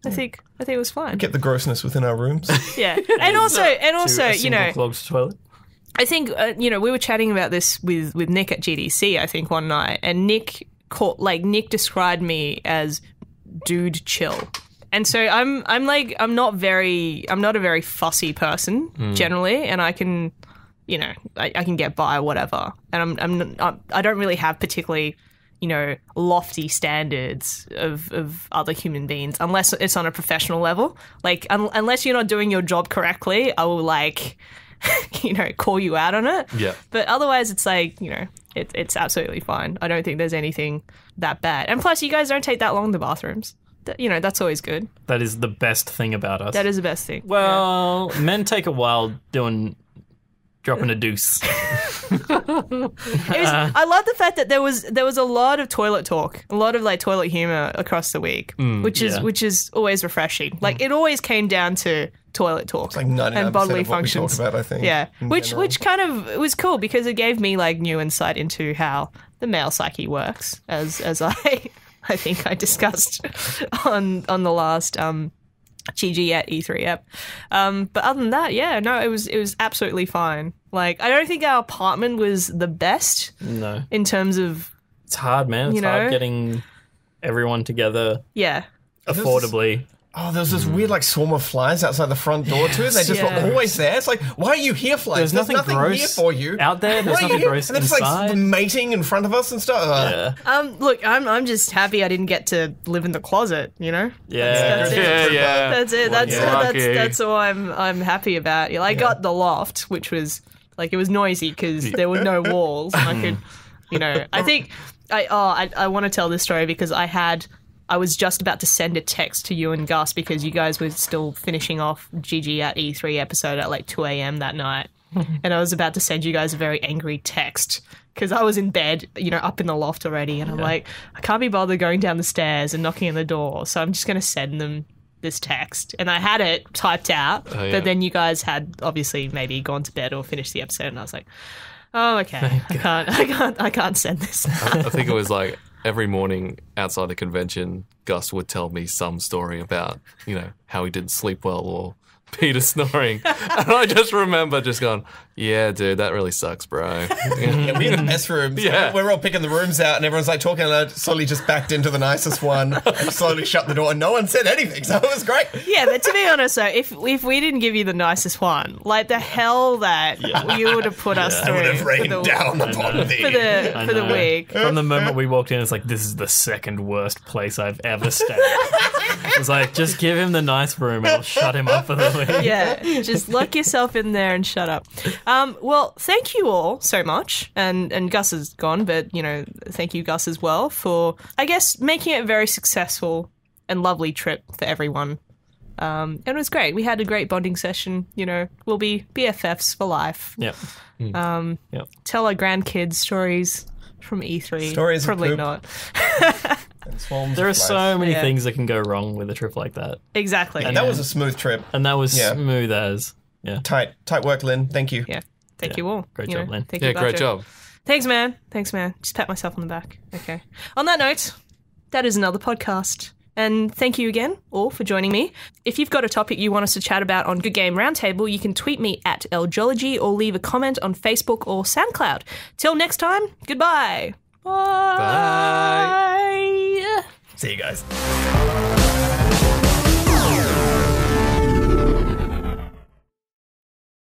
I think it was fine. Get the grossness within our rooms. Yeah. And also, To a single clogged toilet. I think, we were chatting about this with Nick at GDC, I think, one night, and Nick described me as dude chill. And so I'm not a very fussy person generally, and I can I can get by or whatever. And I don't really have particularly, lofty standards of other human beings unless it's on a professional level. Like, unless you're not doing your job correctly, I will call you out on it. Yeah. But otherwise, it's it's absolutely fine. I don't think there's anything that bad. And plus, you guys don't take that long in the bathrooms. That's always good. That is the best thing about us. That is the best thing. Well, men take a while dropping a deuce. I love the fact that there was a lot of toilet talk, a lot of toilet humor across the week, which is always refreshing. Like it always came down to toilet talk, It's like 99% and bodily of what functions. we talk about, I think. Yeah, which general. kind of it was cool because it gave me new insight into how the male psyche works, as I think I discussed on the last GG at E3 app. But other than that, it was absolutely fine. I don't think our apartment was the best. No. In terms of It's hard, man. It's hard getting everyone together affordably. Oh, there was this weird swarm of flies outside the front door too. They just were always there. It's like, why are you here, flies? There's nothing gross here for you. out there. There's Why are you nothing here? gross and they're inside. just mating in front of us and stuff. Yeah. look, I'm just happy I didn't get to live in the closet. Yeah. That's it. Yeah. That's it. Lucky. That's all I'm happy about. I got the loft, which was it was noisy because there were no walls. I could, I think I want to tell this story because I was just about to send a text to you and Gus because you guys were still finishing off GG at E3 episode at 2 a.m. that night. And I was about to send you guys a very angry text because I was in bed, up in the loft already. And I'm I can't be bothered going down the stairs and knocking on the door. So I'm just going to send them this text. And I had it typed out. But then you guys had obviously maybe gone to bed or finished the episode. And I was like, oh, okay. I can't send this. I think it was every morning outside the convention, Gus would tell me some story about, how he didn't sleep well or Peter snoring. And I just remember just going, yeah, dude, that really sucks, bro. Yeah, we had the best rooms. Yeah. We're all picking the rooms out and everyone's talking and I slowly just backed into the nicest one and slowly shut the door and no one said anything. So it was great. Yeah, but to be honest, though, if we didn't give you the nicest one, the hell that you would have put us through. I would have rained down upon thee. For the week. From the moment we walked in, it's this is the second worst place I've ever stayed. It was just give him the nice room and I'll shut him up for the week. Yeah, just lock yourself in there and shut up. Well, thank you all so much. And Gus is gone, but, thank you, Gus, as well, for, I guess, making it a very successful and lovely trip for everyone. And it was great. We had a great bonding session. We'll be BFFs for life. Yep. Tell our grandkids stories from E3. Stories of Probably poop. not. And swarms There are of flies. so many Yeah. things that can go wrong with a trip like that. Exactly. That was a smooth trip. And that was Yeah. smooth as. Yeah. Tight work, Lynn. Thank you. Yeah. Thank you all. Great job, Lynn. Thank Yeah, you, great Bajo. job. Thanks, man. Just pat myself on the back. Okay. On that note, that is another podcast. And thank you again all for joining me. If you've got a topic you want us to chat about on Good Game Roundtable, you can tweet me at LJology or leave a comment on Facebook or SoundCloud. Till next time, goodbye. Bye. See you guys.